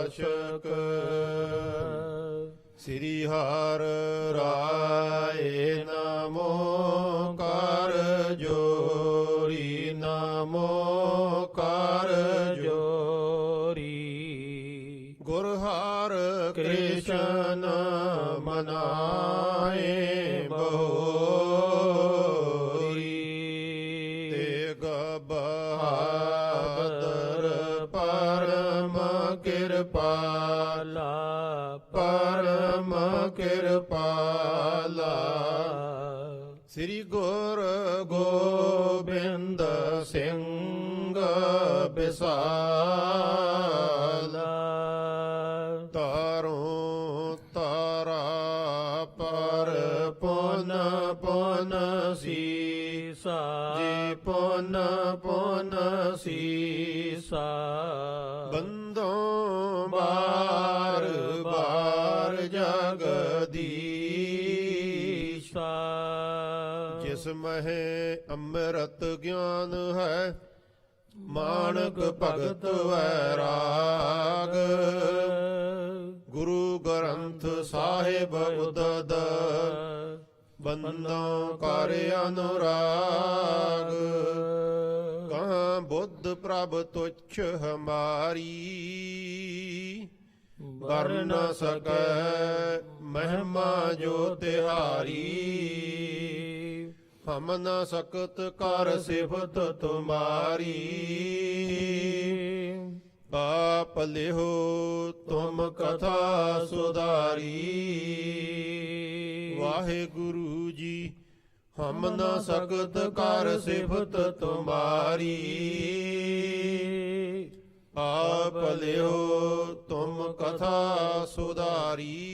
ਨਾਸ਼ਕ ਸ੍ਰੀ ਹਰਿ ਰਾਏ ਨਮੋ ਕਰ ਜੋਰੀ ਨਮੋ ਕਰ ਜੋਰੀ ਗੁਰ ਹਰਿ ਕ੍ਰਿਸ਼ਨ ਮਨਾਏ ਬਹੋਰੀ ਤੇਗ ਬਹਾਦਰ ਪਰਮ ਕਿਰਪਾਲਾ ਪਰਮ ਕਿਰਪਾਲਾ ਸ੍ਰੀ ਗੁਰ ਗੋਬਿੰਦ ਸਿੰਘ ਬਿਸਾਲਾ ਤਾਰੋਂ ਤਾਰਾ ਪਰ ਪੁਨ ਪੁਨ ਸੀਸਾ ਜੀ ਪੁਨ ਪੁਨ ਸੀਸਾ ਬੰਦੋਂ ਬਾਰ ਬਾਰ ਜਗਦੀਸ਼ਾ ਜਿਸ ਮਹਿ ਅੰਮ੍ਰਿਤ ਗਿਆਨ ਹੈ ਮਾਨਕ ਭਗਤ ਵੈਰਾਗ ਗੁਰੂ ਗ੍ਰੰਥ ਸਾਹਿਬ ਉਦਦ ਬੰਦੋਂ ਕਰ ਅਨੁਰਾਗ ਕਹਾਂ ਬੁੱਧ ਪ੍ਰਭ ਤੁਛ ਹਮਾਰੀ ਵਰ ਨ ਸਕੈ ਮਹਿਮਾ ਜੋ ਤਿਹਾਰੀ ਹਮ ਨ ਸਕਤ ਕਰ ਸਿਫਤ ਤੁਮਾਰੀ ਆਪ ਲਿਹੋ ਤੁਮ ਕਥਾ ਸੁਧਾਰੀ ਵਾਹਿਗੁਰੂ ਜੀ ਹਮ ਨ ਸਕਤ ਕਰ ਸਿਫਤ ਤੁਮਾਰੀ ਆਪ ਲਿਓ ਤੁਮ ਕਥਾ ਸੁਧਾਰੀ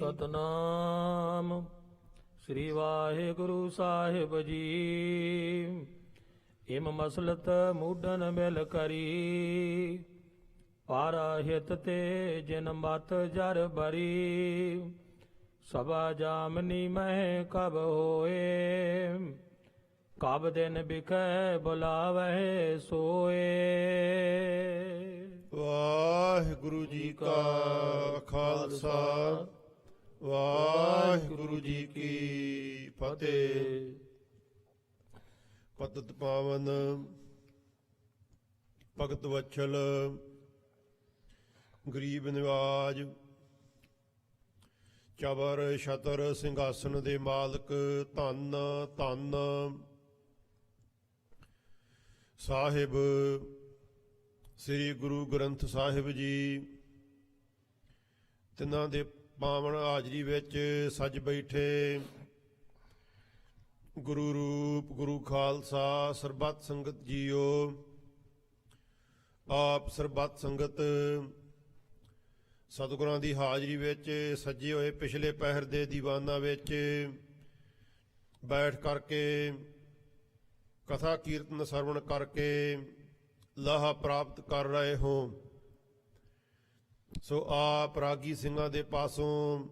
ਸਤਨਾਮ ਸ੍ਰੀ ਵਾਹਿਗੁਰੂ ਸਾਹਿਬ ਜੀ ਇਮ ਮਸਲਤ ਮੂਡਨ ਮਿਲ ਕਰੀ ਪਾਰਾ ਹਿਤ ਤੇ ਜਿਨ ਮਤ ਜਰ ਬਰੀ ਸਭਾ ਜਾਮਨੀ ਮਹਿ ਕਬ ਹੋਏ ਕਬ ਦਿਨ ਬਿਖੈ ਬੁਲਾਵਹਿ ਸੋਏ। ਵਾਹਿਗੁਰੂ ਜੀ ਕਾ ਖਾਲਸਾ ਵਾਹਿਗੁਰੂ ਜੀ ਕੀ ਫਤਿਹ। ਪਤਿਤ ਪਾਵਨ ਭਗਤ ਵਛਲ ਗਰੀਬ ਨਿਵਾਜ ਚਬਰ ਛਤਰ ਸਿੰਘਾਸਨ ਦੇ ਮਾਲਕ ਧੰਨ ਧੰਨ ਸਾਹਿਬ ਸ੍ਰੀ ਗੁਰੂ ਗ੍ਰੰਥ ਸਾਹਿਬ ਜੀ ਤਿੰਨਾਂ ਦੇ ਪਾਵਨ ਹਾਜ਼ਰੀ ਵਿੱਚ ਸੱਜ ਬੈਠੇ ਗੁਰੂ ਰੂਪ ਗੁਰੂ ਖਾਲਸਾ ਸਰਬੱਤ ਸੰਗਤ ਜੀਓ। ਆਪ ਸਰਬੱਤ ਸੰਗਤ ਸਤਿਗੁਰਾਂ ਦੀ ਹਾਜ਼ਰੀ ਵਿੱਚ ਸੱਜੇ ਹੋਏ ਪਿਛਲੇ ਪਹਿਰ ਦੇ ਦੀਵਾਨਾਂ ਵਿੱਚ ਬੈਠ ਕਰਕੇ ਕਥਾ ਕੀਰਤਨ ਸਰਵਣ ਕਰਕੇ ਲਾਹਾ ਪ੍ਰਾਪਤ ਕਰ ਰਹੇ ਹੋ। ਸੋ ਆਪ ਰਾਗੀ ਸਿੰਘਾਂ ਦੇ ਪਾਸੋਂ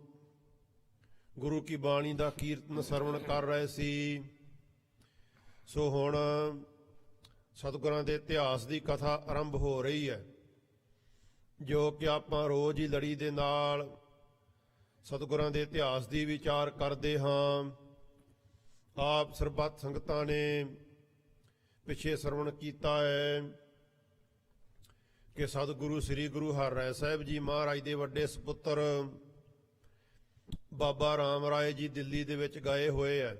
ਗੁਰੂ ਕੀ ਬਾਣੀ ਦਾ ਕੀਰਤਨ ਸਰਵਣ ਕਰ ਰਹੇ ਸੀ। ਸੋ ਹੁਣ ਸਤਿਗੁਰਾਂ ਦੇ ਇਤਿਹਾਸ ਦੀ ਕਥਾ ਆਰੰਭ ਹੋ ਰਹੀ ਹੈ, ਜੋ ਕਿ ਆਪਾਂ ਰੋਜ਼ ਹੀ ਲੜੀ ਦੇ ਨਾਲ ਸਤਿਗੁਰਾਂ ਦੇ ਇਤਿਹਾਸ ਦੀ ਵਿਚਾਰ ਕਰਦੇ ਹਾਂ। ਆਪ ਸਰਬੱਤ ਸੰਗਤਾਂ ਨੇ ਪਿੱਛੇ ਸਰਵਣ ਕੀਤਾ ਹੈ ਕਿ ਸਤਿਗੁਰੂ ਸ੍ਰੀ ਗੁਰੂ ਹਰਿਰਾਏ ਸਾਹਿਬ ਜੀ ਮਹਾਰਾਜ ਦੇ ਵੱਡੇ ਸਪੁੱਤਰ ਬਾਬਾ ਰਾਮ ਰਾਏ ਜੀ ਦਿੱਲੀ ਦੇ ਵਿੱਚ ਗਏ ਹੋਏ ਹੈ।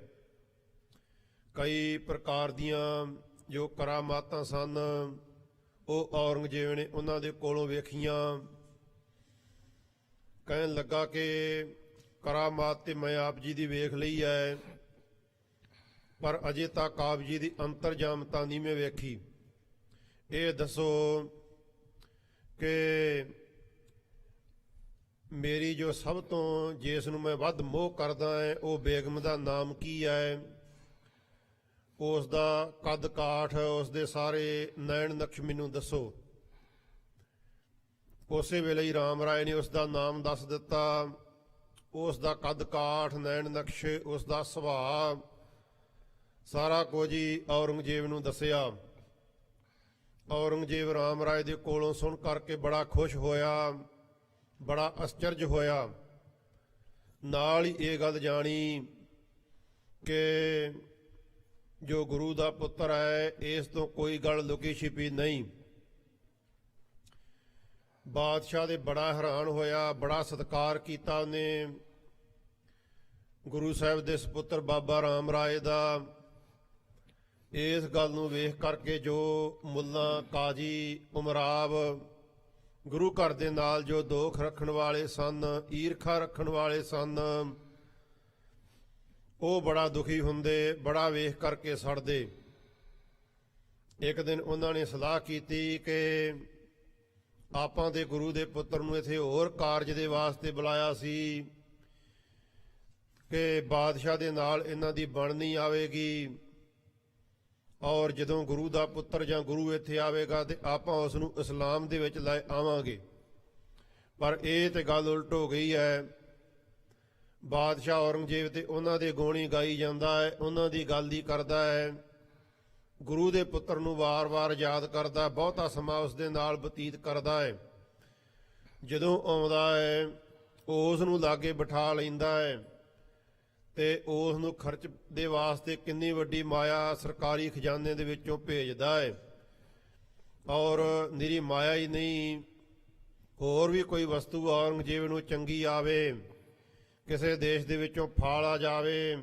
ਕਈ ਪ੍ਰਕਾਰ ਦੀਆਂ ਜੋ ਕਰਾਮਾਤਾਂ ਸਨ ਉਹ ਔਰੰਗਜ਼ੇਬ ਨੇ ਉਹਨਾਂ ਦੇ ਕੋਲੋਂ ਵੇਖੀਆਂ। ਕਹਿਣ ਲੱਗਾ ਕਿ ਕਰਾਮਾਤ ਤੇ ਮੈਂ ਆਪ ਜੀ ਦੀ ਵੇਖ ਲਈ ਹੈ, ਪਰ ਅਜੇ ਤੱਕ ਆਪ ਜੀ ਦੀ ਅੰਤਰਜਾਮਤਾ ਨਹੀਂ ਮੈਂ ਵੇਖੀ। ਇਹ ਦੱਸੋ ਕਿ ਮੇਰੀ ਜੋ ਸਭ ਤੋਂ ਜਿਸ ਨੂੰ ਮੈਂ ਵੱਧ ਮੋਹ ਕਰਦਾ ਹੈ ਉਹ ਬੇਗਮ ਦਾ ਨਾਮ ਕੀ ਹੈ, ਉਸ ਦਾ ਕੱਦ ਕਾਠ, ਉਸ ਦੇ ਸਾਰੇ ਨੈਣ ਨਕਸ਼ ਮੈਨੂੰ ਦੱਸੋ। ਉਸੇ ਵੇਲੇ ਹੀ ਰਾਮ ਰਾਏ ਨੇ ਉਸ ਦਾ ਨਾਮ ਦੱਸ ਦਿੱਤਾ। ਉਸ ਦਾ ਕੱਦ ਕਾਠ, ਨੈਣ ਨਕਸ਼, ਉਸ ਦਾ ਸੁਭਾਅ, ਸਾਰਾ ਕੁਝ ਹੀ ਔਰੰਗਜ਼ੇਬ ਨੂੰ ਦੱਸਿਆ। ਔਰੰਗਜ਼ੇਬ ਰਾਮ ਰਾਏ ਦੇ ਕੋਲੋਂ ਸੁਣ ਕਰਕੇ ਬੜਾ ਖੁਸ਼ ਹੋਇਆ, ਬੜਾ ਅਚਰਜ ਹੋਇਆ। ਨਾਲ ਹੀ ਇਹ ਗੱਲ ਜਾਣੀ ਕਿ ਜੋ ਗੁਰੂ ਦਾ ਪੁੱਤਰ ਹੈ ਇਸ ਤੋਂ ਕੋਈ ਗੱਲ ਲੁਕੀ ਛਿਪੀ ਨਹੀਂ। ਬਾਦਸ਼ਾਹ ਦੇ ਬੜਾ ਹੈਰਾਨ ਹੋਇਆ, ਬੜਾ ਸਤਿਕਾਰ ਕੀਤਾ ਉਹਨੇ ਗੁਰੂ ਸਾਹਿਬ ਦੇ ਸਪੁੱਤਰ ਬਾਬਾ ਰਾਮ ਰਾਏ ਦਾ। ਇਸ ਗੱਲ ਨੂੰ ਵੇਖ ਕਰਕੇ ਜੋ ਮੁੱਲਾ, ਕਾਜੀ, ਉਮਰਾਵ ਗੁਰੂ ਘਰ ਦੇ ਨਾਲ ਜੋ ਦੋਖ ਰੱਖਣ ਵਾਲੇ ਸਨ, ਈਰਖਾ ਰੱਖਣ ਵਾਲੇ ਸਨ, ਉਹ ਬੜਾ ਦੁਖੀ ਹੁੰਦੇ, ਬੜਾ ਵੇਖ ਕਰਕੇ ਸੜਦੇ। ਇੱਕ ਦਿਨ ਉਹਨਾਂ ਨੇ ਸਲਾਹ ਕੀਤੀ ਕਿ ਆਪਾਂ ਦੇ ਗੁਰੂ ਦੇ ਪੁੱਤਰ ਨੂੰ ਇੱਥੇ ਹੋਰ ਕਾਰਜ ਦੇ ਵਾਸਤੇ ਬੁਲਾਇਆ ਸੀ ਕਿ ਬਾਦਸ਼ਾਹ ਦੇ ਨਾਲ ਇਹਨਾਂ ਦੀ ਬਣਨੀ ਆਵੇਗੀ, ਔਰ ਜਦੋਂ ਗੁਰੂ ਦਾ ਪੁੱਤਰ ਜਾਂ ਗੁਰੂ ਇੱਥੇ ਆਵੇਗਾ ਤੇ ਆਪਾਂ ਉਸ ਨੂੰ ਇਸਲਾਮ ਦੇ ਵਿੱਚ ਲੈ ਆਵਾਂਗੇ। ਪਰ ਇਹ ਤੇ ਗੱਲ ਉਲਟ ਹੋ ਗਈ ਹੈ। ਬਾਦਸ਼ਾਹ ਔਰੰਗਜ਼ੇਬ ਤੇ ਉਹਨਾਂ ਦੇ ਗੋਣੀ ਗਾਈ ਜਾਂਦਾ ਹੈ, ਉਹਨਾਂ ਦੀ ਗੱਲ ਹੀ ਕਰਦਾ ਹੈ, ਗੁਰੂ ਦੇ ਪੁੱਤਰ ਨੂੰ ਵਾਰ-ਵਾਰ ਯਾਦ ਕਰਦਾ, ਬਹੁਤਾ ਸਮਾਂ ਉਸ ਦੇ ਨਾਲ ਬਤੀਤ ਕਰਦਾ ਹੈ। ਜਦੋਂ ਆਉਂਦਾ ਹੈ ਉਸ ਨੂੰ ਲਾਗੇ ਬਿਠਾ ਲੈਂਦਾ ਹੈ ਤੇ ਉਸ ਨੂੰ ਖਰਚ ਦੇ ਵਾਸਤੇ ਕਿੰਨੀ ਵੱਡੀ ਮਾਇਆ ਸਰਕਾਰੀ ਖਜ਼ਾਨੇ ਦੇ ਵਿੱਚੋਂ ਭੇਜਦਾ ਹੈ। ਔਰ ਨਿਰੀ ਮਾਇਆ ਹੀ ਨਹੀਂ, ਹੋਰ ਵੀ ਕੋਈ ਵਸਤੂ ਔਰੰਗਜ਼ੇਬ ਨੂੰ ਚੰਗੀ ਆਵੇ, ਕਿਸੇ ਦੇਸ਼ ਦੇ ਵਿੱਚੋਂ ਫਲ ਆ ਜਾਵੇ,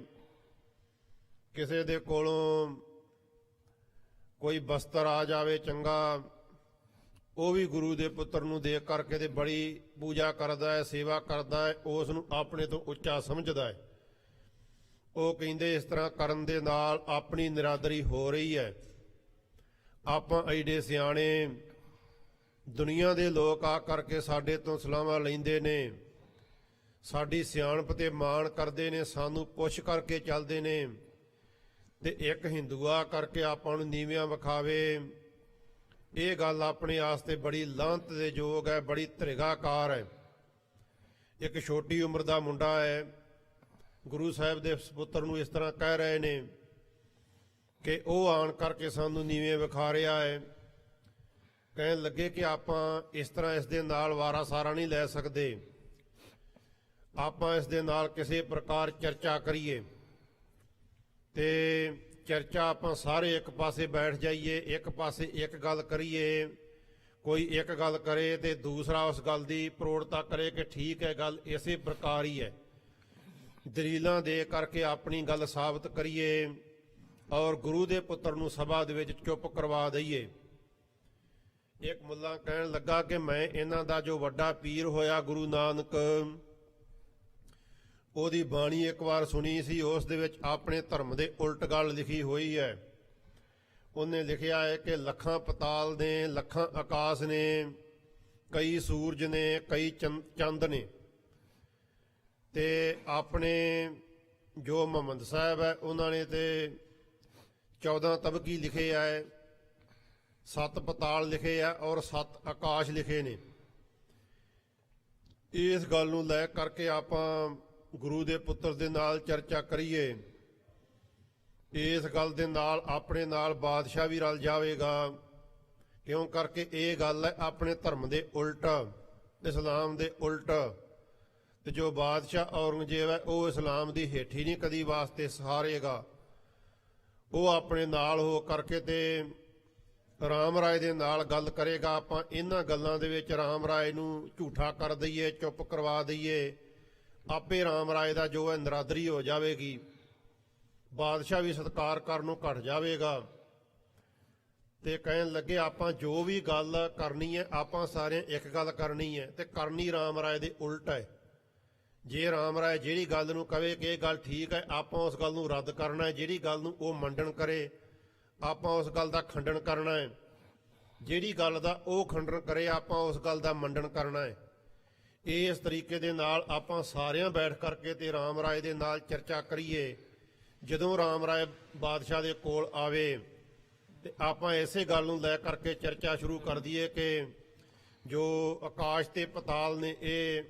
ਕਿਸੇ ਦੇ ਕੋਲੋਂ ਕੋਈ ਬਸਤਰ ਆ ਜਾਵੇ ਚੰਗਾ, ਉਹ ਵੀ ਗੁਰੂ ਦੇ ਪੁੱਤਰ ਨੂੰ ਦੇਖ ਕਰਕੇ ਤੇ ਬੜੀ ਪੂਜਾ ਕਰਦਾ ਹੈ, ਸੇਵਾ ਕਰਦਾ ਹੈ, ਉਸ ਨੂੰ ਆਪਣੇ ਤੋਂ ਉੱਚਾ ਸਮਝਦਾ ਹੈ। ਉਹ ਕਹਿੰਦੇ ਇਸ ਤਰ੍ਹਾਂ ਕਰਨ ਦੇ ਨਾਲ ਆਪਣੀ ਨਿਰਾਦਰੀ ਹੋ ਰਹੀ ਹੈ। ਆਪਾਂ ਐਡੇ ਸਿਆਣੇ, ਦੁਨੀਆ ਦੇ ਲੋਕ ਆ ਕਰਕੇ ਸਾਡੇ ਤੋਂ ਸਲਾਹਾਂ ਲੈਂਦੇ ਨੇ, ਸਾਡੀ ਸਿਆਣਪ ਤੇ ਮਾਣ ਕਰਦੇ ਨੇ, ਸਾਨੂੰ ਪੁੱਛ ਕਰਕੇ ਚੱਲਦੇ ਨੇ, ਤੇ ਇੱਕ ਹਿੰਦੂਆ ਕਰਕੇ ਆਪਾਂ ਨੂੰ ਨੀਵਿਆਂ ਵਿਖਾਵੇ। ਇਹ ਗੱਲ ਆਪਣੇ ਆਸਤੇ ਬੜੀ ਲਾਹਨਤ ਦੇ ਯੋਗ ਹੈ, ਬੜੀ ਧ੍ਰਿਗਾਕਾਰ ਹੈ। ਇੱਕ ਛੋਟੀ ਉਮਰ ਦਾ ਮੁੰਡਾ ਹੈ, ਗੁਰੂ ਸਾਹਿਬ ਦੇ ਸਪੁੱਤਰ ਨੂੰ ਇਸ ਤਰ੍ਹਾਂ ਕਹਿ ਰਹੇ ਨੇ ਕਿ ਉਹ ਆਣ ਕਰਕੇ ਸਾਨੂੰ ਨੀਵੇਂ ਵਿਖਾ ਰਿਹਾ ਹੈ। ਕਹਿਣ ਲੱਗੇ ਕਿ ਆਪਾਂ ਇਸ ਤਰ੍ਹਾਂ ਇਸ ਦੇ ਨਾਲ ਵਾਰਾ ਸਾਰਾ ਨਹੀਂ ਲੈ ਸਕਦੇ, ਆਪਾਂ ਇਸ ਦੇ ਨਾਲ ਕਿਸੇ ਪ੍ਰਕਾਰ ਚਰਚਾ ਕਰੀਏ ਤੇ ਚਰਚਾ ਆਪਾਂ ਸਾਰੇ ਇੱਕ ਪਾਸੇ ਬੈਠ ਜਾਈਏ, ਇੱਕ ਪਾਸੇ ਇੱਕ ਗੱਲ ਕਰੀਏ, ਕੋਈ ਇੱਕ ਗੱਲ ਕਰੇ ਤੇ ਦੂਸਰਾ ਉਸ ਗੱਲ ਦੀ ਪ੍ਰੋੜਤਾ ਕਰੇ ਕਿ ਠੀਕ ਹੈ ਗੱਲ ਇਸੇ ਪ੍ਰਕਾਰ ਹੀ ਹੈ। ਦਲੀਲਾਂ ਦੇ ਕਰਕੇ ਆਪਣੀ ਗੱਲ ਸਾਬਤ ਕਰੀਏ ਔਰ ਗੁਰੂ ਦੇ ਪੁੱਤਰ ਨੂੰ ਸਭਾ ਦੇ ਵਿੱਚ ਚੁੱਪ ਕਰਵਾ ਦਈਏ। ਇੱਕ ਮੁੱਲਾ ਕਹਿਣ ਲੱਗਾ ਕਿ ਮੈਂ ਇਹਨਾਂ ਦਾ ਜੋ ਵੱਡਾ ਪੀਰ ਹੋਇਆ ਗੁਰੂ ਨਾਨਕ, ਉਹਦੀ ਬਾਣੀ ਇੱਕ ਵਾਰ ਸੁਣੀ ਸੀ, ਉਸ ਦੇ ਵਿੱਚ ਆਪਣੇ ਧਰਮ ਦੇ ਉਲਟ ਗੱਲ ਲਿਖੀ ਹੋਈ ਹੈ। ਉਹਨੇ ਲਿਖਿਆ ਹੈ ਕਿ ਲੱਖਾਂ ਪਤਾਲ ਨੇ, ਲੱਖਾਂ ਆਕਾਸ਼ ਨੇ, ਕਈ ਸੂਰਜ ਨੇ, ਕਈ ਚੰਦ ਨੇ, ਤੇ ਆਪਣੇ ਜੋ ਮੁਹੰਮਦ ਸਾਹਿਬ ਹੈ ਉਹਨਾਂ ਨੇ ਤੇ 14 ਤਬਕੀ ਲਿਖੇ ਹੈ, 7 ਪਤਾਲ ਲਿਖੇ ਆ ਔਰ 7 ਆਕਾਸ਼ ਲਿਖੇ ਨੇ। ਇਸ ਗੱਲ ਨੂੰ ਲੈ ਕਰਕੇ ਆਪਾਂ ਗੁਰੂ ਦੇ ਪੁੱਤਰ ਦੇ ਨਾਲ ਚਰਚਾ ਕਰੀਏ। ਇਸ ਗੱਲ ਦੇ ਨਾਲ ਆਪਣੇ ਨਾਲ ਬਾਦਸ਼ਾਹ ਵੀ ਰਲ ਜਾਵੇਗਾ, ਕਿਉਂ ਕਰਕੇ ਇਹ ਗੱਲ ਹੈ ਆਪਣੇ ਧਰਮ ਦੇ ਉਲਟ, ਇਸਲਾਮ ਦੇ ਉਲਟ। ਤੇ ਜੋ ਬਾਦਸ਼ਾਹ ਔਰੰਗਜ਼ੇਬ ਹੈ ਉਹ ਇਸਲਾਮ ਦੀ ਹੇਠੀ ਨਹੀਂ ਕਦੀ ਵਾਸਤੇ ਸਹਾਰੇਗਾ, ਉਹ ਆਪਣੇ ਨਾਲ ਹੋ ਕਰਕੇ ਤੇ ਰਾਮ ਰਾਏ ਦੇ ਨਾਲ ਗੱਲ ਕਰੇਗਾ। ਆਪਾਂ ਇਹਨਾਂ ਗੱਲਾਂ ਦੇ ਵਿੱਚ ਰਾਮ ਰਾਏ ਨੂੰ ਝੂਠਾ ਕਰ ਦਈਏ, ਚੁੱਪ ਕਰਵਾ ਦਈਏ, ਆਪੇ ਰਾਮ ਰਾਏ ਦਾ ਜੋ ਹੈ ਨਰਾਦਰੀ ਹੋ ਜਾਵੇਗੀ, ਬਾਦਸ਼ਾਹ ਵੀ ਸਤਿਕਾਰ ਕਰਨੋਂ ਘਟ ਜਾਵੇਗਾ। ਤੇ ਕਹਿਣ ਲੱਗੇ ਆਪਾਂ ਜੋ ਵੀ ਗੱਲ ਕਰਨੀ ਹੈ ਆਪਾਂ ਸਾਰੇ ਇੱਕ ਗੱਲ ਕਰਨੀ ਹੈ ਤੇ ਕਰਨੀ ਰਾਮ ਰਾਏ ਦੇ ਉਲਟ ਹੈ। ਜੇ ਰਾਮ ਰਾਏ ਜਿਹੜੀ ਗੱਲ ਨੂੰ ਕਵੇ ਕਿ ਇਹ ਗੱਲ ਠੀਕ ਹੈ ਆਪਾਂ ਉਸ ਗੱਲ ਨੂੰ ਰੱਦ ਕਰਨਾ ਹੈ, ਜਿਹੜੀ ਗੱਲ ਨੂੰ ਉਹ ਮੰਡਣ ਕਰੇ ਆਪਾਂ ਉਸ ਗੱਲ ਦਾ ਖੰਡਨ ਕਰਨਾ ਹੈ, ਜਿਹੜੀ ਗੱਲ ਦਾ ਉਹ ਖੰਡਨ ਕਰੇ ਆਪਾਂ ਉਸ ਗੱਲ ਦਾ ਮੰਡਣ ਕਰਨਾ ਹੈ। ਇਸ ਤਰੀਕੇ ਦੇ ਨਾਲ ਆਪਾਂ ਸਾਰਿਆਂ ਬੈਠ ਕਰਕੇ ਤੇ ਰਾਮ ਰਾਏ ਦੇ ਨਾਲ ਚਰਚਾ ਕਰੀਏ। ਜਦੋਂ ਰਾਮ ਰਾਏ ਬਾਦਸ਼ਾਹ ਦੇ ਕੋਲ ਆਵੇ ਤੇ ਆਪਾਂ ਇਸੇ ਗੱਲ ਨੂੰ ਲੈ ਕਰਕੇ ਚਰਚਾ ਸ਼ੁਰੂ ਕਰ ਦਈਏ ਕਿ ਜੋ ਆਕਾਸ਼ ਤੇ ਪਤਾਲ ਨੇ ਇਹ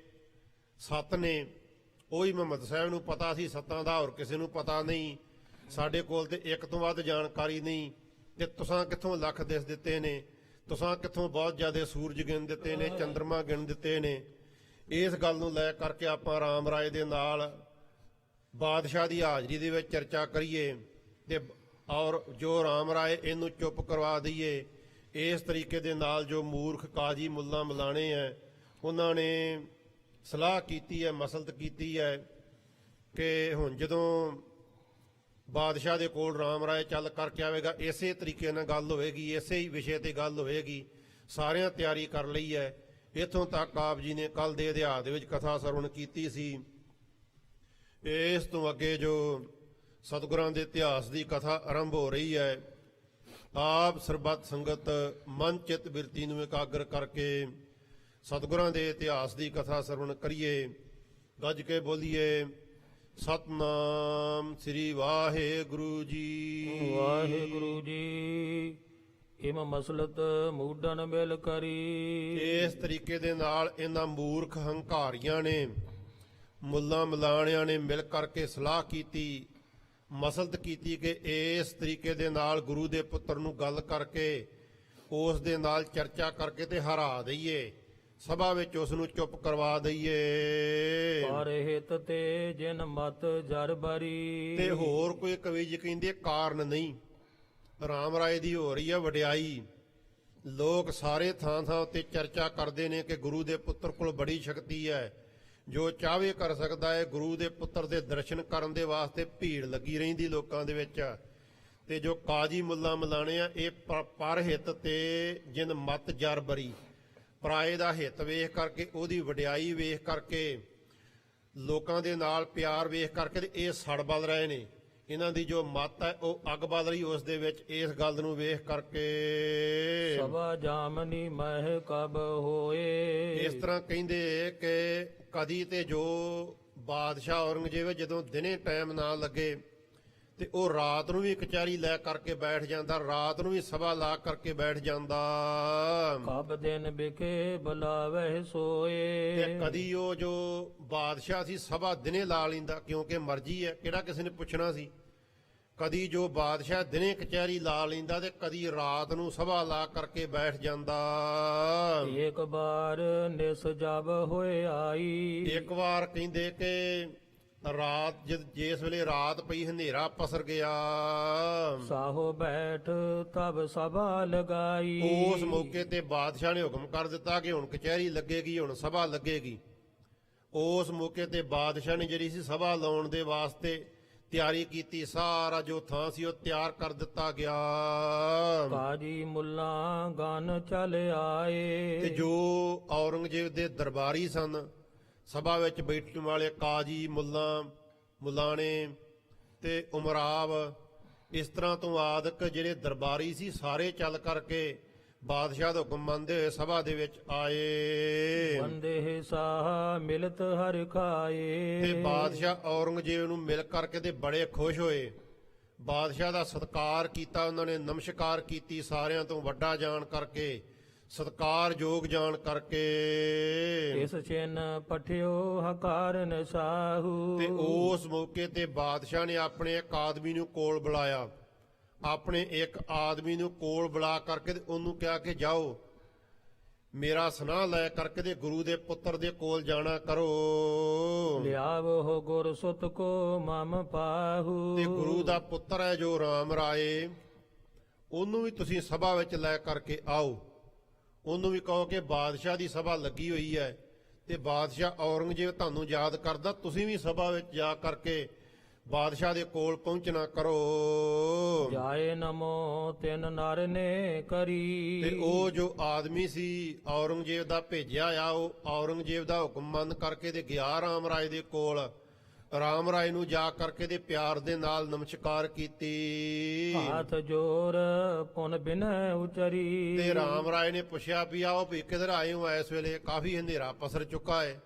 7 ਨੇ, ਉਹੀ ਮੁਹੰਮਦ ਸਾਹਿਬ ਨੂੰ ਪਤਾ ਸੀ 7 ਦਾ, ਹੋਰ ਕਿਸੇ ਨੂੰ ਪਤਾ ਨਹੀਂ। ਸਾਡੇ ਕੋਲ ਤੇ ਇੱਕ ਤੋਂ ਵੱਧ ਜਾਣਕਾਰੀ ਨਹੀਂ ਤੇ ਤੁਸਾਂ ਕਿੱਥੋਂ ਲੱਖ ਦਿਸ ਦਿੱਤੇ ਨੇ। ਤੁਸਾਂ ਕਿੱਥੋਂ ਬਹੁਤ ਜ਼ਿਆਦਾ ਸੂਰਜ ਗਿਣ ਦਿੱਤੇ ਨੇ, ਚੰਦਰਮਾ ਗਿਣ ਦਿੱਤੇ ਨੇ। ਇਸ ਗੱਲ ਨੂੰ ਲੈ ਕਰਕੇ ਆਪਾਂ ਰਾਮ ਰਾਏ ਦੇ ਨਾਲ ਬਾਦਸ਼ਾਹ ਦੀ ਹਾਜ਼ਰੀ ਦੇ ਵਿੱਚ ਚਰਚਾ ਕਰੀਏ ਤੇ ਔਰ ਜੋ ਰਾਮ ਰਾਏ ਇਹਨੂੰ ਚੁੱਪ ਕਰਵਾ ਦਈਏ। ਇਸ ਤਰੀਕੇ ਦੇ ਨਾਲ ਜੋ ਮੂਰਖ ਕਾਜੀ ਮੁੱਲਾ ਮਲਾਣੇ ਹੈ ਉਹਨਾਂ ਨੇ ਸਲਾਹ ਕੀਤੀ ਹੈ, ਮਸਲਤ ਕੀਤੀ ਹੈ ਕਿ ਹੁਣ ਜਦੋਂ ਬਾਦਸ਼ਾਹ ਦੇ ਕੋਲ ਰਾਮ ਰਾਏ ਚੱਲ ਕਰਕੇ ਆਵੇਗਾ ਇਸੇ ਤਰੀਕੇ ਨਾਲ ਗੱਲ ਹੋਵੇਗੀ, ਇਸੇ ਹੀ ਵਿਸ਼ੇ ਤੇ ਗੱਲ ਹੋਵੇਗੀ। ਸਾਰਿਆਂ ਤਿਆਰੀ ਕਰ ਲਈ ਹੈ। ਇੱਥੋਂ ਤੱਕ ਆਪ ਜੀ ਨੇ ਕੱਲ ਦੇ ਅਧਿਆਇ ਦੇ ਵਿੱਚ ਕਥਾ ਸਰਵਣ ਕੀਤੀ ਸੀ। ਇਸ ਤੋਂ ਅੱਗੇ ਜੋ ਸਤਿਗੁਰਾਂ ਦੇ ਇਤਿਹਾਸ ਦੀ ਕਥਾ ਆਰੰਭ ਹੋ ਰਹੀ ਹੈ। ਆਪ ਸਰਬੱਤ ਸੰਗਤ ਮਨ ਚਿੱਤ ਬਿਰਤੀ ਨੂੰ ਇਕਾਗਰ ਕਰਕੇ ਸਤਿਗੁਰਾਂ ਦੇ ਇਤਿਹਾਸ ਦੀ ਕਥਾ ਸਰਵਣ ਕਰੀਏ। ਗੱਜ ਕੇ ਬੋਲੀਏ ਸਤਨਾਮ ਸ੍ਰੀ ਵਾਹਿਗੁਰੂ ਜੀ। ਵਾਹਿਗੁਰੂ ਜੀ। ਇਮ ਮਸਲਤ ਮੂਡਨ ਬਿਲ ਕਰੀ। ਇਸ ਤਰੀਕੇ ਦੇ ਨਾਲ ਇਹਨਾਂ ਮੂਰਖ ਹੰਕਾਰੀਆਂ ਨੇ, ਮੁੱਲਾਂ ਮਲਾਣਿਆਂ ਨੇ ਮਿਲ ਕਰਕੇ ਸਲਾਹ ਕੀਤੀ, ਮਸਲਤ ਕੀਤੀ ਕਿ ਇਸ ਤਰੀਕੇ ਦੇ ਨਾਲ ਗੁਰੂ ਦੇ ਪੁੱਤਰ ਨੂੰ ਗੱਲ ਕਰਕੇ ਉਸ ਦੇ ਨਾਲ ਚਰਚਾ ਕਰਕੇ ਤੇ ਹਰਾ ਦਈਏ, ਸਭਾ ਵਿੱਚ ਉਸ ਨੂੰ ਚੁੱਪ ਕਰਵਾ ਦਈਏ। ਪਰ ਹਿਤ ਤੇ ਜਿਨ ਮਤ ਜਰ ਬਰੀ। ਤੇ ਹੋਰ ਕੋਈ ਕਵੀ ਜੀ ਕਹਿੰਦੇ ਕਾਰਨ ਨਹੀਂ। ਰਾਮ ਰਾਏ ਦੀ ਹੋ ਰਹੀ ਹੈ ਵਡਿਆਈ। ਲੋਕ ਸਾਰੇ ਥਾਂ ਥਾਂ ਉੱਤੇ ਚਰਚਾ ਕਰਦੇ ਨੇ ਕਿ ਗੁਰੂ ਦੇ ਪੁੱਤਰ ਕੋਲ ਬੜੀ ਸ਼ਕਤੀ ਹੈ, ਜੋ ਚਾਹਵੇ ਕਰ ਸਕਦਾ ਹੈ। ਗੁਰੂ ਦੇ ਪੁੱਤਰ ਦੇ ਦਰਸ਼ਨ ਕਰਨ ਦੇ ਵਾਸਤੇ ਭੀੜ ਲੱਗੀ ਰਹਿੰਦੀ ਲੋਕਾਂ ਦੇ ਵਿੱਚ। ਤੇ ਜੋ ਕਾਜੀ ਮੁੱਲਾ ਮਲਾਣੇ ਆ ਇਹ ਪਰ ਹਿੱਤ ਤੇ ਜਿਨ ਮਤ ਜਰ ਬਰੀ, ਪਰਾਏ ਦਾ ਹਿੱਤ ਵੇਖ ਕਰਕੇ, ਉਹਦੀ ਵਡਿਆਈ ਵੇਖ ਕਰਕੇ, ਲੋਕਾਂ ਦੇ ਨਾਲ ਪਿਆਰ ਵੇਖ ਕਰਕੇ ਤੇ ਇਹ ਸੜ ਬਲ ਰਹੇ ਨੇ। ਇਹਨਾਂ ਦੀ ਜੋ ਮੱਤ ਹੈ ਉਹ ਅੱਗ ਬਲ ਰਹੀ ਉਸ ਦੇ ਵਿੱਚ। ਇਸ ਗੱਲ ਨੂੰ ਵੇਖ ਕਰਕੇ ਸਭਾ ਜਾਮਨੀ ਮਹਿ ਕਬ ਹੋਏ। ਇਸ ਤਰ੍ਹਾਂ ਕਹਿੰਦੇ ਕਿ ਕਦੀ ਤੇ ਜੋ ਬਾਦਸ਼ਾਹ ਔਰੰਗਜ਼ੇਬ ਜਦੋਂ ਦਿਨੇ ਟਾਈਮ ਨਾ ਲੱਗੇ ਤੇ ਉਹ ਰਾਤ ਨੂੰ ਵੀ ਕਚਹਿਰੀ ਲੈ ਕਰਕੇ ਬੈਠ ਜਾਂਦਾ, ਰਾਤ ਨੂੰ ਵੀ ਸਭਾ ਲਾ ਕਰਕੇ ਬੈਠ ਜਾਂਦਾ। ਕਬ ਦਿਨ ਬਿਕੇ ਬੁਲਾਵੇ ਸੋਏ। ਤੇ ਕਦੀ ਉਹ ਜੋ ਬਾਦਸ਼ਾਹ ਸੀ ਸਭਾ ਦਿਨੇ ਲਾ ਲੈਂਦਾ, ਕਿਉਂਕਿ ਮਰਜ਼ੀ ਹੈ, ਕਿਹੜਾ ਕਿਸੇ ਨੇ ਪੁੱਛਣਾ ਸੀ। ਕਦੀ ਜੋ ਬਾਦਸ਼ਾਹ ਦਿਨੇ ਕਚਹਿਰੀ ਲਾ ਲੈਂਦਾ ਤੇ ਕਦੀ ਰਾਤ ਨੂੰ ਸਭਾ ਲਾ ਕਰਕੇ ਬੈਠ ਜਾਂਦਾ। ਇੱਕ ਵਾਰ ਨਿਸ ਜਬ ਹੋਏ ਆਈ। ਇੱਕ ਵਾਰ ਕਹਿੰਦੇ ਕਿ ਰਾਤ ਜਿਸ ਵੇਲੇ ਰਾਤ ਪਈ, ਹਨੇਰਾ ਪਸਰ ਗਿਆ, ਸਾਹੋ ਬੈਠ ਤਬ ਸਭਾ ਲਗਾਈ। ਉਸ ਮੌਕੇ ਤੇ ਬਾਦਸ਼ਾਹ ਨੇ ਹੁਕਮ ਕਰ ਦਿੱਤਾ ਕਿ ਹੁਣ ਕਚਹਿਰੀ ਲੱਗੇਗੀ, ਹੁਣ ਸਭਾ ਲੱਗੇਗੀ। ਉਸ ਮੌਕੇ ਤੇ ਬਾਦਸ਼ਾਹ ਨੇ ਜਿਹੜੀ ਸੀ ਸਭਾ ਲਾਉਣ ਦੇ ਵਾਸਤੇ ਤਿਆਰੀ ਕੀਤੀ। ਸਾਰਾ ਜੋ ਥਾਂ ਸੀ ਉਹ ਤਿਆਰ ਕਰ ਦਿੱਤਾ ਗਿਆ। ਕਾਜੀ ਮੁੱਲਾ ਗਨ ਚਲ ਆਏ। ਤੇ ਜੋ ਔਰੰਗਜ਼ੇਬ ਦੇ ਦਰਬਾਰੀ ਸਨ, ਸਭਾ ਵਿੱਚ ਬੈਠਣ ਵਾਲੇ ਕਾਜੀ ਮੁਲਾਣੇ ਤੇ ਉਮਰਾਵ, ਇਸ ਤਰ੍ਹਾਂ ਤੋਂ ਆਦਿਕ ਜਿਹੜੇ ਦਰਬਾਰੀ ਸੀ ਸਾਰੇ ਚੱਲ ਕਰਕੇ ਬਾਦਸ਼ਾਹ ਦਾ ਹੁਕਮ ਮੰਨਦੇ ਹੋਏ ਸਭਾ ਦੇ ਵਿੱਚ ਆਏ। ਬੰਦੇ ਸਾਹ ਮਿਲਤ ਹਰ ਖਾਏ। ਤੇ ਬਾਦਸ਼ਾਹ ਔਰੰਗਜ਼ੇਬ ਨੂੰ ਮਿਲ ਕਰਕੇ ਤੇ ਬੜੇ ਖੁਸ਼ ਹੋਏ। ਬਾਦਸ਼ਾਹ ਦਾ ਸਤਿਕਾਰ ਕੀਤਾ ਉਹਨਾਂ ਨੇ, ਨਮਸਕਾਰ ਕੀਤੀ, ਸਾਰਿਆਂ ਤੋਂ ਵੱਡਾ ਜਾਣ ਕਰਕੇ, ਸਤਿਕਾਰਯੋਗ ਜਾਣ ਕਰਕੇ। ਇਸ ਚਿੰਨ ਪਠਿਓ ਹਕਾਰਨ ਸਾਹੂ। ਤੇ ਉਸ ਮੌਕੇ ਤੇ ਬਾਦਸ਼ਾਹ ਨੇ ਆਪਣੇ ਇੱਕ ਆਦਮੀ ਨੂੰ ਕੋਲ ਬੁਲਾਇਆ। ਆਪਣੇ ਇੱਕ ਆਦਮੀ ਨੂੰ ਕੋਲ ਬੁਲਾ ਕਰਕੇ ਤੇ ਉਹਨੂੰ ਕਿਹਾ ਕਿ ਜਾਓ, ਮੇਰਾ ਸੁਨਾਹ ਲੈ ਕਰਕੇ ਤੇ ਗੁਰੂ ਦੇ ਪੁੱਤਰ ਦੇ ਕੋਲ ਜਾਣਾ ਕਰੋ। ਲਿਆਵੋ ਗੁਰ ਸੁਤ ਕੋ ਮਮ ਪਾਹੂ। ਤੇ ਗੁਰੂ ਦਾ ਪੁੱਤਰ ਹੈ ਜੋ ਰਾਮ ਰਾਏ, ਉਹਨੂੰ ਵੀ ਤੁਸੀਂ ਸਭਾ ਵਿੱਚ ਲੈ ਕਰਕੇ ਆਓ। ਉਹਨੂੰ ਵੀ ਕਹੋ ਕਿ ਬਾਦਸ਼ਾਹ ਦੀ ਸਭਾ ਲੱਗੀ ਹੋਈ ਹੈ ਤੇ ਬਾਦਸ਼ਾਹ ਔਰੰਗਜ਼ੇਬ ਤੁਹਾਨੂੰ ਯਾਦ ਕਰਦਾ, ਤੁਸੀਂ ਵੀ ਸਭਾ ਵਿੱਚ ਜਾ ਕਰਕੇ ਬਾਦਸ਼ਾਹ ਦੇ ਕੋਲ ਪਹੁੰਚਣਾ ਕਰੋ। ਜਾਏ ਨਮੋ ਤਿੰਨ ਨਰ ਨੇ ਕਰੀ। ਤੇ ਉਹ ਜੋ ਆਦਮੀ ਸੀ ਔਰੰਗਜ਼ੇਬ ਦਾ ਭੇਜਿਆ ਆ, ਉਹ ਔਰੰਗਜ਼ੇਬ ਦਾ ਹੁਕਮ ਮੰਨ ਕਰਕੇ ਤੇ ਗਿਆ ਰਾਮ ਰਾਏ ਦੇ ਕੋਲ। ਰਾਮ ਰਾਏ ਨੂੰ ਜਾ ਕਰਕੇ ਦੇ ਪਿਆਰ ਦੇ ਨਾਲ ਨਮਸਕਾਰ ਕੀਤੀ। ਹੱਥ ਜੋਰ ਪੁਨ ਬਿਨੈ ਉਚਰੀ। ਤੇ ਰਾਮ ਰਾਏ ਨੇ ਪੁੱਛਿਆ ਵੀ ਆਓ ਵੀ ਕਿਧਰ ਆਏ ਹੋ ਇਸ ਵੇਲੇ, ਕਾਫੀ ਹਨੇਰਾ ਪਸਰ ਚੁੱਕਾ ਹੈ।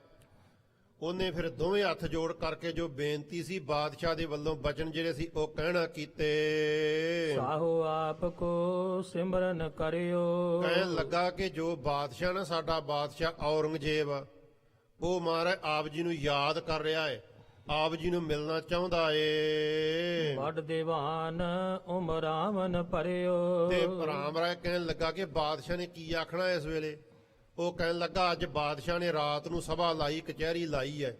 ਉਹਨੇ ਫਿਰ ਦੋਵੇਂ ਹੱਥ ਜੋੜ ਕਰਕੇ ਜੋ ਬੇਨਤੀ ਸੀ ਬਾਦਸ਼ਾਹ ਦੇ ਵੱਲੋਂ ਬਚਨ ਜਿਹੜੇ ਸੀ ਉਹ ਕਹਿਣਾ ਕੀਤੇ। ਸਾਹੋ ਆਪ ਕੋ ਸਿਮਰਨ ਕਰਿਓ। ਕਹਿਣ ਲੱਗਾ ਕਿ ਜੋ ਬਾਦਸ਼ਾਹ ਨਾ, ਸਾਡਾ ਬਾਦਸ਼ਾਹ ਔਰੰਗਜ਼ੇਬ, ਉਹ ਮਹਾਰਾਜ ਆਪ ਜੀ ਨੂੰ ਯਾਦ ਕਰ ਰਿਹਾ ਹੈ। ਆਪ ਜੀ ਨੂੰ ਮਿਲਣਾ ਚਾਹੁੰਦਾ ਏ। ਵੱਡ ਦੀਵਾਨ ਉਮਰਾਵਨ ਭਰਿਓ। ਤੇ ਰਾਮ ਰਾਏ ਕਹਿਣ ਲੱਗਾ ਕਿ ਬਾਦਸ਼ਾਹ ਨੇ ਕੀ ਆਖਣਾ ਇਸ ਵੇਲੇ। ਉਹ ਕਹਿਣ ਲੱਗਾ ਅੱਜ ਬਾਦਸ਼ਾਹ ਨੇ ਰਾਤ ਨੂੰ ਸਭਾ ਲਾਈ, ਕਚਹਿਰੀ ਲਾਈ ਹੈ,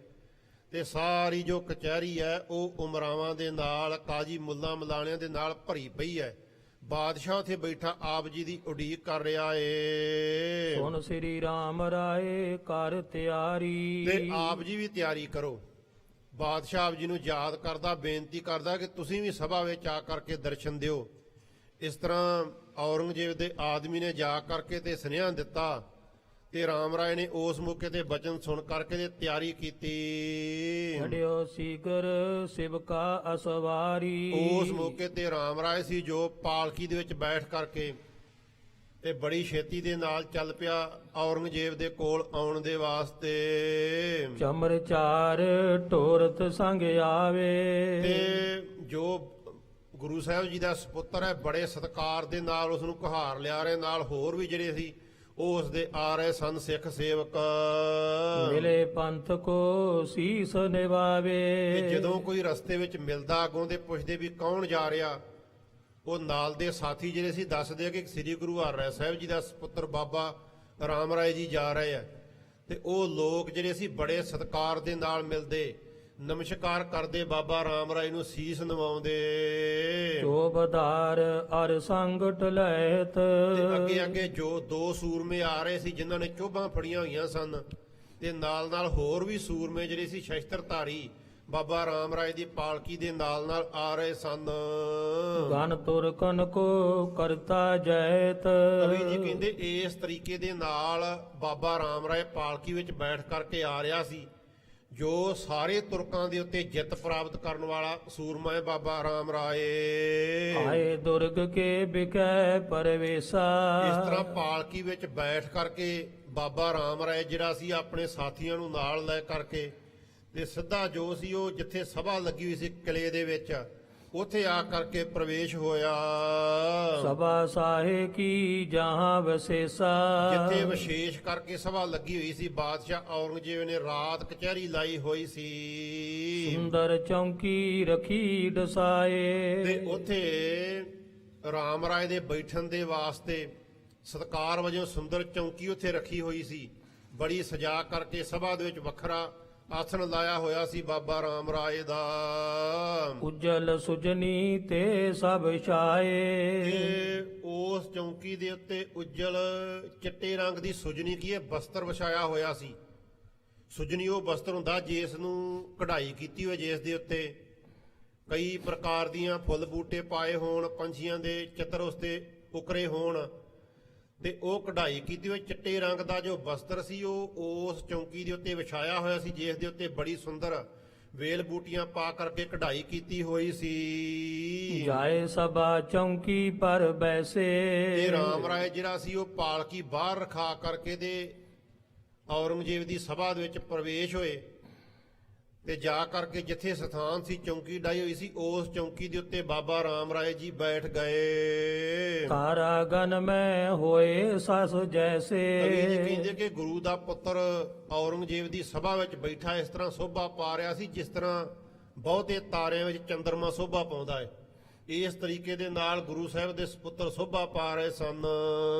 ਤੇ ਸਾਰੀ ਜੋ ਕਚਹਿਰੀ ਹੈ ਉਹ ਉਮਰਾਵਾਂ ਦੇ ਨਾਲ, ਕਾਜੀ ਮੁੱਲਾ ਮਲਾਣਿਆਂ ਦੇ ਨਾਲ ਭਰੀ ਪਈ ਹੈ। ਬਾਦਸ਼ਾਹ ਉੱਥੇ ਬੈਠਾ ਆਪ ਜੀ ਦੀ ਉਡੀਕ ਕਰ ਰਿਹਾ ਏ। ਸੁਨ ਸ੍ਰੀ ਰਾਮ ਰਾਏ ਕਰ ਤਿਆਰੀ। ਤੇ ਆਪ ਜੀ ਵੀ ਤਿਆਰੀ ਕਰੋ। ਬਾਦਸ਼ਾਹ ਆਪ ਜੀ ਨੂੰ ਯਾਦ ਕਰਦਾ, ਬੇਨਤੀ ਕਰਦਾ ਕਿ ਤੁਸੀਂ ਵੀ ਸਭਾ ਵਿੱਚ ਆ ਕਰਕੇ ਦਰਸ਼ਨ ਦਿਓ। ਇਸ ਤਰ੍ਹਾਂ ਔਰੰਗਜ਼ੇਬ ਦੇ ਆਦਮੀ ਨੇ ਜਾ ਕਰਕੇ ਤੇ ਸੁਨੇਹਾ ਦਿੱਤਾ, ਤੇ ਰਾਮ ਰਾਏ ਨੇ ਉਸ ਮੌਕੇ ਤੇ ਬਚਨ ਸੁਣ ਕਰਕੇ ਤੇ ਤਿਆਰੀ ਕੀਤੀ। ਛੜਿਓ ਸੀਗਰ ਸਿਵਕਾ ਅਸਵਾਰੀ। ਉਸ ਮੌਕੇ ਤੇ ਰਾਮ ਰਾਏ ਸੀ ਜੋ ਪਾਲਕੀ ਦੇ ਵਿੱਚ ਬੈਠ ਕਰਕੇ ਤੇ ਬੜੀ ਛੇਤੀ ਦੇ ਨਾਲ ਚੱਲ ਪਿਆ ਔਰੰਗਜ਼ੇਬ ਦੇ ਕੋਲ ਆਉਣ ਦੇ ਵਾਸਤੇ। ਚਮਰ ਚਾਰ ਟੋਰਤ ਸੰਗ ਆਵੇ। ਤੇ ਜੋ ਗੁਰੂ ਸਾਹਿਬ ਜੀ ਦਾ ਸੁਪੁੱਤਰ ਹੈ, ਬੜੇ ਸਤਿਕਾਰ ਦੇ ਨਾਲ ਉਸ ਨੂੰ ਕੁਹਾਰ ਲਿਆ ਰਹੇ। ਨਾਲ ਹੋਰ ਵੀ ਜਿਹੜੇ ਸੀ ਉਹ ਉਸ ਦੇ ਆ ਰਹੇ ਸਨ ਸਿੱਖ ਸੇਵਕ। ਮਿਲੇ ਪੰਥ ਕੋ ਸੀਸ ਨਿਵਾਵੇ। ਤੇ ਜਦੋਂ ਕੋਈ ਰਸਤੇ ਵਿੱਚ ਮਿਲਦਾ ਅੱਗੋਂ ਦੇ ਪੁੱਛਦੇ ਵੀ ਕੌਣ ਜਾ ਰਿਹਾ, ਉਹ ਨਾਲ ਦੇ ਸਾਥੀ ਜਿਹੜੇ ਸੀ ਦੱਸਦੇ ਕਿ ਸ੍ਰੀ ਗੁਰੂ ਹਰਿਰਾਏ ਸਾਹਿਬ ਜੀ ਦਾ ਸੁਪੁੱਤਰ ਬਾਬਾ ਰਾਮ ਰਾਏ ਜੀ ਜਾ ਰਹੇ ਆ। ਤੇ ਉਹ ਲੋਕ ਜਿਹੜੇ ਸੀ ਬੜੇ ਸਤਿਕਾਰ ਦੇ ਨਾਲ ਮਿਲਦੇ, ਨਮਸਕਾਰ ਕਰਦੇ, ਬਾਬਾ ਰਾਮ ਰਾਏ ਨੂੰ ਸੀਸ ਨਿਵਾਉਂਦੇ। ਚੋਬਦਾਰ ਅਰ ਸੰਗਟ ਲੈਤ। ਤੇ ਅੱਗੇ ਅੱਗੇ ਜੋ ਦੋ ਸੂਰਮੇ ਆ ਰਹੇ ਸੀ ਜਿਨ੍ਹਾਂ ਨੇ ਚੋਭਾਂ ਫੜੀਆਂ ਹੋਈਆਂ ਸਨ, ਤੇ ਨਾਲ ਨਾਲ ਹੋਰ ਵੀ ਸੂਰਮੇ ਜਿਹੜੇ ਸੀ ਸ਼ਸਤਰਧਾਰੀ ਬਾਬਾ ਰਾਮ ਰਾਏ ਦੀ ਪਾਲਕੀ ਦੇ ਨਾਲ ਨਾਲ ਆ ਰਹੇ ਸਨ। ਗਨ ਤੁਰਕਨ ਕੋ ਕਰਤਾ ਜੈਤ। ਕਵੀ ਜੀ ਕਹਿੰਦੇ ਇਸ ਤਰੀਕੇ ਦੇ ਨਾਲ ਬਾਬਾ ਰਾਮ ਰਾਏ ਪਾਲਕੀ ਵਿੱਚ ਬੈਠ ਕਰਕੇ ਆ ਰਿਹਾ ਸੀ। ਜੋ ਸਾਰੇ ਤੁਰਕਾਂ ਦੇ ਉੱਤੇ ਜਿੱਤ ਪ੍ਰਾਪਤ ਕਰਨ ਵਾਲਾ ਸੂਰਮਾ ਹੈ ਬਾਬਾ ਰਾਮ ਰਾਏ। ਆਏ ਦੁਰਗ ਕੇ ਬਿਕੈ ਪਰਵੇਸਾ। ਇਸ ਤਰ੍ਹਾਂ ਪਾਲਕੀ ਵਿੱਚ ਬੈਠ ਕਰਕੇ ਬਾਬਾ ਰਾਮ ਰਾਏ ਜਿਹੜਾ ਸੀ ਆਪਣੇ ਸਾਥੀਆਂ ਨੂੰ ਨਾਲ ਲੈ ਕਰਕੇ ਤੇ ਸਿੱਧਾ ਜੋ ਸੀ ਉਹ ਜਿੱਥੇ ਸਭਾ ਲੱਗੀ ਹੋਈ ਸੀ ਕਿਲੇ ਦੇ ਵਿੱਚ, ਉੱਥੇ ਆ ਕਰਕੇ ਪ੍ਰਵੇਸ਼ ਹੋਇਆ। ਸਭਾ ਸਾਹੇ ਕੀ ਜਹਾਂ ਵਸੇਸਾ। ਜਿੱਥੇ ਵਿਸ਼ੇਸ਼ ਕਰਕੇ ਸਭਾ ਲੱਗੀ ਹੋਈ ਸੀ, ਬਾਦਸ਼ਾਹ ਔਰੰਗਜ਼ੇਬ ਨੇ ਰਾਤ ਕਚਹਿਰੀ ਲਾਈ ਹੋਈ ਸੀ। ਸੁੰਦਰ ਚੌਂਕੀ ਰਖੀ ਡਸਾਏ। ਤੇ ਉੱਥੇ ਰਾਮ ਰਾਏ ਦੇ ਬੈਠਣ ਦੇ ਵਾਸਤੇ ਸਤਿਕਾਰ ਵਜੋਂ ਸੁੰਦਰ ਚੌਂਕੀ ਉੱਥੇ ਰੱਖੀ ਹੋਈ ਸੀ। ਬੜੀ ਸਜਾ ਕਰਕੇ ਸਭਾ ਦੇ ਵਿੱਚ ਵੱਖਰਾ ਆਸਣ ਲਾਇਆ ਹੋਇਆ ਸੀ ਬਾਬਾ ਰਾਮ ਰਾਏ ਦਾ। ਉਜਲ ਸੁਜਨੀ ਤੇ ਸਭ ਛਾਏ। ਤੇ ਉਸ ਚੌਂਕੀ ਦੇ ਉੱਤੇ ਉਜਲ ਚਿੱਟੇ ਰੰਗ ਦੀ ਸੁਜਨੀ ਕੀ ਹੈ ਬਸਤਰ ਵਿਛਾਇਆ ਹੋਇਆ ਸੀ। ਸੁਜਨੀ ਉਹ ਬਸਤਰ ਹੁੰਦਾ ਜਿਸ ਨੂੰ ਕਢਾਈ ਕੀਤੀ ਹੋਈ, ਜਿਸ ਦੇ ਉੱਤੇ ਕਈ ਪ੍ਰਕਾਰ ਦੀਆਂ ਫੁੱਲ ਬੂਟੇ ਪਾਏ ਹੋਣ, ਪੰਛੀਆਂ ਦੇ ਚਿੱਤਰ ਉਸ ਤੇ ਉਕਰੇ ਹੋਣ, ਤੇ ਉਹ ਕਢਾਈ ਕੀਤੀ ਹੋਈ ਚਿੱਟੇ ਰੰਗ ਦਾ ਜੋ ਬਸਤਰ ਸੀ ਉਹ ਉਸ ਚੌਂਕੀ ਦੇ ਉੱਤੇ ਵਿਛਾਇਆ ਹੋਇਆ ਸੀ, ਜਿਸ ਦੇ ਉੱਤੇ ਬੜੀ ਸੁੰਦਰ ਵੇਲ ਬੂਟੀਆਂ ਪਾ ਕਰਕੇ ਕਢਾਈ ਕੀਤੀ ਹੋਈ ਸੀ। ਜਾਏ ਸਭਾ ਚੌਂਕੀ ਪਰ ਬੈਸੇ। ਤੇ ਰਾਮ ਰਾਏ ਜਿਹੜਾ ਸੀ ਉਹ ਪਾਲਕੀ ਬਾਹਰ ਰਖਾ ਕਰਕੇ ਤੇ ਔਰੰਗਜ਼ੇਬ ਦੀ ਸਭਾ ਦੇ ਵਿੱਚ ਪ੍ਰਵੇਸ਼ ਹੋਏ। ਤੇ ਜਾ ਕਰਕੇ ਜਿੱਥੇ ਸਥਾਨ ਸੀ ਚੌਂਕੀ ਡਾਈ ਹੋਈ ਸੀ, ਉਸ ਚੌਂਕੀ ਦੇ ਉੱਤੇ ਬਾਬਾ ਰਾਮ ਰਾਏ ਜੀ ਬੈਠ ਗਏ। ਤਾਰਾ ਗਨ ਮੈਂ ਹੋਏ ਸਸ ਜੈਸੇ। ਕਵੀ ਜੀ ਕਹਿੰਦੇ ਕਿ ਗੁਰੂ ਦਾ ਪੁੱਤਰ ਔਰੰਗਜ਼ੇਬ ਦੀ ਸਭਾ ਵਿੱਚ ਬੈਠਾ ਇਸ ਤਰ੍ਹਾਂ ਸੋਭਾ ਪਾ ਰਿਹਾ ਸੀ ਜਿਸ ਤਰ੍ਹਾਂ ਬਹੁਤੇ ਤਾਰਿਆਂ ਵਿੱਚ ਚੰਦਰਮਾ ਸੋਭਾ ਪਾਉਂਦਾ ਹੈ। ਇਸ ਤਰੀਕੇ ਦੇ ਨਾਲ ਗੁਰੂ ਸਾਹਿਬ ਦੇ ਸੁਪੁੱਤਰ ਸੋਭਾ ਪਾ ਰਹੇ ਸਨ।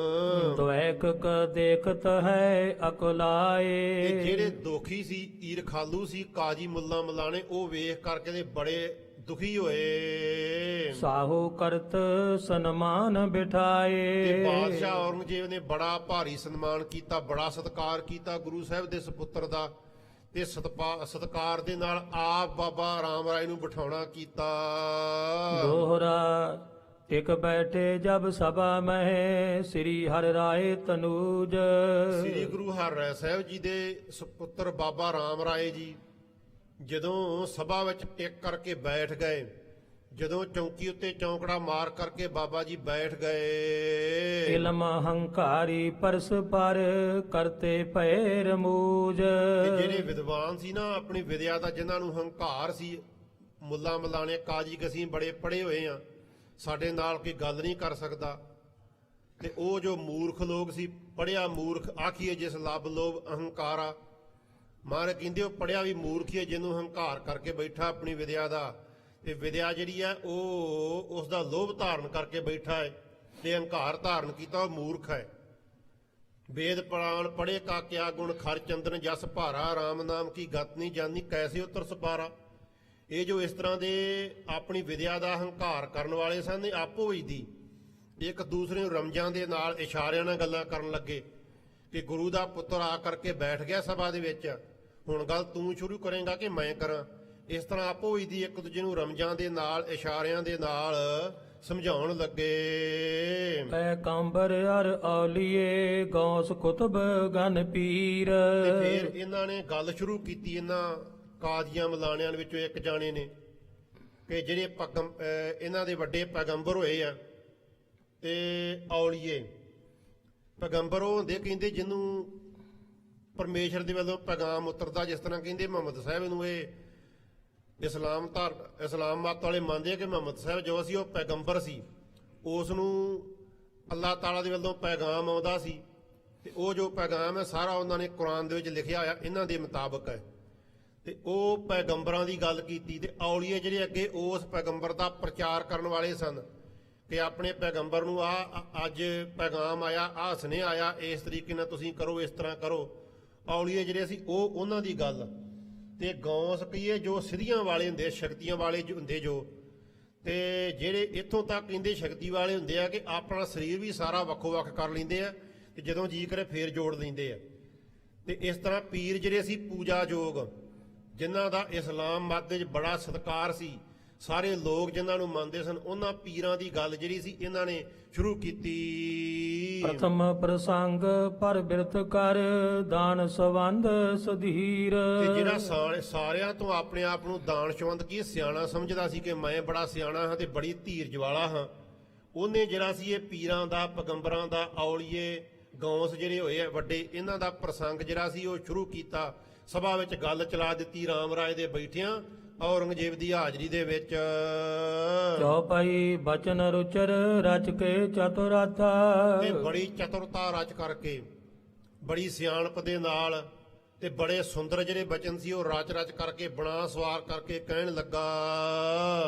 ਦੁਐਕ ਕ ਦੇਖਤ ਹੈ ਅਕਲਾਏ। ਤੇ ਜਿਹੜੇ ਦੋਖੀ ਸੀ, ਈਰਖਾਲੂ ਸੀ, ਕਾਜੀ ਮੁੱਲਾ ਮਲਾਣੇ, ਉਹ ਵੇਖ ਕਰਕੇ ਤੇ ਬੜੇ ਦੁਖੀ ਹੋਏ। ਸਾਹੂ ਕਰਤ ਸਨਮਾਨ ਬਿਠਾਏ। ਤੇ ਬਾਦਸ਼ਾਹ ਔਰੰਗਜ਼ੇਬ ਨੇ ਬੜਾ ਭਾਰੀ ਸਨਮਾਨ ਕੀਤਾ, ਬੜਾ ਸਤਿਕਾਰ ਕੀਤਾ ਗੁਰੂ ਸਾਹਿਬ ਦੇ ਸੁਪੁੱਤਰ ਦਾ, ਤੇ ਸਤਿਕਾਰ ਦੇ ਨਾਲ ਆਪ ਬਾਬਾ ਰਾਮ ਰਾਏ ਨੂੰ ਬਿਠਾਉਣਾ ਕੀਤਾ। ਦੋਹਰਾ ਟਿਕ ਬੈਠੇ ਜਬ ਸਭਾ ਮਹਿ ਸ੍ਰੀ ਹਰਿ ਰਾਏ ਤਨੂਜ। ਸ੍ਰੀ ਗੁਰੂ ਹਰਿਰਾਏ ਸਾਹਿਬ ਜੀ ਦੇ ਸੁਪੁੱਤਰ ਬਾਬਾ ਰਾਮ ਰਾਏ ਜੀ ਜਦੋਂ ਸਭਾ ਵਿੱਚ ਟਿਕ ਕਰਕੇ ਬੈਠ ਗਏ, ਜਦੋਂ ਚੌਂਕੀ ਉੱਤੇ ਚੌਂਕੜਾ ਮਾਰ ਕਰਕੇ ਬਾਬਾ ਜੀ ਬੈਠ ਗਏ। ਇਲਮ ਹੰਕਾਰੀ ਪਰਸ ਪਰ ਕਰਤੇ ਪਏ ਰਮੂਜ। ਤੇ ਜਿਹੜੇ ਵਿਦਵਾਨ ਸੀ ਨਾ, ਆਪਣੀ ਵਿਦਿਆ ਦਾ ਜਿਨ੍ਹਾਂ ਨੂੰ ਹੰਕਾਰ ਸੀ, ਮੁੱਲਾ ਮਲਾਣੇ, ਕਾਜੀ ਅਸੀਂ ਬੜੇ ਪੜ੍ਹੇ ਹੋਏ ਆ, ਸਾਡੇ ਨਾਲ ਕੋਈ ਗੱਲ ਨਹੀਂ ਕਰ ਸਕਦਾ, ਤੇ ਉਹ ਜੋ ਮੂਰਖ ਲੋਕ ਸੀ, ਪੜ੍ਹਿਆ ਮੂਰਖ ਆਖੀਏ ਜਿਸ ਲੱਭ ਲੋਭ ਅਹੰਕਾਰਾ, ਮਹਾਰਾਜ ਕਹਿੰਦੇ ਉਹ ਪੜਿਆ ਵੀ ਮੂਰਖ ਹੀ ਹੈ ਜਿਹਨੂੰ ਹੰਕਾਰ ਕਰਕੇ ਬੈਠਾ ਆਪਣੀ ਵਿਦਿਆ ਦਾ, ਤੇ ਵਿਦਿਆ ਜਿਹੜੀ ਹੈ ਉਹ ਉਸ ਦਾ ਲੋਭ ਧਾਰਨ ਕਰਕੇ ਬੈਠਾ ਹੈ ਤੇ ਹੰਕਾਰ ਧਾਰਨ ਕੀਤਾ, ਉਹ ਮੂਰਖ ਹੈ। ਵੇਦ ਪੁਰਾਣ ਪੜੇ ਕਾ ਕਿਆ ਗੁਣ, ਖਰ ਚੰਦਨ ਜਸ ਭਾਰਾ, ਰਾਮ ਨਾਮ ਕੀ ਗਤ ਨਹੀਂ ਜਾਨੀ, ਕੈਸੇ ਉਤਰ ਸਪਾਰਾ। ਇਹ ਜੋ ਇਸ ਤਰ੍ਹਾਂ ਦੇ ਆਪਣੀ ਵਿਦਿਆ ਦਾ ਹੰਕਾਰ ਕਰਨ ਵਾਲੇ ਸਨ, ਇਹ ਆਪੋ ਵਿੱਚ ਦੀ ਇੱਕ ਦੂਸਰੇ ਨੂੰ ਰਮਜਾਂ ਦੇ ਨਾਲ ਇਸ਼ਾਰਿਆਂ ਨਾਲ ਗੱਲਾਂ ਕਰਨ ਲੱਗੇ ਕਿ ਗੁਰੂ ਦਾ ਪੁੱਤਰ ਆ ਕਰਕੇ ਬੈਠ ਗਿਆ ਸਭਾ ਦੇ ਵਿੱਚ, ਹੁਣ ਗੱਲ ਤੂੰ ਸ਼ੁਰੂ ਕਰੇਂਗਾ ਕਿ ਮੈਂ ਕਰਾਂ। ਇਸ ਤਰ੍ਹਾਂ ਆਪੋ ਵਿੱਚ ਦੀ ਇੱਕ ਦੂਜੇ ਨੂੰ ਰਮਜਾਂ ਦੇ ਨਾਲ ਇਸ਼ਾਰਿਆਂ ਦੇ ਨਾਲ ਸਮਝਾਉਣ ਲੱਗੇ। ਪੈਗੰਬਰ ਅਰ ਔਲੀਏ ਗੌਸ ਕੁਤਬ ਗਨ ਪੀਰ। ਤੇ ਫਿਰ ਇਹਨਾਂ ਨੇ ਗੱਲ ਸ਼ੁਰੂ ਕੀਤੀ, ਇਹਨਾਂ ਕਾਜ਼ੀਆਂ ਮਲਾਣਿਆਂ ਵਿੱਚੋਂ ਇੱਕ ਜਾਣੇ ਨੇ ਕਿ ਜਿਹੜੇ ਇਹਨਾਂ ਦੇ ਵੱਡੇ ਪੈਗੰਬਰ ਹੋਏ ਆ ਤੇ ਔਲੀਏ। ਪੈਗੰਬਰ ਉਹ ਹੁੰਦੇ ਕਹਿੰਦੇ ਜਿਹਨੂੰ ਪਰਮੇਸ਼ਰ ਦੇ ਵੱਲੋਂ ਪੈਗਾਮ ਉਤਰਦਾ, ਜਿਸ ਤਰ੍ਹਾਂ ਕਹਿੰਦੇ ਮੁਹੰਮਦ ਸਾਹਿਬ ਨੂੰ ਇਹ ਇਸਲਾਮ ਮਤ ਵਾਲੇ ਮੰਨਦੇ ਆ ਕਿ ਮੁਹੰਮਦ ਸਾਹਿਬ ਜੋ ਸੀ ਉਹ ਪੈਗੰਬਰ ਸੀ, ਉਸ ਨੂੰ ਅੱਲਾਹ ਤਾਲਾ ਦੇ ਵੱਲੋਂ ਪੈਗਾਮ ਆਉਂਦਾ ਸੀ ਤੇ ਉਹ ਜੋ ਪੈਗਾਮ ਹੈ ਸਾਰਾ ਉਹਨਾਂ ਨੇ ਕੁਰਾਨ ਦੇ ਵਿੱਚ ਲਿਖਿਆ ਹੋਇਆ ਇਹਨਾਂ ਦੇ ਮੁਤਾਬਕ ਹੈ। ਤੇ ਉਹ ਪੈਗੰਬਰਾਂ ਦੀ ਗੱਲ ਕੀਤੀ ਤੇ ਔਲੀਏ ਜਿਹੜੇ ਅੱਗੇ ਉਸ ਪੈਗੰਬਰ ਦਾ ਪ੍ਰਚਾਰ ਕਰਨ ਵਾਲੇ ਸਨ ਕਿ ਆਪਣੇ ਪੈਗੰਬਰ ਨੂੰ ਅੱਜ ਪੈਗਾਮ ਆਇਆ, ਆਹ ਸੁਨੇਹਾ ਆਇਆ, ਇਸ ਤਰੀਕੇ ਨਾਲ ਤੁਸੀਂ ਕਰੋ, ਇਸ ਤਰ੍ਹਾਂ ਕਰੋ। ਔਲੀਏ ਜਿਹੜੇ ਸੀ ਉਹ ਉਹਨਾਂ ਦੀ ਗੱਲ ਤੇ ਗੌਸ ਕਹੀਏ ਜੋ ਸਿੱਧੀਆਂ ਵਾਲੇ ਹੁੰਦੇ, ਸ਼ਕਤੀਆਂ ਵਾਲੇ ਹੁੰਦੇ ਜੋ, ਤੇ ਜਿਹੜੇ ਇੱਥੋਂ ਤੱਕ ਕਹਿੰਦੇ ਸ਼ਕਤੀ ਵਾਲੇ ਹੁੰਦੇ ਆ ਕਿ ਆਪਣਾ ਸਰੀਰ ਵੀ ਸਾਰਾ ਵੱਖੋ ਵੱਖ ਕਰ ਲੈਂਦੇ ਆ ਤੇ ਜਦੋਂ ਜੀ ਕਰੇ ਫੇਰ ਜੋੜ ਲੈਂਦੇ ਆ। ਤੇ ਇਸ ਤਰ੍ਹਾਂ ਪੀਰ ਜਿਹੜੇ ਸੀ ਪੂਜਾ ਯੋਗ, ਜਿਨ੍ਹਾਂ ਦਾ ਇਸਲਾਮ ਮਤ ਵਿੱਚ ਬੜਾ ਸਤਿਕਾਰ ਸੀ, ਸਾਰੇ ਲੋਕ ਜਿਨ੍ਹਾਂ ਨੂੰ ਮੰਨਦੇ ਸਨ, ਉਹਨਾਂ ਪੀਰਾਂ ਦੀ ਗੱਲ ਜਿਹੜੀ ਸੀ ਇਹਨਾਂ ਨੇ ਸ਼ੁਰੂ ਕੀਤੀ। ਪ੍ਰਥਮ ਪ੍ਰਸੰਗ ਪਰ ਬਿਰਤ ਕਰ ਦਾਨ ਸਵੰਦ ਸੁਧੀਰ। ਤੇ ਜਿਹੜਾ ਸਾਰਿਆਂ ਤੋਂ ਆਪਣੇ ਆਪ ਨੂੰ ਦਾਨਸ਼ਵੰਦ ਕੀ ਸਿਆਣਾ ਸਮਝਦਾ ਸੀ ਕਿ ਮੈਂ ਬੜਾ ਸਿਆਣਾ ਹਾਂ ਤੇ ਬੜੀ ਧੀਰਜ ਵਾਲਾ ਹਾਂ, ਉਹਨੇ ਜਿਹੜਾ ਸੀ ਇਹ ਪੀਰਾਂ ਦਾ, ਪੈਗੰਬਰਾਂ ਦਾ, ਔਲੀਏ ਗੌਸ ਜਿਹੜੇ ਹੋਏ ਆ ਵੱਡੇ, ਇਹਨਾਂ ਦਾ ਪ੍ਰਸੰਗ ਜਿਹੜਾ ਸੀ ਉਹ ਸ਼ੁਰੂ ਕੀਤਾ। ਸਭਾ ਵਿੱਚ ਗੱਲ ਚਲਾ ਦਿੱਤੀ ਰਾਮ ਰਾਏ ਦੇ ਬੈਠਿਆਂ, ਔਰੰਗਜ਼ੇਬ ਦੀ ਹਾਜ਼ਰੀ ਦੇ ਵਿੱਚ। ਚੌਪਈ ਬਚਨ ਰੁਚਰ ਰਚ ਕੇ ਚਤੁਰਾਤਾ। ਤੇ ਬੜੀ ਚਤੁਰਤਾ ਰਚ ਕਰਕੇ, ਬੜੀ ਸਿਆਣਪ ਦੇ ਨਾਲ ਤੇ ਬੜੇ ਸੁੰਦਰ ਜਿਹੜੇ ਬਚਨ ਸੀ ਉਹ ਰਚ ਕਰਕੇ ਬਣਾ ਸਵਾਰ ਕਰਕੇ ਕਹਿਣ ਲੱਗਾ।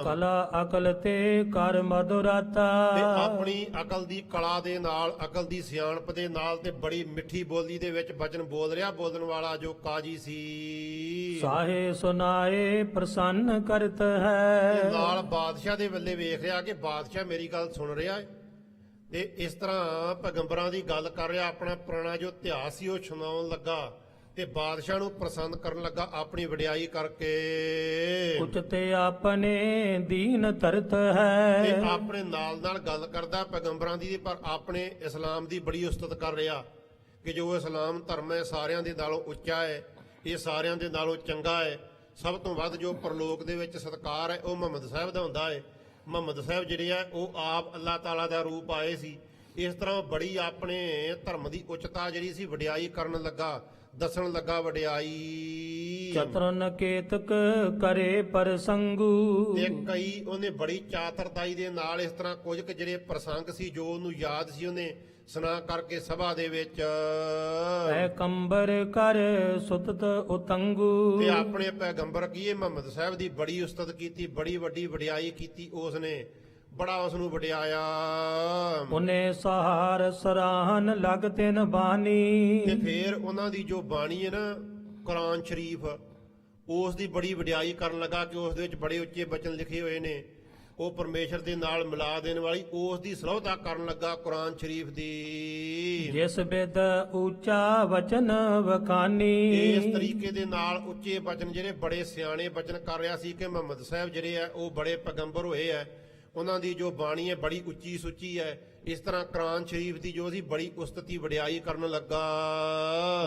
ਕਲਾ ਅਕਲ ਤੇ ਕਰ ਮਧੁਰਾਤਾ। ਤੇ ਆਪਣੀ ਅਕਲ ਦੀ ਕਲਾ ਦੇ ਨਾਲ, ਅਕਲ ਦੀ ਸਿਆਣਪ ਦੇ ਨਾਲ ਤੇ ਬੜੀ ਮਿੱਠੀ ਬੋਲੀ ਦੇ ਵਿੱਚ ਬਚਨ ਬੋਲ ਰਿਹਾ ਬੋਲਣ ਵਾਲਾ ਜੋ ਕਾਜੀ ਸੀ। ਸਾਹੇ ਸੁਨਾਏ ਪ੍ਰਸੰਨ ਕਰਤ ਹੈ। ਨਾਲ ਬਾਦਸ਼ਾਹ ਦੇ ਵੱਲੇ ਵੇਖ ਰਿਹਾ ਕਿ ਬਾਦਸ਼ਾਹ ਮੇਰੀ ਗੱਲ ਸੁਣ ਰਿਹਾ ਹੈ ਤੇ ਇਸ ਤਰ੍ਹਾਂ ਪੈਗੰਬਰਾਂ ਦੀ ਗੱਲ ਕਰ ਰਿਹਾ, ਆਪਣਾ ਪੁਰਾਣਾ ਜੋ ਇਤਿਹਾਸ ਸੀ ਉਹ ਸੁਣਾਉਣ ਲੱਗਾ ਤੇ ਬਾਦਸ਼ਾਹ ਨੂੰ ਪ੍ਰਸੰਨ ਕਰਨ ਲੱਗਾ ਆਪਣੀ ਵਡਿਆਈ ਕਰਕੇ। ਉਚਤੇ ਆਪਣੇ ਦੀਨ ਤਰਤ ਹੈ। ਤੇ ਆਪਣੇ ਨਾਲ ਗੱਲ ਕਰਦਾ ਪੈਗੰਬਰਾਂ ਦੀ, ਪਰ ਆਪਣੇ ਇਸਲਾਮ ਦੀ ਬੜੀ ਉਸਤਤ ਕਰ ਰਿਹਾ ਕਿ ਜੋ ਇਸਲਾਮ ਧਰਮ ਹੈ ਸਾਰਿਆਂ ਦੇ ਨਾਲੋਂ ਉੱਚਾ ਹੈ, ਇਹ ਸਾਰਿਆਂ ਦੇ ਨਾਲੋਂ ਚੰਗਾ ਹੈ। ਸਭ ਤੋਂ ਵੱਧ ਜੋ ਪਰਲੋਕ ਦੇ ਵਿੱਚ ਸਤਿਕਾਰ ਹੈ ਉਹ ਮੁਹੰਮਦ ਸਾਹਿਬ ਦਾ ਹੁੰਦਾ ਹੈ। ਮੁਹੰਮਦ ਸਾਹਿਬ ਜਿਹੜੇ ਆ ਉਹ ਆਪ ਅੱਲਾਹ ਤਾਲਾ ਦਾ ਰੂਪ ਆਏ ਸੀ। ਇਸ ਤਰ੍ਹਾਂ ਬੜੀ ਆਪਣੇ ਧਰਮ ਦੀ ਉੱਚਤਾ ਜਿਹੜੀ ਸੀ ਵਡਿਆਈ ਕਰਨ ਲੱਗਾ, ਦੱਸਣ ਲੱਗਾ ਵਡਿਆਈ। ਚਤਰਨ ਕੇਤਕ ਕਰੇ ਪ੍ਰਸੰਗੂ। ਤੇ ਕਈ ਉਹਨੇ ਬੜੀ ਚਾਤਰਤਾਈ ਦੇ ਨਾਲ ਇਸ ਤਰ੍ਹਾਂ ਕੁਝ ਕੁ ਜਿਹੜੇ ਪ੍ਰਸੰਗ ਸੀ ਜੋ ਉਹਨੂੰ ਯਾਦ ਸੀ ਉਹਨੇ ਸੁਣਾ ਕਰਕੇ ਸਭਾ ਦੇ ਵਿੱਚ। ਪੈਗੰਬਰ ਕਰ ਸੁਤਤ ਉਤੰਗੂ। ਤੇ ਆਪਣੇ ਪੈਗੰਬਰ ਕੀਏ ਮੁਹੰਮਦ ਸਾਹਿਬ ਦੀ ਬੜੀ ਉਸਤਤ ਕੀਤੀ, ਬੜੀ ਵੱਡੀ ਵਡਿਆਈ ਕੀਤੀ ਉਸਨੇ, ਬੜਾ ਉਸ ਨੂੰ ਵਡਿਆਇਆ। ਉਹਨੇ ਸਹਾਰ ਸਰਾਹਨ ਲਗ ਤਿਨ ਬਾਣੀ। ਤੇ ਫੇਰ ਉਹਨਾਂ ਦੀ ਜੋ ਬਾਣੀ ਹੈ ਨਾ ਕੁਰਾਨ ਸ਼ਰੀਫ, ਉਸ ਦੀ ਬੜੀ ਵਡਿਆਈ ਕਰਨ ਲੱਗਾ ਕਿ ਉਸ ਦੇ ਵਿੱਚ ਬੜੇ ਉੱਚੇ ਬਚਨ ਲਿਖੇ ਹੋਏ ਨੇ, ਉਹ ਪਰਮੇਸ਼ਰ ਦੇ ਨਾਲ ਮਿਲਾ ਦੇਣ ਵਾਲੀ, ਉਸ ਦੀ ਸਲਾਹਤਾ ਕਰਨ ਲੱਗਾ ਕੁਰਾਨ ਸ਼ਰੀਫ ਦੀ। ਜਿਸ ਬਿਦ ਉੱਚਾ ਵਚਨ ਵਖਾਨੀ। ਇਸ ਤਰੀਕੇ ਦੇ ਨਾਲ ਉੱਚੇ ਬਚਨ ਜਿਹੜੇ ਬੜੇ ਸਿਆਣੇ ਬਚਨ ਕਰ ਰਿਹਾ ਸੀ ਕਿ ਮੁਹੰਮਦ ਸਾਹਿਬ ਜਿਹੜੇ ਆ ਉਹ ਬੜੇ ਪੈਗੰਬਰ ਹੋਏ ਆ, ਉਹਨਾਂ ਦੀ ਜੋ ਬਾਣੀ ਹੈ ਬੜੀ ਉੱਚੀ ਸੁੱਚੀ ਹੈ। ਇਸ ਤਰ੍ਹਾਂ ਕੁਰਾਨ ਸ਼ਰੀਫ ਦੀ ਜੋ ਸੀ ਬੜੀ ਉਸਤਤੀ ਵਡਿਆਈ ਕਰਨ ਲੱਗਾ।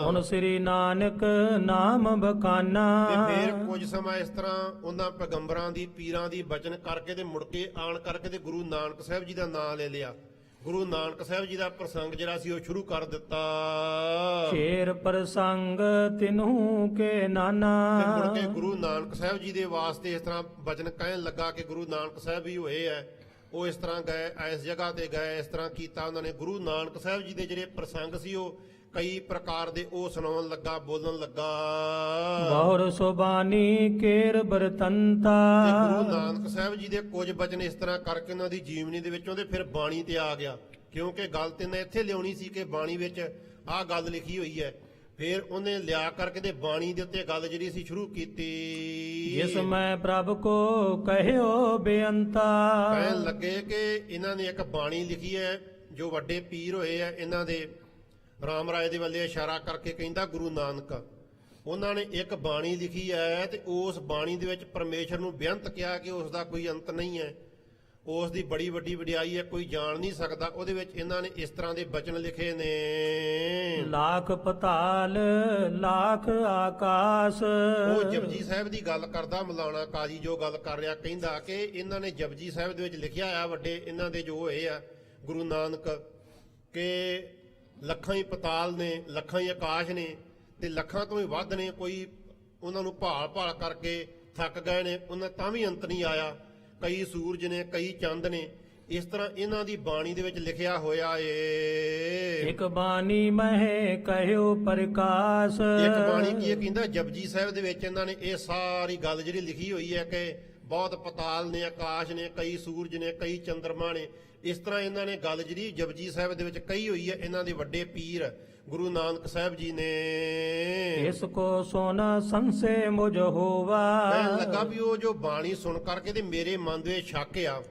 ਹੁਣ ਸ੍ਰੀ ਨਾਨਕ ਨਾਮ ਬਖਾਨਾ। ਤੇ ਫਿਰ ਕੁਝ ਸਮਾਂ ਇਸ ਤਰ੍ਹਾਂ ਉਹਨਾਂ ਪੈਗੰਬਰਾਂ ਦੀ, ਪੀਰਾਂ ਦੀ ਬਚਨ ਕਰਕੇ ਤੇ ਮੁੜ ਕੇ ਆਣ ਕਰਕੇ ਤੇ ਗੁਰੂ ਨਾਨਕ ਸਾਹਿਬ ਜੀ ਦਾ ਨਾਮ ਲੈ ਲਿਆ। ਗੁਰੂ ਨਾਨਕ ਸਾਹਿਬ ਜੀ ਦਾ ਪ੍ਰਸੰਗ ਜਿਹੜਾ ਸੀ ਉਹ ਸ਼ੁਰੂ ਕਰ ਦਿੱਤਾ। ਸ਼ੇਰ ਪ੍ਰਸੰਗ ਤਿਨੂ ਕੇ ਨਾਨਾ। ਤੇ ਮੁੜ ਕੇ ਗੁਰੂ ਨਾਨਕ ਸਾਹਿਬ ਜੀ ਦੇ ਵਾਸਤੇ ਇਸ ਤਰ੍ਹਾਂ ਬਚਨ ਕਹਿਣ ਲੱਗਾ ਕਿ ਗੁਰੂ ਨਾਨਕ ਸਾਹਿਬ ਵੀ ਹੋਏ ਐ, ਉਹ ਇਸ ਤਰ੍ਹਾਂ ਗਏ, ਇਸ ਜਗ੍ਹਾ ਤੇ ਗਏ, ਇਸ ਤਰ੍ਹਾਂ ਕੀਤਾ ਉਹਨਾਂ ਨੇ। ਗੁਰੂ ਨਾਨਕ ਸਾਹਿਬ ਜੀ ਦੇ ਜਿਹੜੇ ਪ੍ਰਸੰਗ ਸੀ ਉਹ ਕਈ ਪ੍ਰਕਾਰ ਦੇ ਉਹ ਸੁਣਾਉਣ ਲੱਗਾ, ਬੋਲਣ ਲੱਗਾ। ਬਹੁਰ ਸੁਬਾਨੀ ਕੇਰ ਤੇ ਬਰਤੰਤਾ ਗੁਰੂ ਨਾਨਕ ਸਾਹਿਬ ਜੀ ਦੇ ਕੁਝ ਬਚਨ ਇਸ ਤਰ੍ਹਾਂ ਕਰਕੇ ਉਹਨਾਂ ਦੀ ਜੀਵਨੀ ਦੇ ਵਿੱਚੋਂ ਤੇ ਫਿਰ ਬਾਣੀ ਤੇ ਆ ਗਿਆ, ਕਿਉਂਕਿ ਗੱਲ ਤੇ ਨਾ ਇੱਥੇ ਲਿਆਉਣੀ ਸੀ ਕਿ ਬਾਣੀ ਵਿੱਚ ਆਹ ਗੱਲ ਲਿਖੀ ਹੋਈ ਹੈ। ਫਿਰ ਉਹਨੇ ਲਿਆ ਕਰਕੇ ਤੇ ਬਾਣੀ ਦੇ ਉੱਤੇ ਗੱਲ ਜਿਹੜੀ ਸੀ ਸ਼ੁਰੂ ਕੀਤੀ। ਜਿਸ ਮੈਂ ਪ੍ਰਭ ਕੋ ਕਹਿਓ ਬੇਅੰਤਾ ਕਹਿਣ ਲੱਗੇ ਕਿ ਇਹਨਾਂ ਨੇ ਇੱਕ ਬਾਣੀ ਲਿਖੀ ਹੈ, ਜੋ ਵੱਡੇ ਪੀਰ ਹੋਏ ਆ ਇਹਨਾਂ ਦੇ ਰਾਮ ਰਾਏ ਦੇ ਵੱਲੇ ਇਸ਼ਾਰਾ ਕਰਕੇ ਕਹਿੰਦਾ ਗੁਰੂ ਨਾਨਕ, ਉਹਨਾਂ ਨੇ ਇੱਕ ਬਾਣੀ ਲਿਖੀ ਹੈ ਤੇ ਉਸ ਬਾਣੀ ਦੇ ਵਿੱਚ ਪਰਮੇਸ਼ਰ ਨੂੰ ਬੇਅੰਤ ਕਿਹਾ ਕਿ ਉਸ ਦਾ ਕੋਈ ਅੰਤ ਨਹੀਂ ਹੈ, ਉਸ ਦੀ ਬੜੀ ਵੱਡੀ ਵਡਿਆਈ ਹੈ, ਕੋਈ ਜਾਣ ਨਹੀਂ ਸਕਦਾ। ਉਹਦੇ ਵਿੱਚ ਇਹਨਾਂ ਨੇ ਇਸ ਤਰ੍ਹਾਂ ਦੇ ਬਚਨ ਲਿਖੇ ਨੇ। ਲੱਖ ਪਤਾਲ ਲੱਖ ਆਕਾਸ਼ ਉਹ ਜਪਜੀ ਸਾਹਿਬ ਦੀ ਗੱਲ ਕਰਦਾ ਮੌਲਾਨਾ ਕਾਜੀ, ਜੋ ਗੱਲ ਕਰ ਰਿਹਾ, ਕਹਿੰਦਾ ਕਿ ਇਹਨਾਂ ਨੇ ਜਪਜੀ ਸਾਹਿਬ ਦੇ ਵਿੱਚ ਲਿਖਿਆ ਆ, ਵੱਡੇ ਇਹਨਾਂ ਦੇ ਜੋ ਹੋਏ ਆ ਗੁਰੂ ਨਾਨਕ, ਕਿ ਲੱਖਾਂ ਹੀ ਪਤਾਲ ਨੇ, ਲੱਖਾਂ ਹੀ ਆਕਾਸ਼ ਨੇ, ਤੇ ਲੱਖਾਂ ਤੋਂ ਵੀ ਵੱਧ ਨੇ। ਕੋਈ ਉਹਨਾਂ ਨੂੰ ਭਾਲ ਭਾਲ ਕਰਕੇ ਥੱਕ ਗਏ ਨੇ, ਉਹਨਾਂ ਤਾਂ ਵੀ ਅੰਤ ਨਹੀਂ ਆਇਆ। ਕਈ ਸੂਰਜ ਨੇ, ਕਈ ਚੰਦ ਨੇ, ਇਸ ਤਰ੍ਹਾਂ ਇਹਨਾਂ ਦੀ ਬਾਣੀ ਦੇ ਵਿੱਚ ਲਿਖਿਆ ਹੋਇਆ ਏ। ਇੱਕ ਬਾਣੀ ਮਹਿ ਕਹਿਓ ਪ੍ਰਕਾਸ਼ ਇੱਕ ਬਾਣੀ ਕੀ ਹੈ, ਕਹਿੰਦਾ ਜਪਜੀ ਸਾਹਿਬ ਦੇ ਵਿੱਚ ਇਹਨਾਂ ਨੇ ਇਹ ਸਾਰੀ ਗੱਲ ਜਿਹੜੀ ਲਿਖੀ ਹੋਈ ਹੈ ਕਿ ਬਹੁਤ ਪਤਾਲ ਨੇ, ਆਕਾਸ਼ ਨੇ, ਕਈ ਸੂਰਜ ਨੇ, ਕਈ ਚੰਦਰਮਾ ਨੇ। ਇਸ ਤਰ੍ਹਾਂ ਇਹਨਾਂ ਨੇ ਗੱਲ ਜਿਹੜੀ ਜਪਜੀ ਸਾਹਿਬ ਦੇ ਵਿੱਚ ਕਹੀ ਹੋਈ ਹੈ, ਇਹਨਾਂ ਦੇ ਵੱਡੇ ਪੀਰ ਗੁਰੂ ਨਾਨਕ ਸਾਹਿਬ ਜੀ ਨੇ। ਇਸ ਕੋ ਸੁਨ ਸੰਸੇ ਮੁਝ ਹੋਵਾ ਕਹਿਣ ਲੱਗਾ ਵੀ ਉਹ ਜੋ ਬਾਣੀ ਸੁਣ ਕਰਕੇ ਤੇ ਮੇਰੇ ਮਨ ਦੇ ਵਿੱਚ ਸ਼ੱਕ ਆ,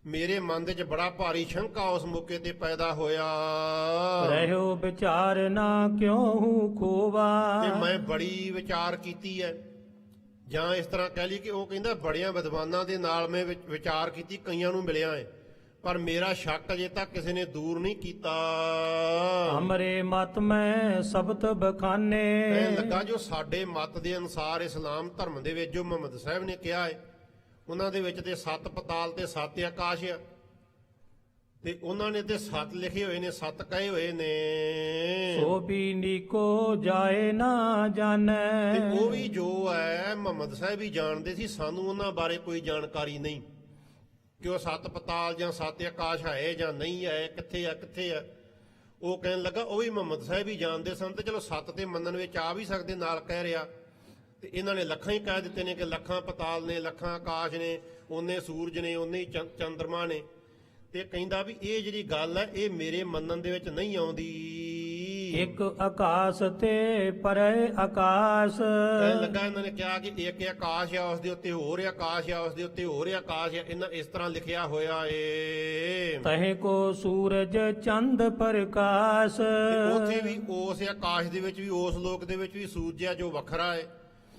ਮੇਰੇ ਮਨ ਦੇ ਵਿੱਚ ਬੜਾ ਭਾਰੀ ਸ਼ੰਕਾ ਉਸ ਮੌਕੇ ਤੇ ਪੈਦਾ ਹੋਇਆ। ਰਹਿਓ ਵਿਚਾਰ ਨਾ ਕਿਉਂ ਖੋਵਾ ਤੇ ਮੈਂ ਬੜੀ ਵਿਚਾਰ ਕੀਤੀ ਹੈ, ਜਾਂ ਇਸ ਤਰ੍ਹਾਂ ਕਹਿ ਲਈ ਕਿ ਉਹ ਕਹਿੰਦਾ ਬੜਿਆਂ ਵਿਦਵਾਨਾਂ ਦੇ ਨਾਲ ਮੈਂ ਵਿਚਾਰ ਕੀਤੀ, ਕਈਆਂ ਨੂੰ ਮਿਲਿਆ ਹੈ, ਪਰ ਮੇਰਾ ਸ਼ੱਕ ਅਜੇ ਤੱਕ ਕਿਸੇ ਨੇ ਦੂਰ ਨਹੀਂ ਕੀਤਾ। ਹਮਰੇ ਮਤ ਮੈਂ ਸਬਤ ਬਖਾਨੇ ਕਹਿਣ ਲੱਗਾ ਜੋ ਸਾਡੇ ਮਤ ਦੇ ਅਨੁਸਾਰ ਇਸਲਾਮ ਧਰਮ ਦੇ ਵਿੱਚ ਜੋ ਮੁਹੰਮਦ ਸਾਹਿਬ ਨੇ ਕਿਹਾ ਹੈ, ਉਹਨਾਂ ਦੇ ਵਿੱਚ ਤੇ 7 ਪਤਾਲ ਤੇ 7 ਆਕਾਸ਼ ਆ, ਤੇ ਉਹਨਾਂ ਨੇ ਤੇ 7 ਲਿਖੇ ਹੋਏ ਨੇ, 7 ਕਹੇ ਹੋਏ ਨੇ। ਸੋ ਵੀ ਨੀਕੋ ਜਾਏ ਨਾ ਜਾਣੈ ਤੇ ਉਹ ਵੀ ਜੋ ਹੈ ਮੁਹੰਮਦ ਸਾਹਿਬ ਹੀ ਜਾਣਦੇ ਸੀ, ਸਾਨੂੰ ਉਹਨਾਂ ਬਾਰੇ ਕੋਈ ਜਾਣਕਾਰੀ ਨਹੀਂ ਕਿ ਉਹ 7 ਪਤਾਲ ਜਾਂ 7 ਆਕਾਸ਼ ਹੈ ਜਾਂ ਨਹੀਂ ਹੈ, ਕਿੱਥੇ ਆ ਕਿੱਥੇ ਆ। ਉਹ ਕਹਿਣ ਲੱਗਾ ਉਹ ਵੀ ਮੁਹੰਮਦ ਸਾਹਿਬ ਹੀ ਜਾਣਦੇ ਸਨ, ਤੇ ਚਲੋ 7 ਤੇ ਮੰਨਣ ਵਿੱਚ ਆ ਵੀ ਸਕਦੇ, ਨਾਲ ਕਹਿ ਰਿਹਾ। ਤੇ ਇਹਨਾਂ ਨੇ ਲੱਖਾਂ ਹੀ ਕਹਿ ਦਿੱਤੇ ਨੇ ਕਿ ਲੱਖਾਂ ਪਤਾਲ ਨੇ, ਲੱਖਾਂ ਆਕਾਸ਼ ਨੇ, ਉਹਨੇ ਸੂਰਜ ਨੇ, ਉਹਨੇ ਹੀ ਚੰਦਰਮਾ ਨੇ। ਤੇ ਕਹਿੰਦਾ ਵੀ ਇਹ ਜਿਹੜੀ ਗੱਲ ਹੈ ਇਹ ਮੇਰੇ ਮੰਨਣ ਦੇ ਵਿੱਚ ਨਹੀਂ ਆਉਂਦੀ। ਇੱਕ ਆਕਾਸ਼ ਤੇ ਪਰੇ ਆਕਾਸ਼ ਕਹਿਣ ਲੱਗਾ ਇਹਨਾਂ ਨੇ ਕਿਹਾ ਕਿ ਇੱਕ ਆਕਾਸ਼ ਆ, ਉਸ ਦੇ ਉੱਤੇ ਹੋਰ ਆਕਾਸ਼ ਆ, ਉਸ ਦੇ ਉੱਤੇ ਹੋਰ ਆਕਾਸ਼ ਆ, ਇਹਨਾਂ ਇਸ ਤਰ੍ਹਾਂ ਲਿਖਿਆ ਹੋਇਆ ਏ। ਤਹੇ ਕੋ ਸੂਰਜ ਚੰਦ ਪ੍ਰਕਾਸ਼ ਤੇ ਉੱਥੇ ਵੀ ਉਸ ਆਕਾਸ਼ ਦੇ ਵਿੱਚ ਵੀ, ਉਸ ਲੋਕ ਦੇ ਵਿੱਚ ਵੀ ਸੂਰਜ ਆ ਜੋ ਵੱਖਰਾ ਹੈ,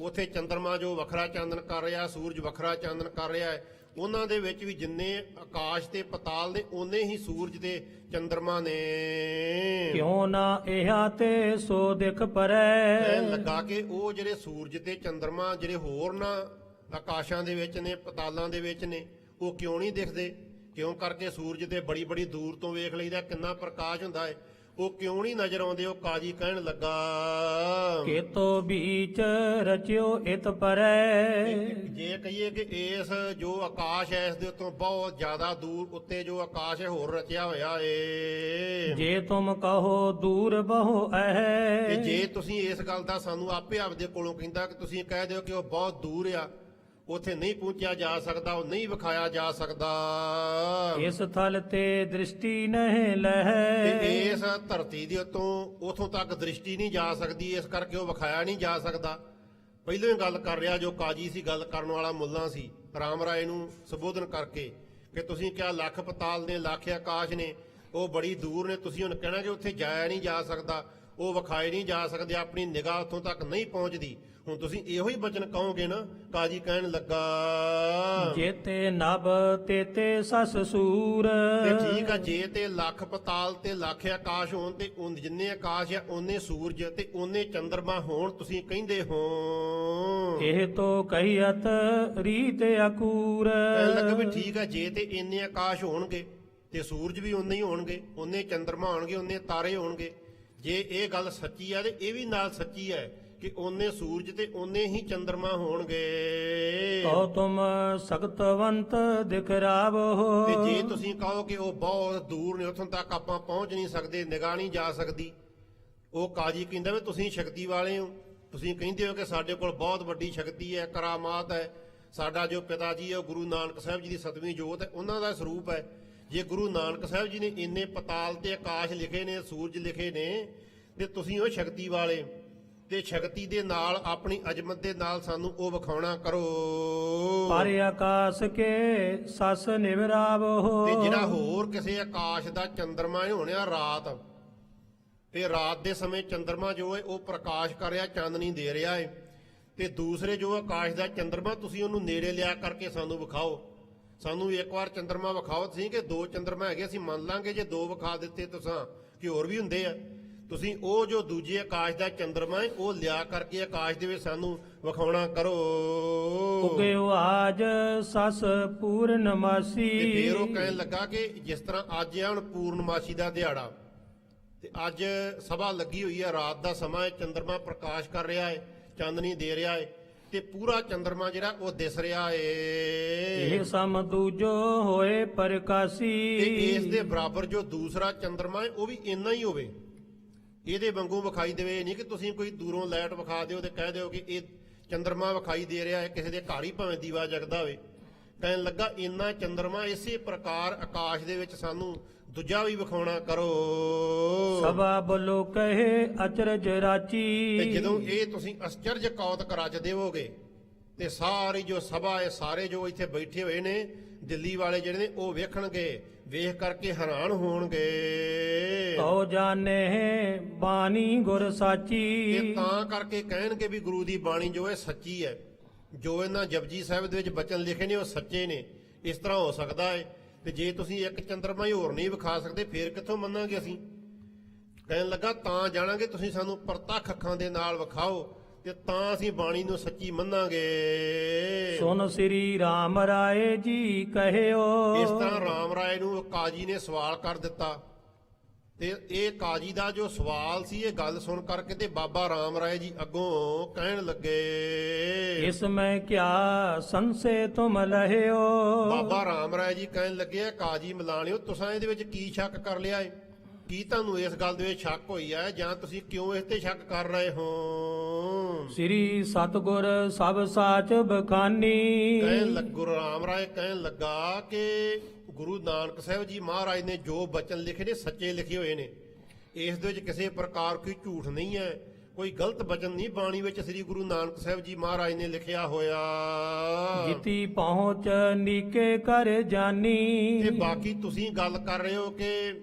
ਉੱਥੇ ਚੰਦਰਮਾ ਜੋ ਵੱਖਰਾ ਚਾਨਣ ਕਰ ਰਿਹਾ, ਸੂਰਜ ਵੱਖਰਾ ਚਾਨਣ ਕਰ ਰਿਹਾ ਹੈ। ਉਹਨਾਂ ਦੇ ਵਿੱਚ ਵੀ ਜਿੰਨੇ ਆਕਾਸ਼ ਤੇ ਪਤਾਲ ਨੇ, ਓਨੇ ਹੀ ਸੂਰਜ ਤੇ ਚੰਦਰਮਾ ਨੇ। ਕਿਉਂ ਨਾ ਇਹਾ ਤੇ ਸੋ ਦਿਖ ਪਰੈ ਕਹਿਣ ਲੱਗਾ ਕਿ ਉਹ ਜਿਹੜੇ ਸੂਰਜ ਤੇ ਚੰਦਰਮਾ ਜਿਹੜੇ ਹੋਰ ਨਾ ਆਕਾਸ਼ਾਂ ਦੇ ਵਿੱਚ ਨੇ, ਪਤਾਲਾਂ ਦੇ ਵਿੱਚ ਨੇ, ਉਹ ਕਿਉਂ ਨਹੀਂ ਦਿਖਦੇ? ਕਿਉਂ ਕਰਕੇ ਸੂਰਜ ਤੇ ਬੜੀ ਬੜੀ ਦੂਰ ਤੋਂ ਵੇਖ ਲਈਦਾ ਕਿੰਨਾ ਪ੍ਰਕਾਸ਼ ਹੁੰਦਾ ਹੈ, ਉਹ ਕਿਉਂ ਨਹੀਂ ਨਜ਼ਰ ਆਉਂਦੇ? ਉਹ ਕਾਜੀ ਕਹਿਣ ਲੱਗਾ ਕੇਤੋ ਬੀਚ ਰਚਿਓ ਇਤ ਪਰੈ ਜੇ ਕਹੀਏ ਕਿ ਇਸ ਜੋ ਆਕਾਸ਼ ਹੈ ਇਸ ਦੇ ਉੱਤੋਂ ਬਹੁਤ ਜ਼ਿਆਦਾ ਦੂਰ ਉੱਤੇ ਜੋ ਆਕਾਸ਼ ਹੈ ਹੋਰ ਰਚਿਆ ਹੋਇਆ ਏ। ਜੇ ਤੁਮ ਕਹੋ ਦੂਰ ਬਹੁ ਤੇ ਹੈ ਜੇ ਤੁਸੀਂ ਇਸ ਗੱਲ ਦਾ ਸਾਨੂੰ ਆਪੇ ਆਪਦੇ ਕੋਲੋਂ ਕਹਿੰਦਾ ਕਿ ਤੁਸੀਂ ਕਹਿ ਦਿਓ ਕਿ ਉਹ ਬਹੁਤ ਦੂਰ ਆ, ਉੱਥੇ ਨਹੀਂ ਪਹੁੰਚਿਆ ਜਾ ਸਕਦਾ, ਉਹ ਨਹੀਂ ਵਿਖਾਇਆ ਜਾ ਸਕਦਾ, ਇਸ ਥਲ ਤੇ ਦ੍ਰਿਸ਼ਟੀ ਨਹੀਂ ਲਹੈ ਤੇ ਇਸ ਧਰਤੀ ਦੇ ਉਥੋਂ ਤੱਕ ਦ੍ਰਿਸ਼ਟੀ ਨਹੀਂ ਜਾ ਸਕਦੀ, ਇਸ ਕਰਕੇ ਉਹ ਵਿਖਾਇਆ ਨਹੀਂ ਜਾ ਸਕਦਾ। ਪਹਿਲਾਂ ਹੀ ਗੱਲ ਕਰ ਰਿਹਾ ਜੋ ਕਾਜੀ ਸੀ, ਗੱਲ ਕਰਨ ਵਾਲਾ ਮੁੱਲਾ ਸੀ, ਰਾਮ ਰਾਏ ਨੂੰ ਸੰਬੋਧਨ ਕਰਕੇ ਕਿ ਤੁਸੀਂ ਕਿਹਾ ਲੱਖ ਪਤਾਲ ਨੇ, ਲੱਖ ਆਕਾਸ਼ ਨੇ, ਉਹ ਬੜੀ ਦੂਰ ਨੇ, ਤੁਸੀਂ ਹੁਣ ਕਹਿਣਾ ਕਿ ਉੱਥੇ ਜਾਇਆ ਨਹੀਂ ਜਾ ਸਕਦਾ, ਉਹ ਵਿਖਾਏ ਨਹੀਂ ਜਾ ਸਕਦੇ, ਆਪਣੀ ਨਿਗਾਹ ਉੱਥੋਂ ਤੱਕ ਨਹੀਂ ਪਹੁੰਚਦੀ। ਹੁਣ ਤੁਸੀਂ ਇਹੋ ਹੀ ਬਚਨ ਕਹੋਗੇ ਨਾ? ਕਾਜੀ ਕਹਿਣ ਲੱਗਾ ਜੇਤੇ ਨਭ ਤੇਤੇ ਸਸ ਸੂਰ ਤੇ ਠੀਕ ਆ, ਜੇ ਤੇ ਲੱਖ ਪਤਾਲ ਤੇ ਲੱਖ ਆਕਾਸ਼ ਹੋਣ ਤੇ ਜਿੰਨੇ ਆਕਾਸ਼ ਆ ਉਹਨੇ ਸੂਰਜ ਤੇ ਉਹਨੇ ਚੰਦਰਮਾ ਹੋਣ, ਤੁਸੀਂ ਕਹਿੰਦੇ ਹੋ। ਇਹ ਤੋ ਕਹੀਅਤ ਰੀਤ ਅਕੂਰ ਕਹਿਣ ਲੱਗਾ ਵੀ ਠੀਕ ਆ, ਜੇ ਤੇ ਇੰਨੇ ਆਕਾਸ਼ ਹੋਣਗੇ ਤੇ ਸੂਰਜ ਵੀ ਉਹਨੇ ਹੀ ਹੋਣਗੇ, ਉਹਨੇ ਚੰਦਰਮਾ ਹੋਣਗੇ, ਉਹਨੇ ਤਾਰੇ ਹੋਣਗੇ। ਜੇ ਇਹ ਗੱਲ ਸੱਚੀ ਆ ਤੇ ਇਹ ਵੀ ਨਾਲ ਸੱਚੀ ਹੈ ਕਿ ਉਹਨੇ ਸੂਰਜ ਤੇ ਉਹਨੇ ਹੀ ਚੰਦਰਮਾ ਹੋਣਗੇ। ਤੋ ਤੁਮ ਸਖਤਵੰਤ ਦਿਖਰਾਵ ਹੋ ਤੇ ਜੇ ਤੁਸੀਂ ਕਹੋ ਕਿ ਉਹ ਬਹੁਤ ਦੂਰ ਨੇ, ਉੱਥੋਂ ਤੱਕ ਆਪਾਂ ਪਹੁੰਚ ਨਹੀਂ ਸਕਦੇ, ਨਿਗਾਹ ਨਹੀਂ ਜਾ ਸਕਦੀ, ਉਹ ਕਾਜੀ ਕਹਿੰਦਾ ਵੀ ਤੁਸੀਂ ਸ਼ਕਤੀ ਵਾਲੇ ਹੋ, ਤੁਸੀਂ ਕਹਿੰਦੇ ਹੋ ਕਿ ਸਾਡੇ ਕੋਲ ਬਹੁਤ ਵੱਡੀ ਸ਼ਕਤੀ ਹੈ, ਕਰਾਮਾਤ ਹੈ। ਸਾਡਾ ਜੋ ਪਿਤਾ ਜੀ ਹੈ ਉਹ ਗੁਰੂ ਨਾਨਕ ਸਾਹਿਬ ਜੀ ਦੀ 7ਵੀਂ ਜੋਤ ਹੈ, ਉਹਨਾਂ ਦਾ ਸਰੂਪ ਹੈ। ਜੇ ਗੁਰੂ ਨਾਨਕ ਸਾਹਿਬ ਜੀ ਨੇ ਇੰਨੇ ਪਤਾਲ ਤੇ ਆਕਾਸ਼ ਲਿਖੇ ਨੇ, ਸੂਰਜ ਲਿਖੇ ਨੇ, ਤੇ ਤੁਸੀਂ ਉਹ ਸ਼ਕਤੀ ਵਾਲੇ, ਤੇ ਸ਼ਕਤੀ ਦੇ ਨਾਲ ਆਪਣੀ ਅਜ਼ਮਤ ਦੇ ਨਾਲ ਸਾਨੂੰ ਉਹ ਵਿਖਾਉਣਾ ਕਰੋ। ਪਰ ਆਕਾਸ਼ ਕੇ ਸਸ ਨਿਵਰਾਵੋ। ਤੇ ਜਿਹੜਾ ਹੋਰ ਕਿਸੇ ਆਕਾਸ਼ ਦਾ ਚੰਦਰਮਾ ਹੋਣਿਆ ਰਾਤ, ਤੇ ਰਾਤ ਦੇ ਸਮੇਂ ਚੰਦਰਮਾ ਜੋ ਹੈ ਉਹ ਪ੍ਰਕਾਸ਼ ਕਰ ਰਿਹਾ, ਚਾਨਣੀ ਦੇ ਰਿਹਾ ਹੈ। ਤੇ ਦੂਸਰੇ ਜੋ ਆਕਾਸ਼ ਦਾ ਚੰਦਰਮਾ, ਤੁਸੀਂ ਉਹਨੂੰ ਨੇੜੇ ਲਿਆ ਕਰਕੇ ਸਾਨੂੰ ਵਿਖਾਓ। ਸਾਨੂੰ ਇੱਕ ਵਾਰ ਚੰਦਰਮਾ ਵਿਖਾਓ ਤੁਸੀਂ ਕਿ 2 ਚੰਦਰਮਾ ਹੈਗੇ, ਅਸੀਂ ਮੰਨ ਲਾਂਗੇ। ਜੇ 2 ਵਿਖਾ ਦਿੱਤੇ ਤੁਸੀਂ ਕਿ ਹੋਰ ਵੀ ਹੁੰਦੇ ਆ, ਤੁਸੀਂ ਉਹ ਜੋ ਦੂਜੇ ਆਕਾਸ਼ ਦਾ ਚੰਦਰਮਾ ਹੈ ਉਹ ਲਿਆ ਕਰਕੇ ਆਕਾਸ਼ ਦੇ ਵਿੱਚ ਸਾਨੂੰ ਵਿਖਾਉਣਾ ਕਰੋ। ਉਗਿਓ ਆਜ ਸਸ ਪੂਰਨਮਾਸੀ। ਤੇ ਫੇਰ ਉਹ ਕਹਿਣ ਲੱਗਾ ਕਿ ਜਿਸ ਤਰ੍ਹਾਂ ਅੱਜ ਹੈ ਹੁਣ ਪੂਰਨਮਾਸ਼ੀ ਦਾ ਦਿਹਾੜਾ, ਤੇ ਅੱਜ ਸਭਾ ਲੱਗੀ ਹੋਈ ਹੈ, ਰਾਤ ਦਾ ਸਮਾਂ ਹੈ, ਚੰਦਰਮਾ ਪ੍ਰਕਾਸ਼ ਕਰ ਰਿਹਾ ਹੈ, ਚਾਨਣੀ ਦੇ ਰਿਹਾ ਹੈ, ਤੇ ਪੂਰਾ ਚੰਦਰਮਾ ਜਿਹੜਾ ਉਹ ਦਿਸ ਰਿਹਾ ਏ। ਇਹ ਸਮ ਦੂਜੋ ਹੋਏ ਪ੍ਰਕਾਸ਼ੀ। ਤੇ ਇਸ ਦੇ ਬਰਾਬਰ ਜੋ ਦੂਸਰਾ ਚੰਦਰਮਾ ਹੈ ਉਹ ਵੀ ਇੰਨਾ ਹੀ ਹੋਵੇ, ਇਹਦੇ ਵਾਂਗੂ ਵਿਖਾਈ ਦੇਵੇ। ਨਹੀਂ ਕਿ ਤੁਸੀਂ ਕੋਈ ਦੂਰੋਂ ਲਾਈਟ ਵਿਖਾ ਦਿਓ ਤੇ ਕਹਿ ਦਿਓ ਕਿ ਇਹ ਚੰਦਰਮਾ ਵਿਖਾਈ ਦੇ ਰਿਹਾ ਹੈ, ਕਿਸੇ ਦੇ ਘਰ ਹੀ ਭਾਵੇਂ ਦੀਵਾ ਜਗਦਾ ਹੋਵੇ। ਕਹਿਣ ਲੱਗਾ ਇੰਨਾ ਚੰਦਰਮਾ ਇਸੇ ਪ੍ਰਕਾਰ ਆਕਾਸ਼ ਦੇ ਵਿੱਚ ਸਾਨੂੰ ਦੂਜਾ ਵੀ ਵਿਖਾਉਣਾ ਕਰੋ। ਸਭਾ ਬੋਲੋ ਕਹੇ ਅਚਰਜ ਰਾਚੀ। ਤੇ ਜਦੋਂ ਇਹ ਤੁਸੀਂ ਅਚਰਜ ਕੌਤਕ ਰਚ ਦੇਵੋਗੇ, ਤੇ ਸਾਰੀ ਜੋ ਸਭਾ ਹੈ, ਸਾਰੇ ਜੋ ਇੱਥੇ ਬੈਠੇ ਹੋਏ ਨੇ ਦਿੱਲੀ ਵਾਲੇ ਜਿਹੜੇ ਨੇ, ਉਹ ਵੇਖਣਗੇ, ਵੇਖ ਕਰਕੇ ਹੈਰਾਨ ਹੋਣਗੇ। ਤੋ ਜਾਣੇ ਬਾਣੀ ਗੁਰ ਸਾਚੀ। ਇਹ ਤਾਂ ਕਰਕੇ ਕਹਿਣਗੇ ਵੀ ਗੁਰੂ ਦੀ ਬਾਣੀ ਜੋ ਹੈ ਸੱਚੀ ਹੈ, ਜੋ ਇਹਨਾਂ ਜਪਜੀ ਸਾਹਿਬ ਦੇ ਵਿੱਚ ਬਚਨ ਲਿਖੇ ਨੇ ਉਹ ਸੱਚੇ ਨੇ। ਇਸ ਤਰ੍ਹਾਂ ਹੋ ਸਕਦਾ ਹੈ। ਤੇ ਜੇ ਤੁਸੀਂ ਇੱਕ ਚੰਦਰਮਾ ਹੀ ਹੋਰ ਨਹੀਂ ਵਿਖਾ ਸਕਦੇ, ਫੇਰ ਕਿੱਥੋਂ ਮੰਨਾਂਗੇ ਅਸੀਂ? ਕਹਿਣ ਲੱਗਾ ਤਾਂ ਜਾਣਾਂਗੇ, ਤੁਸੀਂ ਸਾਨੂੰ ਪ੍ਰਤੱਖ ਅੱਖਾਂ ਦੇ ਨਾਲ ਵਿਖਾਓ, ਤੇ ਤਾਂ ਅਸੀਂ ਬਾਣੀ ਨੂੰ ਸੱਚੀ ਮੰਨਾਂਗੇ। ਸੁਨ ਸ੍ਰੀ ਰਾਮ ਰਾਏ ਜੀ ਕਹਿਓ। ਇਸ ਤਰ੍ਹਾਂ ਰਾਮ ਰਾਏ ਨੂੰ ਕਾਜੀ ਨੇ ਸਵਾਲ ਕਰ ਦਿੱਤਾ, ਤੇ ਇਹ ਕਾਜੀ ਦਾ ਜੋ ਸਵਾਲ ਸੀ, ਇਹ ਗੱਲ ਸੁਣ ਕਰਕੇ ਤੇ ਬਾਬਾ ਰਾਮ ਰਾਏ ਜੀ ਅੱਗੋਂ ਕਹਿਣ ਲੱਗੇ, ਇਸ ਮੈਂ ਕਿਆ ਸੰਸੇ ਤੁਮ ਲਹਿਓ। ਬਾਬਾ ਰਾਮ ਰਾਏ ਜੀ ਕਹਿਣ ਲੱਗੇ, ਕਾਜੀ ਮਲਾਣਿਓ, ਤੁਸੀਂ ਇਹਦੇ ਵਿੱਚ ਕੀ ਸ਼ੱਕ ਕਰ ਲਿਆ ਏ? ਕੀ ਤੁਹਾਨੂੰ ਇਸ ਗੱਲ ਦੇ ਵਿੱਚ ਸ਼ੱਕ ਹੋਈ ਹੈ, ਜਾਂ ਤੁਸੀਂ ਕਿਉਂ ਇਸ ਤੇ ਸ਼ੱਕ ਕਰ ਰਹੇ ਹੋ? ਸ੍ਰੀ ਸਤਗੁਰ ਸਭ ਸਾਚ ਬਖਾਨੀ। ਕਹਿਣ ਲੱਗ ਗੁਰੂ ਰਾਮ ਰਾਏ ਕਹਿਣ ਲੱਗਾ ਕਿ ਗੁਰੂ ਨਾਨਕ ਸਾਹਿਬ ਜੀ ਮਹਾਰਾਜ ਨੇ ਜੋ ਬਚਨ ਲਿਖੇ ਨੇ ਸੱਚੇ ਲਿਖੇ ਹੋਏ ਨੇ। ਇਸ ਦੇ ਵਿੱਚ ਕਿਸੇ ਪ੍ਰਕਾਰ ਕੋਈ ਝੂਠ ਨਹੀਂ ਹੈ, ਕੋਈ ਗਲਤ ਬਚਨ ਨਹੀਂ ਬਾਣੀ ਵਿੱਚ ਸ੍ਰੀ ਗੁਰੂ ਨਾਨਕ ਸਾਹਿਬ ਜੀ ਮਹਾਰਾਜ ਨੇ ਲਿਖਿਆ ਹੋਇਆ। ਜਿਤੀ ਪਹੁੰਚ ਨੀਕੇ ਕਰ ਜਾਨੀ। ਤੇ ਬਾਕੀ ਤੁਸੀਂ ਗੱਲ ਕਰ ਰਹੇ ਹੋ ਕਿ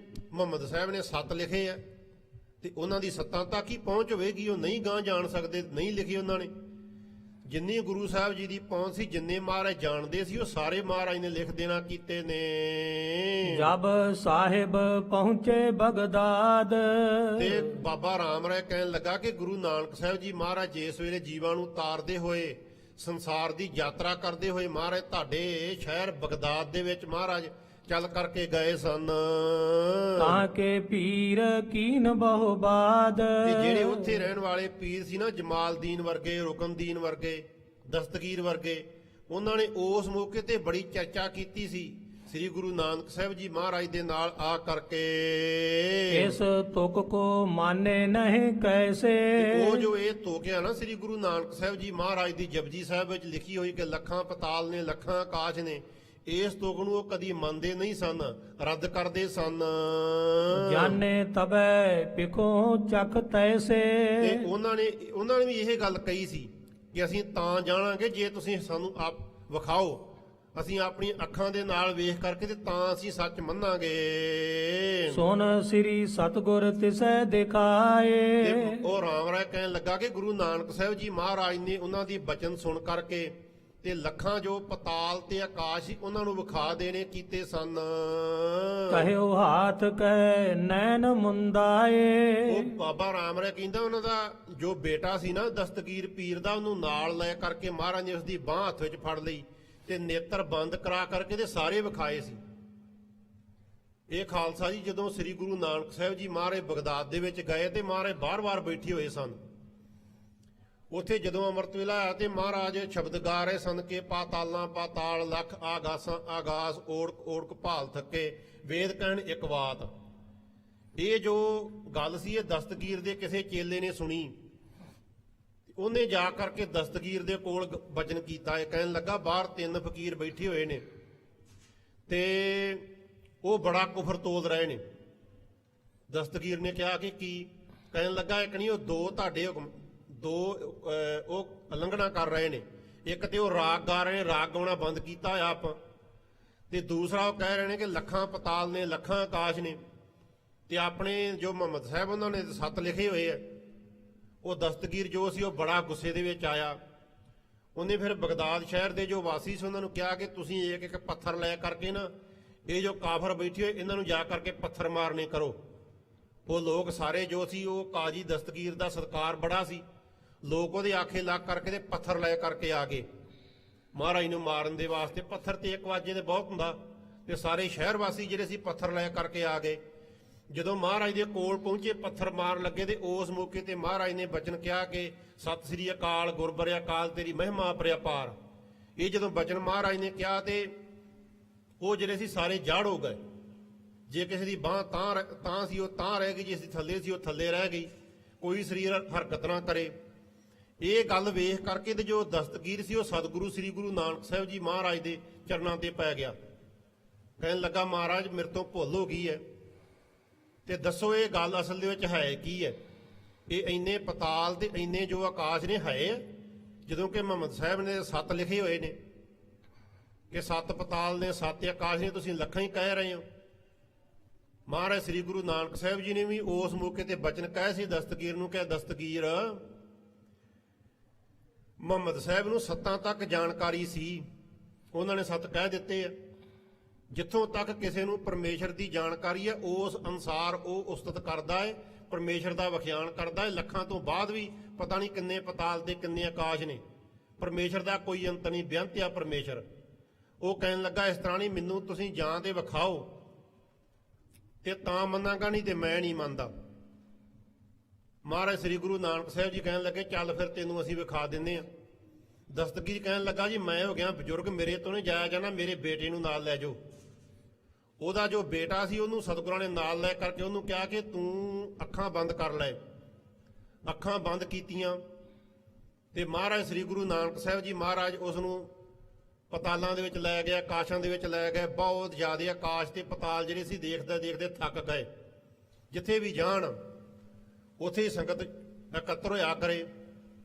ਮੁਹੰਮਦ ਸਾਹਿਬ ਨੇ 7 ਲਿਖੇ ਆ, ਤੇ ਉਹਨਾਂ ਦੀ 7 ਤੱਕ ਹੀ ਪਹੁੰਚ ਹੋਵੇਗੀ, ਉਹ ਨਹੀਂ ਗਾਂ ਜਾਣ ਸਕਦੇ, ਨਹੀਂ ਲਿਖੇ ਉਹਨਾਂ ਨੇ। ਜਿੰਨੀ ਗੁਰੂ ਸਾਹਿਬ ਜੀ ਦੀ ਪਹੁੰਚ ਸੀ, ਜਿੰਨੇ ਮਹਾਰਾਜ ਜਾਣਦੇ ਸੀ, ਉਹ ਸਾਰੇ ਮਹਾਰਾਜ ਨੇ ਲਿਖ ਦੇਣਾ ਕੀਤੇ ਨੇ। ਜਬ ਸਾਹਿਬ ਪਹੁੰਚੇ ਬਗਦਾਦ। ਤੇ ਬਾਬਾ ਰਾਮ ਰਾਏ ਕਹਿਣ ਲੱਗਾ ਕਿ ਗੁਰੂ ਨਾਨਕ ਸਾਹਿਬ ਜੀ ਮਹਾਰਾਜ ਜਿਸ ਵੇਲੇ ਜੀਵਾਂ ਨੂੰ ਤਾਰਦੇ ਹੋਏ, ਸੰਸਾਰ ਦੀ ਯਾਤਰਾ ਕਰਦੇ ਹੋਏ, ਮਹਾਰਾਜ ਤੁਹਾਡੇ ਸ਼ਹਿਰ ਬਗਦਾਦ ਦੇ ਵਿੱਚ ਮਹਾਰਾਜ ਚੱਲ ਕਰਕੇ ਗਏ ਸਨ। ਤਾਂ ਕੇ ਪੀਰ ਕੀਨ ਬਹੁ ਬਾਦ। ਤੇ ਜਿਹੜੇ ਉੱਥੇ ਰਹਿਣ ਵਾਲੇ ਪੀਰ ਸੀ ਨਾ, ਜਮਾਲਦੀਨ ਵਰਗੇ, ਰੁਕਨਦੀਨ ਵਰਗੇ, ਦਸਤਗੀਰ ਵਰਗੇ, ਉਹਨਾਂ ਨੇ ਉਸ ਮੌਕੇ ਤੇ ਬੜੀ ਚਰਚਾ ਕੀਤੀ ਸੀ ਸ੍ਰੀ ਗੁਰੂ ਨਾਨਕ ਸਾਹਿਬ ਜੀ ਮਹਾਰਾਜ ਦੇ ਨਾਲ ਆ ਕਰਕੇ। ਇਸ ਤੁਕ ਕੋ ਮਾਨੇ ਨਹੀਂ ਕੈਸੇ। ਉਹ ਜੋ ਇਹ ਤੋਕਿਆ ਨਾ ਸ੍ਰੀ ਗੁਰੂ ਨਾਨਕ ਸਾਹਿਬ ਜੀ ਮਹਾਰਾਜ ਦੀ ਜਪਜੀ ਸਾਹਿਬ ਵਿੱਚ ਲਿਖੀ ਹੋਈ ਕਿ ਲੱਖਾਂ ਪਤਾਲ ਨੇ, ਲੱਖਾਂ ਆਕਾਸ਼ ਨੇ, ਇਸ ਤੁਕ ਨੂੰ ਉਹ ਕਦੀ ਮੰਨਦੇ ਨਹੀਂ ਸਨ, ਰੱਦ ਕਰਦੇ ਸਨ। ਜਾਣੇ ਤਬੈ ਪਿਖੋ ਚੱਕ ਤੈਸੇ। ਤੇ ਉਹਨਾਂ ਨੇ ਵੀ ਇਹ ਗੱਲ ਕਹੀ ਸੀ ਕਿ ਅਸੀਂ ਤਾਂ ਜਾਣਾਂਗੇ ਜੇ ਤੁਸੀਂ ਸਾਨੂੰ ਆਪ ਵਿਖਾਓ, ਅਸੀਂ ਆਪਣੀ ਅੱਖਾਂ ਦੇ ਨਾਲ ਵੇਖ ਕਰਕੇ ਤੇ ਤਾਂ ਅਸੀਂ ਸੱਚ ਮੰਨਾਂਗੇ। ਸੁਨ ਸ੍ਰੀ ਸਤਗੁਰ ਤਿਸੈ ਦਿਖਾਏ। ਤੇ ਉਹ ਰਾਮ ਰਾਏ ਕਹਿਣ ਲੱਗਾ ਕਿ ਗੁਰੂ ਨਾਨਕ ਸਾਹਿਬ ਜੀ ਮਹਾਰਾਜ ਨੇ ਉਹਨਾਂ ਦੀ ਬਚਨ ਸੁਣ ਕਰਕੇ ਤੇ ਲੱਖਾਂ ਜੋ ਪਤਾਲ ਤੇ ਆਕਾਸ਼ ਸੀ ਉਹਨਾਂ ਨੂੰ ਵਿਖਾ ਦੇਣੇ ਕੀਤੇ ਸਨ। ਕਹਿਓ ਹਾਥ ਕਹਿ ਨੈਣ ਮੁੰਦਾਏ। ਉਹ ਬਾਬਾ ਰਾਮ ਰਾਏ ਕਹਿੰਦਾ ਉਹਨਾਂ ਦਾ ਜੋ ਬੇਟਾ ਸੀ ਨਾ ਦਸਤਗੀਰ ਪੀਰ ਦਾ, ਉਹਨੂੰ ਨਾਲ ਲੈ ਕਰਕੇ ਮਹਾਰਾਜ ਨੇ ਉਸਦੀ ਬਾਹ ਹੱਥ ਵਿੱਚ ਫੜ ਲਈ ਤੇ ਨੇਤਰ ਬੰਦ ਕਰਾ ਕਰਕੇ ਤੇ ਸਾਰੇ ਵਿਖਾਏ ਸੀ। ਇਹ ਖਾਲਸਾ ਜੀ ਜਦੋਂ ਸ੍ਰੀ ਗੁਰੂ ਨਾਨਕ ਸਾਹਿਬ ਜੀ ਮਹਾਰਾਜ ਬਗਦਾਦ ਦੇ ਵਿੱਚ ਗਏ ਤੇ ਮਹਾਰਾਜ ਬਾਰ-ਬਾਰ ਬੈਠੇ ਹੋਏ ਸਨ। ਉੱਥੇ ਜਦੋਂ ਅੰਮ੍ਰਿਤ ਵੇਲਾ ਆਇਆ ਤੇ ਮਹਾਰਾਜ ਸ਼ਬਦ ਗਾ ਰਹੇ ਸਨ ਕਿ ਪਾਤਾਲਾਂ ਪਾਤਾਲ ਲੱਖ ਆਗਾਸਾਂ ਆਗਾਸ ਓੜਕ ਓੜਕ ਭਾਲ ਥੱਕੇ ਵੇਦ ਕਹਿਣ ਇੱਕ ਬਾਤ। ਇਹ ਜੋ ਗੱਲ ਸੀ ਇਹ ਦਸਤਗੀਰ ਦੇ ਕਿਸੇ ਚੇਲੇ ਨੇ ਸੁਣੀ। ਉਹਨੇ ਜਾ ਕਰਕੇ ਦਸਤਗੀਰ ਦੇ ਕੋਲ ਬਚਨ ਕੀਤਾ। ਇਹ ਕਹਿਣ ਲੱਗਾ ਬਾਹਰ 3 ਫਕੀਰ ਬੈਠੇ ਹੋਏ ਨੇ ਤੇ ਉਹ ਬੜਾ ਕੁਫਰ ਤੋਲ ਰਹੇ ਨੇ। ਦਸਤਗੀਰ ਨੇ ਕਿਹਾ ਕਿ ਕੀ? ਕਹਿਣ ਲੱਗਾ ਇੱਕ ਨਹੀਂ, ਉਹ ਦੋ ਉਹ ਉਲੰਘਣਾ ਕਰ ਰਹੇ ਨੇ। ਇੱਕ ਤੇ ਉਹ ਰਾਗ ਗਾ ਰਹੇ ਨੇ, ਰਾਗ ਗਾਉਣਾ ਬੰਦ ਕੀਤਾ ਹੋਇਆ ਆਪ, ਤੇ ਦੂਸਰਾ ਉਹ ਕਹਿ ਰਹੇ ਨੇ ਕਿ ਲੱਖਾਂ ਪਤਾਲ ਨੇ, ਲੱਖਾਂ ਆਕਾਸ਼ ਨੇ, ਤੇ ਆਪਣੇ ਜੋ ਮੁਹੰਮਦ ਸਾਹਿਬ ਉਹਨਾਂ ਨੇ 7 ਲਿਖੇ ਹੋਏ ਆ। ਉਹ ਦਸਤਗੀਰ ਜੋ ਸੀ ਉਹ ਬੜਾ ਗੁੱਸੇ ਦੇ ਵਿੱਚ ਆਇਆ। ਉਹਨੇ ਫਿਰ ਬਗਦਾਦ ਸ਼ਹਿਰ ਦੇ ਜੋ ਵਾਸੀ ਸੀ ਉਹਨਾਂ ਨੂੰ ਕਿਹਾ ਕਿ ਤੁਸੀਂ ਇੱਕ ਇੱਕ ਪੱਥਰ ਲੈ ਕਰਕੇ ਨਾ ਇਹ ਜੋ ਕਾਫਰ ਬੈਠੇ ਹੋਏ ਇਹਨਾਂ ਨੂੰ ਜਾ ਕਰਕੇ ਪੱਥਰ ਮਾਰਨੇ ਕਰੋ। ਉਹ ਲੋਕ ਸਾਰੇ ਜੋ ਸੀ, ਉਹ ਕਾਜੀ ਦਸਤਗੀਰ ਦਾ ਸਤਿਕਾਰ ਬੜਾ ਸੀ, ਲੋਕ ਉਹਦੇ ਆਖੇ ਲੱਗ ਕਰਕੇ ਤੇ ਪੱਥਰ ਲੈ ਕਰਕੇ ਆ ਗਏ ਮਹਾਰਾਜ ਨੂੰ ਮਾਰਨ ਦੇ ਵਾਸਤੇ। ਪੱਥਰ ਤੇ 1 ਵਜੇ ਦੇ ਬਹੁਤ ਹੁੰਦਾ, ਤੇ ਸਾਰੇ ਸ਼ਹਿਰ ਵਾਸੀ ਜਿਹੜੇ ਸੀ ਪੱਥਰ ਲੈ ਕਰਕੇ ਆ ਗਏ। ਜਦੋਂ ਮਹਾਰਾਜ ਦੇ ਕੋਲ ਪਹੁੰਚੇ, ਪੱਥਰ ਮਾਰਨ ਲੱਗੇ, ਤੇ ਉਸ ਮੌਕੇ ਤੇ ਮਹਾਰਾਜ ਨੇ ਬਚਨ ਕਿਹਾ ਕਿ ਸਤਿ ਸ੍ਰੀ ਅਕਾਲ ਗੁਰਬਰਿਆ ਅਕਾਲ ਤੇਰੀ ਮਹਿਮਾ ਪਰਿਆਪਾਰ। ਇਹ ਜਦੋਂ ਬਚਨ ਮਹਾਰਾਜ ਨੇ ਕਿਹਾ ਤੇ ਉਹ ਜਿਹੜੇ ਸੀ ਸਾਰੇ ਜੜ ਹੋ ਗਏ। ਜੇ ਕਿਸੇ ਦੀ ਬਾਂਹ ਤਾਂ ਸੀ ਉਹ ਤਾਂ ਰਹਿ ਗਈ, ਜਿਸ ਦੀ ਥੱਲੇ ਸੀ ਉਹ ਥੱਲੇ ਰਹਿ ਗਈ, ਕੋਈ ਸਰੀਰ ਹਰਕਤ ਨਾ ਕਰੇ। ਇਹ ਗੱਲ ਵੇਖ ਕਰਕੇ ਤੇ ਜੋ ਦਸਤਗੀਰ ਸੀ ਉਹ ਸਤਿਗੁਰੂ ਸ੍ਰੀ ਗੁਰੂ ਨਾਨਕ ਸਾਹਿਬ ਜੀ ਮਹਾਰਾਜ ਦੇ ਚਰਨਾਂ ਤੇ ਪੈ ਗਿਆ। ਕਹਿਣ ਲੱਗਾ ਮਹਾਰਾਜ ਮੇਰੇ ਤੋਂ ਭੁੱਲ ਹੋ ਗਈ ਹੈ, ਤੇ ਦੱਸੋ ਇਹ ਗੱਲ ਅਸਲ ਦੇ ਵਿੱਚ ਹੈ ਕੀ ਹੈ? ਇਹ ਇੰਨੇ ਪਤਾਲ ਤੇ ਇੰਨੇ ਜੋ ਆਕਾਸ਼ ਨੇ ਹੈ, ਜਦੋਂ ਕਿ ਮੁਹੰਮਦ ਸਾਹਿਬ ਨੇ 7 ਲਿਖੇ ਹੋਏ ਨੇ ਕਿ 7 ਪਤਾਲ ਨੇ 7 ਆਕਾਸ਼ ਨੇ, ਤੁਸੀਂ ਲੱਖਾਂ ਹੀ ਕਹਿ ਰਹੇ ਹੋ। ਮਹਾਰਾਜ ਸ੍ਰੀ ਗੁਰੂ ਨਾਨਕ ਸਾਹਿਬ ਜੀ ਨੇ ਵੀ ਉਸ ਮੌਕੇ ਤੇ ਬਚਨ ਕਹੇ ਸੀ ਦਸਤਗੀਰ ਨੂੰ ਕਿ ਦਸਤਗੀਰ ਮੁਹੰਮਦ ਸਾਹਿਬ ਨੂੰ 7 ਤੱਕ ਜਾਣਕਾਰੀ ਸੀ, ਉਹਨਾਂ ਨੇ 7 ਕਹਿ ਦਿੱਤੇ ਆ। ਜਿੱਥੋਂ ਤੱਕ ਕਿਸੇ ਨੂੰ ਪਰਮੇਸ਼ਰ ਦੀ ਜਾਣਕਾਰੀ ਹੈ ਉਸ ਅਨੁਸਾਰ ਉਹ ਉਸਤਤ ਕਰਦਾ ਹੈ, ਪਰਮੇਸ਼ਰ ਦਾ ਵਿਖਿਆਨ ਕਰਦਾ ਹੈ। ਲੱਖਾਂ ਤੋਂ ਬਾਅਦ ਵੀ ਪਤਾ ਨਹੀਂ ਕਿੰਨੇ ਪਤਾਲ ਤੇ ਕਿੰਨੇ ਆਕਾਸ਼ ਨੇ, ਪਰਮੇਸ਼ਰ ਦਾ ਕੋਈ ਅੰਤ ਨਹੀਂ, ਬੇਅੰਤ ਆ ਪਰਮੇਸ਼ਰ। ਉਹ ਕਹਿਣ ਲੱਗਾ ਇਸ ਤਰ੍ਹਾਂ ਨਹੀਂ, ਮੈਨੂੰ ਤੁਸੀਂ ਜਾਂ ਤੇ ਵਿਖਾਓ ਤੇ ਤਾਂ ਮੰਨਾਂਗਾ, ਨਹੀਂ ਤੇ ਮੈਂ ਨਹੀਂ ਮੰਨਦਾ। ਮਹਾਰਾਜ ਸ੍ਰੀ ਗੁਰੂ ਨਾਨਕ ਸਾਹਿਬ ਜੀ ਕਹਿਣ ਲੱਗੇ ਚੱਲ ਫਿਰ ਤੈਨੂੰ ਅਸੀਂ ਵਿਖਾ ਦਿੰਦੇ ਆ। ਦਸਤਗੀਰ ਕਹਿਣ ਲੱਗਾ ਜੀ ਮੈਂ ਹੋ ਗਿਆ ਬਜ਼ੁਰਗ, ਮੇਰੇ ਤੋਂ ਨਹੀਂ ਜਾਇਆ ਜਾਣਾ, ਮੇਰੇ ਬੇਟੇ ਨੂੰ ਨਾਲ ਲੈ ਜਾਓ। ਉਹਦਾ ਜੋ ਬੇਟਾ ਸੀ ਉਹਨੂੰ ਸਤਿਗੁਰਾਂ ਨੇ ਨਾਲ ਲੈ ਕਰਕੇ ਉਹਨੂੰ ਕਿਹਾ ਕਿ ਤੂੰ ਅੱਖਾਂ ਬੰਦ ਕਰ ਲੈ। ਅੱਖਾਂ ਬੰਦ ਕੀਤੀਆਂ ਤੇ ਮਹਾਰਾਜ ਸ੍ਰੀ ਗੁਰੂ ਨਾਨਕ ਸਾਹਿਬ ਜੀ ਮਹਾਰਾਜ ਉਸ ਨੂੰ ਪਤਾਲਾਂ ਦੇ ਵਿੱਚ ਲੈ ਗਿਆ, ਆਕਾਸ਼ਾਂ ਦੇ ਵਿੱਚ ਲੈ ਗਏ। ਬਹੁਤ ਜ਼ਿਆਦਾ ਆਕਾਸ਼ ਤੇ ਪਤਾਲ ਜਿਹੜੇ ਸੀ ਦੇਖਦੇ ਦੇਖਦੇ ਥੱਕ ਗਏ। ਜਿੱਥੇ ਵੀ ਜਾਣ ਉੱਥੇ ਹੀ ਸੰਗਤ ਇਕੱਤਰ ਹੋਇਆ ਕਰੇ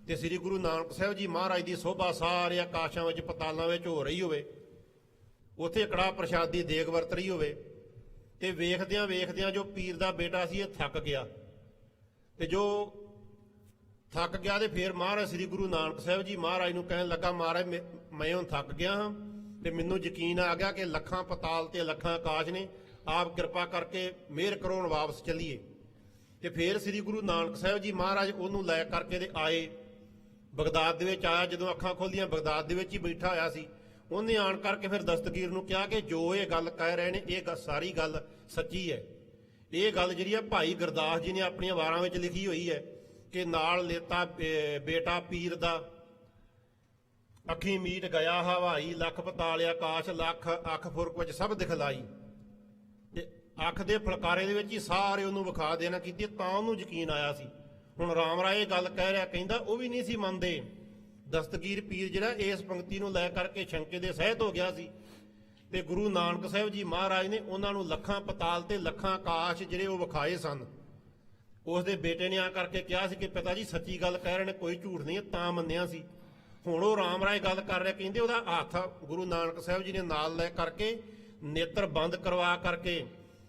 ਤੇ ਸ੍ਰੀ ਗੁਰੂ ਨਾਨਕ ਸਾਹਿਬ ਜੀ ਮਹਾਰਾਜ ਦੀ ਸੋਭਾ ਸਾਰੇ ਆਕਾਸ਼ਾਂ ਵਿੱਚ ਪਤਾਲਾਂ ਵਿੱਚ ਹੋ ਰਹੀ ਹੋਵੇ, ਉੱਥੇ ਕੜਾਹ ਪ੍ਰਸ਼ਾਦ ਦੀ ਦੇਗ ਵਰਤ ਰਹੀ ਹੋਵੇ, ਤੇ ਵੇਖਦਿਆਂ ਵੇਖਦਿਆਂ ਜੋ ਪੀਰ ਦਾ ਬੇਟਾ ਸੀ ਇਹ ਥੱਕ ਗਿਆ। ਤੇ ਜੋ ਥੱਕ ਗਿਆ ਤੇ ਫਿਰ ਮਹਾਰਾਜ ਸ੍ਰੀ ਗੁਰੂ ਨਾਨਕ ਸਾਹਿਬ ਜੀ ਮਹਾਰਾਜ ਨੂੰ ਕਹਿਣ ਲੱਗਾ ਮਹਾਰਾਜ ਮੈਂ ਹੁਣ ਥੱਕ ਗਿਆ ਹਾਂ ਤੇ ਮੈਨੂੰ ਯਕੀਨ ਆ ਗਿਆ ਕਿ ਲੱਖਾਂ ਪਤਾਲ ਤੇ ਲੱਖਾਂ ਆਕਾਸ਼ ਨੇ, ਆਪ ਕਿਰਪਾ ਕਰਕੇ ਮਿਹਰ ਕਰੋ ਹੁਣ ਵਾਪਸ ਚੱਲੀਏ। ਤੇ ਫਿਰ ਸ੍ਰੀ ਗੁਰੂ ਨਾਨਕ ਸਾਹਿਬ ਜੀ ਮਹਾਰਾਜ ਉਹਨੂੰ ਲੈ ਕਰਕੇ ਤੇ ਆਏ, ਬਗਦਾਦ ਦੇ ਵਿੱਚ ਆਇਆ। ਜਦੋਂ ਅੱਖਾਂ ਖੋਲੀਆਂ ਬਗਦਾਦ ਦੇ ਵਿੱਚ ਹੀ ਬੈਠਾ ਹੋਇਆ ਸੀ। ਉਹਨੇ ਆਣ ਕਰਕੇ ਫਿਰ ਦਸਤਗੀਰ ਨੂੰ ਕਿਹਾ ਕਿ ਜੋ ਇਹ ਗੱਲ ਕਹਿ ਰਹੇ ਨੇ ਇਹ ਸਾਰੀ ਗੱਲ ਸੱਚੀ ਹੈ। ਇਹ ਗੱਲ ਜਿਹੜੀ ਆ ਭਾਈ ਗੁਰਦਾਸ ਜੀ ਨੇ ਆਪਣੀਆਂ ਵਾਰਾਂ ਵਿੱਚ ਲਿਖੀ ਹੋਈ ਹੈ ਕਿ ਨਾਲ ਲੇਤਾ ਬੇਟਾ ਪੀਰ ਦਾ, ਅੱਖੀ ਮੀਟ ਗਿਆ ਹਵਾਈ, ਲੱਖ ਪਤਾਲ ਆਕਾਸ਼, ਲੱਖ ਅੱਖ ਫੁਰਕ ਵਿੱਚ ਸਭ ਦਿਖਲਾਈ। ਤੇ ਅੱਖ ਦੇ ਫਲਕਾਰੇ ਦੇ ਵਿੱਚ ਹੀ ਸਾਰੇ ਉਹਨੂੰ ਵਿਖਾ ਦੇਣਾ ਕੀਤੀ, ਤਾਂ ਉਹਨੂੰ ਯਕੀਨ ਆਇਆ ਸੀ। ਹੁਣ ਰਾਮ ਰਾਏ ਇਹ ਗੱਲ ਕਹਿ ਰਿਹਾ, ਕਹਿੰਦਾ ਉਹ ਵੀ ਨਹੀਂ ਸੀ ਮੰਨਦੇ। ਦਸਤਗੀਰ ਪੀਰ ਜਿਹੜਾ ਇਸ ਪੰਕਤੀ ਨੂੰ ਲੈ ਕਰਕੇ ਸ਼ੰਕੇ ਦੇ ਸਹਿਤ ਹੋ ਗਿਆ ਸੀ, ਤੇ ਗੁਰੂ ਨਾਨਕ ਸਾਹਿਬ ਜੀ ਮਹਾਰਾਜ ਨੇ ਉਹਨਾਂ ਨੂੰ ਲੱਖਾਂ ਪਤਾਲ ਤੇ ਲੱਖਾਂ ਆਕਾਸ਼ ਜਿਹੜੇ ਉਹ ਵਿਖਾਏ ਸਨ। ਉਸ ਦੇ ਬੇਟੇ ਨੇ ਆ ਕਰਕੇ ਕਿਹਾ ਸੀ ਕਿ ਪਿਤਾ ਜੀ ਸੱਚੀ ਗੱਲ ਕਹਿ ਰਹੇ ਨੇ, ਕੋਈ ਝੂਠ ਨਹੀਂ, ਤਾਂ ਮੰਨਿਆ ਸੀ। ਹੁਣ ਉਹ ਰਾਮ ਰਾਏ ਗੱਲ ਕਰ ਰਿਹਾ, ਕਹਿੰਦੇ ਉਹਦਾ ਹੱਥ ਗੁਰੂ ਨਾਨਕ ਸਾਹਿਬ ਜੀ ਨੇ ਨਾਲ ਲੈ ਕਰਕੇ ਨੇਤਰ ਬੰਦ ਕਰਵਾ ਕਰਕੇ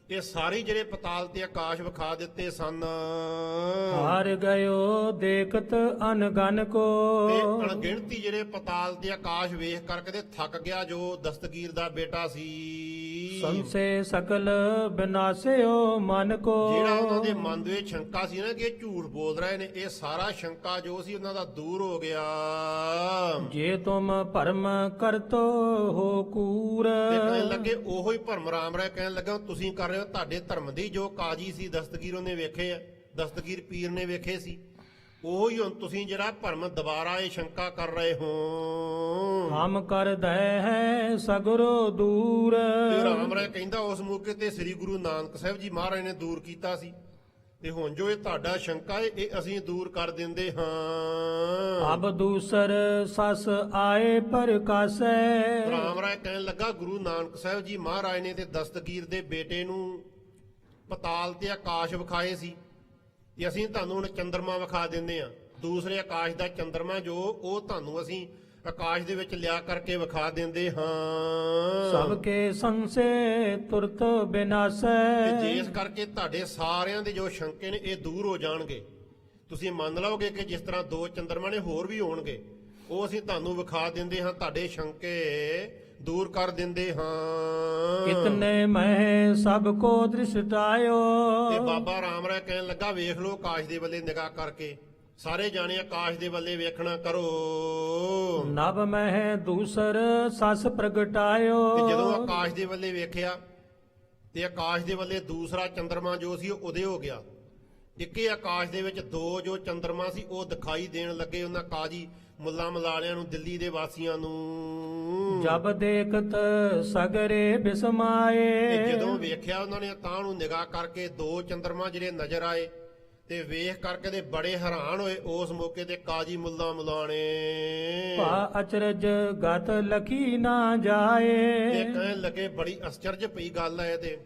ਤੇ ਸਾਰੇ ਜਿਹੜੇ ਪਤਾਲ ਤੇ ਆਕਾਸ਼ ਵਿਖਾ ਦਿੱਤੇ ਸਨ। ਹਾਰ ਗਇਓ ਦੇਖਤ ਅਨਗਨ ਕੋ, ਤੇ ਅਣਗਿਣਤੀ ਜਿਹੜੇ ਪਤਾਲ ਤੇ ਆਕਾਸ਼ ਵੇਖ ਕਰਕੇ ਤੇ ਥੱਕ ਗਿਆ ਜੋ ਦਸਤਗੀਰ ਦਾ ਬੇਟਾ ਸੀ। ਸੰਸੇ ਸਕਲ ਬਿਨਾਸਿਓ ਮਨ ਕੋ, ਜਿਹੜਾ ਉਹਨਾਂ ਦੇ ਮਨ ਦੇ ਵਿੱਚ ਸ਼ੰਕਾ ਸੀ ਨਾ ਕਿ ਇਹ ਝੂਠ ਬੋਲ ਰਹੇ ਨੇ, ਇਹ ਸਾਰਾ ਸ਼ੰਕਾ ਜੋ ਸੀ ਉਹਨਾਂ ਦਾ ਦੂਰ ਹੋ ਗਿਆ। ਜੇ ਤੁਮ ਭਰਮ ਕਰਤੋ ਹੋ ਕੂਰ, ਤੇ ਕਹਿਣ ਲੱਗੇ ਉਹੋ ਹੀ ਭਰਮ ਰਾਮ ਰਾਏ ਕਹਿਣ ਲੱਗਾ ਤੁਸੀਂ ਕਰ ਰਹੇ ਹੋ ਤੁਹਾਡੇ ਧਰਮ ਦੀ। ਜੋ ਕਾਜੀ ਸੀ ਦਸਤਗੀਰ ਉਹਨੇ ਵੇਖੇ ਆ, ਦਸਤਗੀਰ ਪੀਰ ਨੇ ਵੇਖੇ ਸੀ, ਉਹ ਹੀ ਹੁਣ ਤੁਸੀਂ ਜਿਹੜਾ ਭਰਮ ਦੁਬਾਰਾ ਇਹ ਸ਼ੰਕਾ ਕਰ ਰਹੇ ਹੋ। ਹਮ ਕਰ ਦਇ ਹੈ ਸਗਰੋ ਦੂਰ। ਤੇ ਰਾਮ ਰਾਏ ਕਹਿੰਦਾ ਉਸ ਮੌਕੇ ਤੇ ਸ੍ਰੀ ਗੁਰੂ ਨਾਨਕ ਸਾਹਿਬ ਜੀ ਮਹਾਰਾਜ ਨੇ ਦੂਰ ਕੀਤਾ ਸੀ, ਤੇ ਹੁਣ ਜੋ ਇਹ ਤੁਹਾਡਾ ਸ਼ੰਕਾ ਹੈ ਇਹ ਅਸੀਂ ਦੂਰ ਕਰ ਦਿੰਦੇ ਹਾਂ। ਅਬ ਦੂਸਰ ਸਸ ਆਏ ਪ੍ਰਕਾਸ਼ੈ। ਰਾਮ ਰਾਏ ਕਹਿਣ ਲੱਗਾ ਗੁਰੂ ਨਾਨਕ ਸਾਹਿਬ ਜੀ ਮਹਾਰਾਜ ਨੇ ਤੇ ਦਸਤਗੀਰ ਦੇ ਬੇਟੇ ਨੂੰ ਪਤਾਲ ਤੇ ਆਕਾਸ਼ ਵਿਖਾਏ ਸੀ, ਤੇ ਅਸੀਂ ਤੁਹਾਨੂੰ ਹੁਣ ਚੰਦਰਮਾ ਵਿਖਾ ਦਿੰਦੇ ਆ। ਦੂਸਰੇ ਆਕਾਸ਼ ਦਾ ਚੰਦਰਮਾ ਜੋ ਉਹ ਤੁਹਾਨੂੰ ਅਸੀਂ ਆਕਾਸ਼ ਦੇ ਵਿੱਚ ਲਿਆ ਕਰਕੇ ਵਿਖਾ ਦਿੰਦੇ ਹਾਂ। ਸਭ ਕੇ ਸੰਸੇ ਤੁਰਤ ਬਿਨਾਸੈ। ਤੇ ਜਿਸ ਕਰਕੇ ਤੁਹਾਡੇ ਸਾਰਿਆਂ ਦੇ ਜੋ ਸ਼ੰਕੇ ਨੇ ਇਹ ਦੂਰ ਹੋ ਜਾਣਗੇ। ਤੁਸੀਂ ਮੰਨ ਲਓਗੇ ਕਿ ਜਿਸ ਤਰ੍ਹਾਂ ਦੋ ਚੰਦਰਮਾ ਨੇ ਹੋਰ ਵੀ ਹੋਣਗੇ, ਉਹ ਅਸੀਂ ਤੁਹਾਨੂੰ ਵਿਖਾ ਦਿੰਦੇ ਹਾਂ, ਤੁਹਾਡੇ ਸ਼ੰਕੇ ਦੂਰ ਕਰ ਦਿੰਦੇ ਹਾਂ। ਇਤਨੇ ਮਹਿ ਸਭ ਕੋ ਦ੍ਰਿਸ਼ਟਾਇਓ। ਤੇ ਬਾਬਾ ਰਾਮ ਰਾਏ ਕਹਿਣ ਲੱਗਾ ਵੇਖ ਲਓ ਆਕਾਸ਼ ਦੇ ਵੱਲੇ ਨਿਗਾਹ ਕਰਕੇ, ਸਾਰੇ ਜਾਣੇ ਆਕਾਸ਼ ਦੇ ਵੱਲੇ ਵੇਖਣਾ ਕਰੋ। ਨਭ ਮਹਿ ਦੂਸਰ ਸਸ ਪ੍ਰਗਟਾਇਓ। ਤੇ ਜਦੋਂ ਆਕਾਸ਼ ਦੇ ਵੱਲੇ ਵੇਖਿਆ ਤੇ ਆਕਾਸ਼ ਦੇ ਵੱਲੇ ਦੂਸਰਾ ਚੰਦਰਮਾ ਜੋ ਸੀ ਉਹ ਉਦੇ ਹੋ ਗਿਆ। ਇੱਕੇ ਆਕਾਸ਼ ਦੇ ਵਿੱਚ ਦੋ ਜੋ ਚੰਦਰਮਾ ਸੀ ਉਹ ਦਿਖਾਈ ਦੇਣ ਲੱਗੇ ਉਹਨਾਂ ਕਾਜੀ ਮੁੱਲਾ ਮਲਾਲਿਆਂ ਨੂੰ, ਦਿੱਲੀ ਦੇ ਵਾਸੀਆਂ ਨੂੰ। ਜਬ ਦੇਖਤ ਸਗਰੇ ਬਿਸਮਾਏ। ਤੇ ਜਦੋਂ ਵੇਖਿਆ ਉਹਨਾਂ ਨੇ ਤਾਂ ਨੂੰ ਨਿਗਾਹ ਕਰਕੇ ਦੋ ਚੰਦਰਮਾ ਜਿਹੜੇ ਨਜ਼ਰ ਆਏ ਤੇ ਵੇਖ ਕਰਕੇ ਤੇ ਬੜੇ ਹੈਰਾਨ ਹੋਏ ਉਸ ਮੌਕੇ ਤੇ ਕਾਜੀ ਮੁੱਲਾ ਮੁਲਾਣੇ। ਭਾ ਅਚਰਜ ਗਤ ਲਖੀ ਨਾ ਜਾਏ। ਤੇ ਕਹਿਣ ਲੱਗੇ ਬੜੀ ਅਚਰਜ ਪਈ ਗੱਲ ਹੈ ਤੇ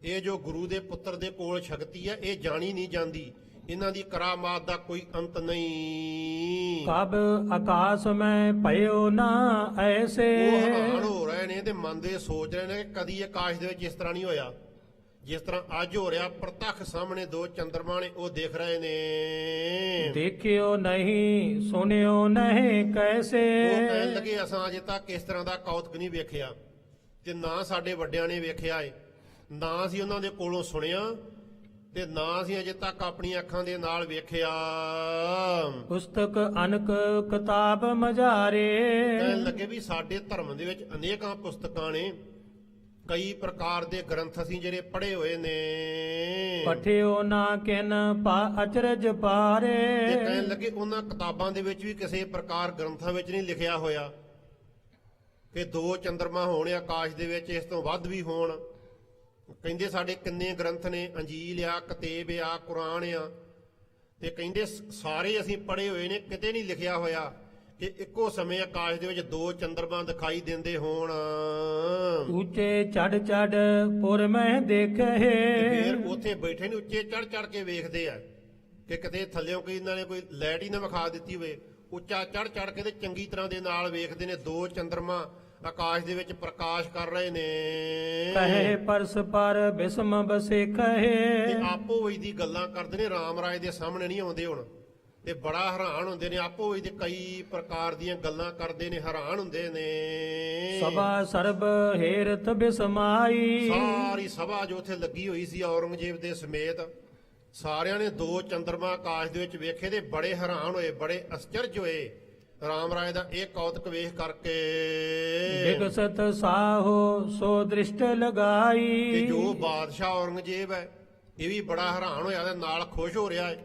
ਇਹ ਜੋ ਗੁਰੂ ਦੇ ਪੁੱਤਰ ਦੇ ਕੋਲ ਸ਼ਕਤੀ ਹੈ ਇਹ ਜਾਣੀ ਨਹੀਂ ਜਾਂਦੀ, ਇਹਨਾਂ ਦੀ ਕਰਾਮਾਤ ਦਾ ਕੋਈ ਅੰਤ ਨਹੀਂ। ਕਬ ਆਕਾਸ਼ ਮੈਂ ਭਇਓ ਨਾ ਐਸੇ। ਉਹ ਹੈਰਾਨ ਹੋ ਰਹੇ ਨੇ ਤੇ ਮਨ ਦੇ ਸੋਚ ਰਹੇ ਨੇ ਕਿ ਕਦੀ ਆਕਾਸ਼ ਦੇ ਵਿੱਚ ਇਸ ਤਰ੍ਹਾਂ ਨਹੀਂ ਹੋਇਆ ਜਿਸ ਤਰ੍ਹਾਂ ਅੱਜ ਹੋ ਰਿਹਾ। ਪ੍ਰਤੱਖ ਸਾਹਮਣੇ ਦੋ ਚੰਦਰਮਾ ਨੇ ਉਹ ਦੇਖ ਰਹੇ ਨੇ। ਦੇਖਿਓ ਨਹੀਂ ਸੁਣਿਓ ਨਹੀਂ ਕੈਸੇ। ਉਹ ਕਹਿਣ ਲੱਗੇ ਅਸਾਂ ਅਜੇ ਤੱਕ ਇਸ ਤਰ੍ਹਾਂ ਦਾ ਕੌਤਕ ਨਹੀਂ ਵੇਖਿਆ, ਤੇ ਨਾ ਸਾਡੇ ਵੱਡਿਆਂ ਨੇ ਵੇਖਿਆ ਏ, ਨਾ ਅਸੀਂ ਉਹਨਾਂ ਦੇ ਕੋਲੋਂ ਸੁਣਿਆ, ਤੇ ਨਾ ਅਸੀਂ ਅਜੇ ਤੱਕ ਆਪਣੀਆਂ ਅੱਖਾਂ ਦੇ ਨਾਲ ਵੇਖਿਆ। ਪੁਸਤਕ ਅਨਕ ਕਿਤਾਬ ਮਝਾਰੇ। ਕਹਿਣ ਲੱਗੇ ਵੀ ਸਾਡੇ ਧਰਮ ਦੇ ਵਿੱਚ ਅਨੇਕਾਂ ਪੁਸਤਕਾਂ ਨੇ, ਕਈ ਪ੍ਰਕਾਰ ਦੇ ਗ੍ਰੰਥ ਅਸੀਂ ਜਿਹੜੇ ਪੜ੍ਹੇ ਹੋਏ ਨੇ। ਪਠਿਓ ਨਾ ਕਿਨ ਪਾ ਅਚਰਜ ਪਾਰੇ। ਤੇ ਕਹਿਣ ਲੱਗੇ ਉਹਨਾਂ ਕਿਤਾਬਾਂ ਦੇ ਵਿੱਚ ਵੀ ਕਿਸੇ ਪ੍ਰਕਾਰ ਗ੍ਰੰਥਾਂ ਵਿੱਚ ਨਹੀਂ ਲਿਖਿਆ ਹੋਇਆ ਕਿ ਦੋ ਚੰਦਰਮਾ ਹੋਣ ਆਕਾਸ਼ ਦੇ ਵਿੱਚ, ਇਸ ਤੋਂ ਵੱਧ ਵੀ ਹੋਣ। ਕਹਿੰਦੇ ਸਾਡੇ ਕਿੰਨੇ ਗ੍ਰੰਥ ਨੇ, ਅੰਜੀਲ ਆ, ਕਤੇਬ ਆ, ਕੁਰਾਨ ਆ, ਤੇ ਕਹਿੰਦੇ ਸਾਰੇ ਅਸੀਂ ਪੜ੍ਹੇ ਹੋਏ ਨੇ, ਕਿਤੇ ਨਹੀਂ ਲਿਖਿਆ ਹੋਇਆ ਕਿ ਇੱਕੋ ਸਮੇਂ ਆਕਾਸ਼ ਦੇ ਵਿੱਚ ਦੋ ਚੰਦਰਮਾ ਦਿਖਾਈ ਦਿੰਦੇ ਹੋਣ। ਉੱਚੇ ਚੜ ਚੜ ਪੁਰ ਮੈਂ ਦੇਖੇ। ਤੇ ਫਿਰ ਉੱਥੇ ਬੈਠੇ ਨੇ ਉੱਚੇ ਚੜ ਚੜ ਕੇ ਵੇਖਦੇ ਆ ਕਿ ਕਿਤੇ ਥੱਲਿਓਂ ਕੋਈ ਇਹਨਾਂ ਨੇ ਕੋਈ ਲਾਈਟ ਹੀ ਨਾ ਵਿਖਾ ਦਿੱਤੀ ਹੋਵੇ। ਉੱਚਾ ਚੜ ਚੜ ਕੇ ਤੇ ਚੰਗੀ ਤਰ੍ਹਾਂ ਦੇ ਨਾਲ ਵੇਖਦੇ ਨੇ, ਦੋ ਚੰਦਰਮਾ ਆਕਾਸ਼ ਦੇ ਵਿੱਚ ਪ੍ਰਕਾਸ਼ ਕਰ ਰਹੇ ਨੇ। ਕਹੇ ਪਰਸ ਪਰ ਬਿਸਮ ਬਸੇ ਕਹੇ। ਤੇ ਆਪੋ ਵਿੱਚ ਦੀ ਗੱਲਾਂ ਕਰਦੇ ਨੇ, ਰਾਮ ਰਾਏ ਦੇ ਸਾਹਮਣੇ ਨਹੀਂ ਆਉਂਦੇ ਹੁਣ, ਤੇ ਬੜਾ ਹੈਰਾਨ ਹੁੰਦੇ ਨੇ। ਆਪੋ ਵਿੱਚ ਦੇ ਕਈ ਪ੍ਰਕਾਰ ਦੀਆਂ ਗੱਲਾਂ ਕਰਦੇ ਨੇ, ਹੈਰਾਨ ਹੁੰਦੇ ਨੇ। ਸਭਾ ਸਰਬ ਹੇਰਤ ਬਿਸਮਾਈ। ਸਾਰੀ ਸਭਾ ਜੋ ਉੱਥੇ ਲੱਗੀ ਹੋਈ ਸੀ ਔਰੰਗਜ਼ੇਬ ਦੇ ਸਮੇਤ, ਸਾਰਿਆਂ ਨੇ ਦੋ ਚੰਦਰਮਾ ਆਕਾਸ਼ ਦੇ ਵਿੱਚ ਵੇਖੇ ਤੇ ਬੜੇ ਹੈਰਾਨ ਹੋਏ, ਬੜੇ ਅਚਰਜ ਹੋਏ ਰਾਮ ਰਾਏ ਦਾ ਇਹ ਕੌਤਕ ਵੇਖ ਕਰਕੇ। ਵਿਗਸਤ ਸਾਹੋ ਸੋ ਦ੍ਰਿਸ਼ਟ ਲਗਾਈ। ਤੇ ਜੋ ਬਾਦਸ਼ਾਹ ਔਰੰਗਜ਼ੇਬ ਹੈ ਇਹ ਵੀ ਬੜਾ ਹੈਰਾਨ ਹੋਇਆ ਤੇ ਨਾਲ ਖੁਸ਼ ਹੋ ਰਿਹਾ ਹੈ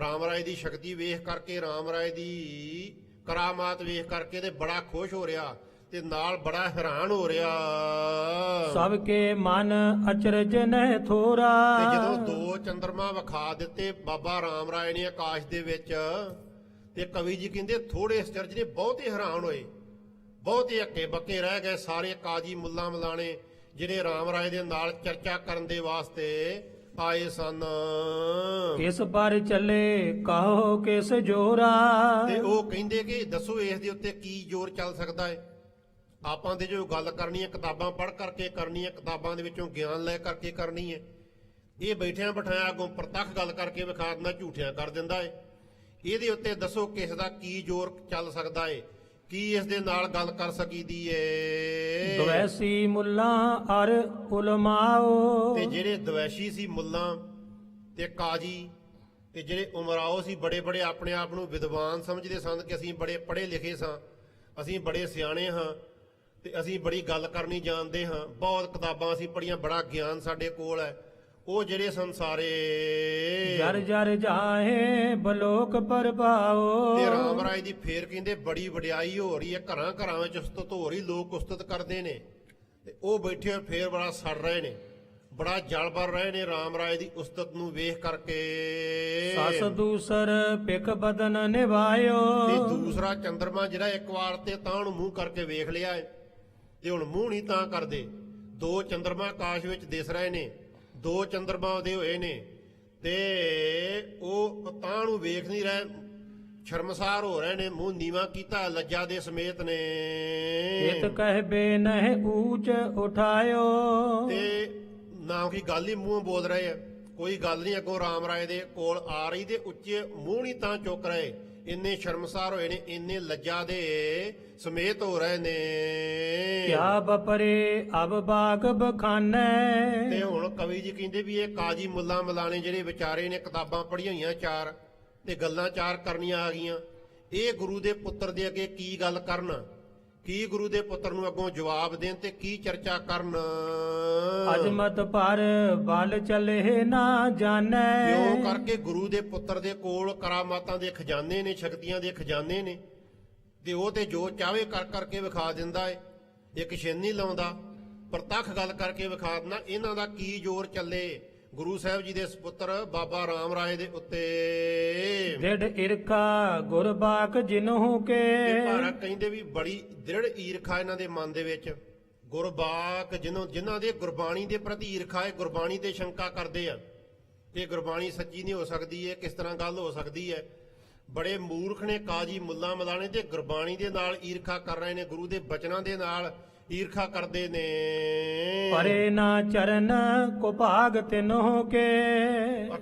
ਰਾਮ ਰਾਏ ਦੀ ਸ਼ਕਤੀ ਵੇਖ ਕਰਕੇ, ਰਾਮ ਰਾਏ ਦੀ ਕਰਾਮਾਤ ਵੇਖ ਕਰਕੇ, ਤੇ ਬੜਾ ਖੁਸ਼ ਹੋ ਰਿਹਾ ਤੇ ਨਾਲ ਬੜਾ ਹੈਰਾਨ ਹੋ ਰਿਹਾ। ਸਭ ਕੇ ਮਨ ਅਚਰਜ ਨਹਿ ਥੋਰਾ। ਤੇ ਜਦੋਂ ਦੋ ਚੰਦਰਮਾ ਵਿਖਾ ਦਿੱਤੇ ਬਾਬਾ ਰਾਮ ਰਾਏ ਨੇ ਆਕਾਸ਼ ਦੇ ਵਿੱਚ, ਤੇ ਕਵੀ ਜੀ ਕਹਿੰਦੇ ਥੋੜੇ ਅਚਰਜ ਨੇ, ਬਹੁਤੇ ਹੈਰਾਨ ਹੋਏ, ਬਹੁਤੇ ਹੱਕੇ ਬੱਕੇ ਰਹਿ ਗਏ ਸਾਰੇ ਕਾਜੀ ਮੁੱਲਾ ਮਲਾਣੇ ਜਿਹੜੇ ਰਾਮ ਰਾਏ ਦੇ ਨਾਲ ਚਰਚਾ ਕਰਨ ਦੇ ਵਾਸਤੇ ਆਏ ਸਨ। ਕਿਸ ਪਰ ਚੱਲੇ ਕਹੋ ਕਿਸ ਜੋਰਾ। ਤੇ ਉਹ ਕਹਿੰਦੇ ਕਿ ਦੱਸੋ ਇਸ ਦੇ ਉੱਤੇ ਕੀ ਜ਼ੋਰ ਚੱਲ ਸਕਦਾ ਹੈ। ਆਪਾਂ ਦੇ ਜੋ ਗੱਲ ਕਰਨੀ ਹੈ ਕਿਤਾਬਾਂ ਪੜ੍ਹ ਕਰਕੇ ਕਰਨੀ ਹੈ, ਕਿਤਾਬਾਂ ਦੇ ਵਿੱਚੋਂ ਗਿਆਨ ਲੈ ਕਰਕੇ ਕਰਨੀ ਹੈ। ਇਹ ਬੈਠਿਆਂ ਬਿਠਾਇਆ ਅੱਗੋਂ ਪ੍ਰਤੱਖ ਗੱਲ ਕਰਕੇ ਵਿਖਾ ਦਿੰਦਾ, ਝੂਠਿਆਂ ਕਰ ਦਿੰਦਾ ਹੈ। ਇਹਦੇ ਉੱਤੇ ਦੱਸੋ ਕਿਸ ਦਾ ਕੀ ਜ਼ੋਰ ਚੱਲ ਸਕਦਾ ਹੈ, ਕੀ ਇਸ ਦੇ ਨਾਲ ਗੱਲ ਕਰ ਸਕੀਦੀ ਏ। ਦਵੈਸੀ ਮੁੱਲਾ ਅਰ ਉਲਮਾਓ। ਤੇ ਜਿਹੜੇ ਦਵੈਸ਼ੀ ਸੀ ਮੁੱਲਾ ਤੇ ਕਾਜੀ ਤੇ ਜਿਹੜੇ ਉਮਰਾਓ ਸੀ, ਬੜੇ ਬੜੇ ਆਪਣੇ ਆਪ ਨੂੰ ਵਿਦਵਾਨ ਸਮਝਦੇ ਸਨ ਕਿ ਅਸੀਂ ਬੜੇ ਪੜ੍ਹੇ ਲਿਖੇ ਸਾਂ, ਅਸੀਂ ਬੜੇ ਸਿਆਣੇ ਹਾਂ, ਤੇ ਅਸੀਂ ਬੜੀ ਗੱਲ ਕਰਨੀ ਜਾਣਦੇ ਹਾਂ, ਬਹੁਤ ਕਿਤਾਬਾਂ ਅਸੀਂ ਪੜ੍ਹੀਆਂ, ਬੜਾ ਗਿਆਨ ਸਾਡੇ ਕੋਲ ਹੈ। ਉਹ ਜਿਹੜੇ ਸੰਸਾਰੇ ਜਰ ਜਰ ਜਾਹੇ ਬਲੋਕ ਪਰਪਾਓ। ਤੇ ਰਾਮ ਰਾਜ ਦੀ ਫੇਰ ਕਹਿੰਦੇ ਬੜੀ ਵਡਿਆਈ ਹੋ ਰਹੀ ਹੈ, ਘਰਾਂ ਘਰਾਂ ਵਿੱਚ ਉਸਤਤ ਹੋ ਰਹੀ, ਲੋਕ ਉਸਤਤ ਕਰਦੇ ਨੇ ਤੇ ਉਹ ਬੈਠੇ ਹੋਏ ਫੇਰ ਬੜਾ ਸੜ ਰਹੇ ਨੇ, ਬੜਾ ਜਲ ਭਰ ਰਹੇ ਨੇ ਰਾਮ ਰਾਜ ਦੀ ਉਸਤਤ ਨੂੰ ਵੇਖ ਕਰਕੇ। ਸਸ ਦੂਸਰ ਪਿਕ ਬਦਨ ਨਿਭਾਇਓ। ਤੇ ਦੂਸਰਾ ਚੰਦਰਮਾ ਜਿਹੜਾ ਇੱਕ ਵਾਰ ਤੇ ਤਾਂ ਨੂੰ ਮੂੰਹ ਕਰਕੇ ਵੇਖ ਲਿਆ ਹੈ ਤੇ ਹੁਣ ਮੂੰਹ ਨਹੀਂ ਤਾਂ ਕਰਦੇ। ਦੋ ਚੰਦਰਮਾ ਆਕਾਸ਼ ਵਿੱਚ ਦਿਸ ਰਹੇ ਨੇ, ਦੋ ਚੰਦਰਮਾ ਉਹਦੇ ਹੋਏ ਨੇ ਤੇ ਉਹ ਤਾਂ ਨੂੰ ਵੇਖ ਨਹੀਂ ਰਹੇ, ਸ਼ਰਮਸਾਰ ਹੋ ਰਹੇ ਨੇ, ਮੂੰਹ ਨੀਵਾ ਕੀਤਾ ਲੱਜਾ ਦੇ ਸਮੇਤ ਨੇ। ਇਤ ਕਹਿਬੇ ਨਹਿ ਊਚ ਉਠਾਇਓ। ਤੇ ਨਾ ਕੋਈ ਗੱਲ ਹੀ ਮੂੰਹ ਬੋਲ ਰਹੇ ਆ, ਕੋਈ ਗੱਲ ਨਹੀਂ ਅੱਗੋਂ ਰਾਮ ਰਾਏ ਦੇ ਕੋਲ ਆ ਰਹੀ ਤੇ ਉੱਚੇ ਮੂੰਹ ਨਹੀਂ ਤਾਂ ਚੁੱਕ ਰਹੇ, ਇੰਨੇ ਸ਼ਰਮਸਾਰ ਹੋਏ ਨੇ, ਇੰਨੇ ਲੱਜਾ ਦੇ ਸਮੇਤ ਹੋ ਰਹੇ ਨੇ। ਕਿਆ ਬਪਰੇ ਅਬ ਬਾਗ ਬਖਾਨੈ। ਤੇ ਹੁਣ ਕਵੀ ਜੀ ਕਹਿੰਦੇ ਵੀ ਇਹ ਕਾਜੀ ਮੁੱਲਾ ਮਲਾਣੇ ਜਿਹੜੇ ਵਿਚਾਰੇ ਨੇ, ਕਿਤਾਬਾਂ ਪੜ੍ਹੀਆਂ ਹੋਈਆਂ ਚਾਰ ਤੇ ਗੱਲਾਂ ਚਾਰ ਕਰਨੀਆਂ ਆ ਗਈਆਂ, ਇਹ ਗੁਰੂ ਦੇ ਪੁੱਤਰ ਦੇ ਅੱਗੇ ਕੀ ਗੱਲ ਕਰਨ, ਕੀ ਗੁਰੂ ਦੇ ਪੁੱਤਰ ਨੂੰ ਅੱਗੋਂ ਜਵਾਬ ਦੇਣ ਤੇ ਕੀ ਚਰਚਾ ਕਰਨ। ਅਜਮਤ ਪਰ ਬਲ ਚਲੇ ਨਾ ਜਾਣੈ। ਕਿਉਂ ਕਰਕੇ ਗੁਰੂ ਦੇ ਪੁੱਤਰ ਦੇ ਕੋਲ ਕਰਾਮਾਤਾਂ ਦੇ ਖਜ਼ਾਨੇ ਨੇ, ਸ਼ਕਤੀਆਂ ਦੇ ਖਜ਼ਾਨੇ ਨੇ ਤੇ ਉਹ ਤੇ ਜੋ ਚਾਹਵੇ ਕਰ ਕਰਕੇ ਵਿਖਾ ਦਿੰਦਾ ਏ, ਇੱਕ ਛਿਨ ਨਹੀਂ ਲਾਉਂਦਾ, ਪ੍ਰਤੱਖ ਗੱਲ ਕਰਕੇ ਵਿਖਾ ਦਿੰਦਾ। ਇਹਨਾਂ ਦਾ ਕੀ ਜ਼ੋਰ ਚੱਲੇ ਗੁਰੂ ਸਾਹਿਬ ਜੀ ਦੇ ਸੁਪੁੱਤਰ ਬਾਬਾ ਰਾਮ ਰਾਏ ਦੇ ਉੱਤੇ। ਦ੍ਰਿੜ ਈਰਖਾ ਗੁਰਬਾਕ ਜਿਨਹੁ ਕੇ। ਤੇ ਪਰ ਕਹਿੰਦੇ ਵੀ ਬੜੀ ਦ੍ਰਿੜ ਈਰਖਾ ਇਹਨਾਂ ਦੇ ਮਨ ਦੇ ਵਿੱਚ, ਗੁਰਬਾਕ ਜਿਨ੍ਹਾਂ ਦੇ ਗੁਰਬਾਣੀ ਦੇ ਪ੍ਰਤੀ ਈਰਖਾ ਹੈ, ਗੁਰਬਾਣੀ ਤੇ ਸ਼ੰਕਾ ਕਰਦੇ ਆ ਤੇ ਗੁਰਬਾਣੀ ਸੱਚੀ ਨਹੀਂ ਹੋ ਸਕਦੀ ਹੈ, ਕਿਸ ਤਰ੍ਹਾਂ ਗੱਲ ਹੋ ਸਕਦੀ ਹੈ। ਬੜੇ ਮੂਰਖ ਨੇ ਕਾਜੀ ਮੁੱਲਾ ਮਲਾਣੇ ਤੇ ਗੁਰਬਾਣੀ ਦੇ ਨਾਲ ਈਰਖਾ ਕਰ ਰਹੇ ਨੇ, ਗੁਰੂ ਦੇ ਬਚਨਾਂ ਦੇ ਨਾਲ ਈਰਖਾ ਕਰਦੇ ਨੇ। ਪਰੇ ਨਾ ਚਰਨ ਕੋ ਭਾਗ ਤਿਨਹੁ ਕੇ।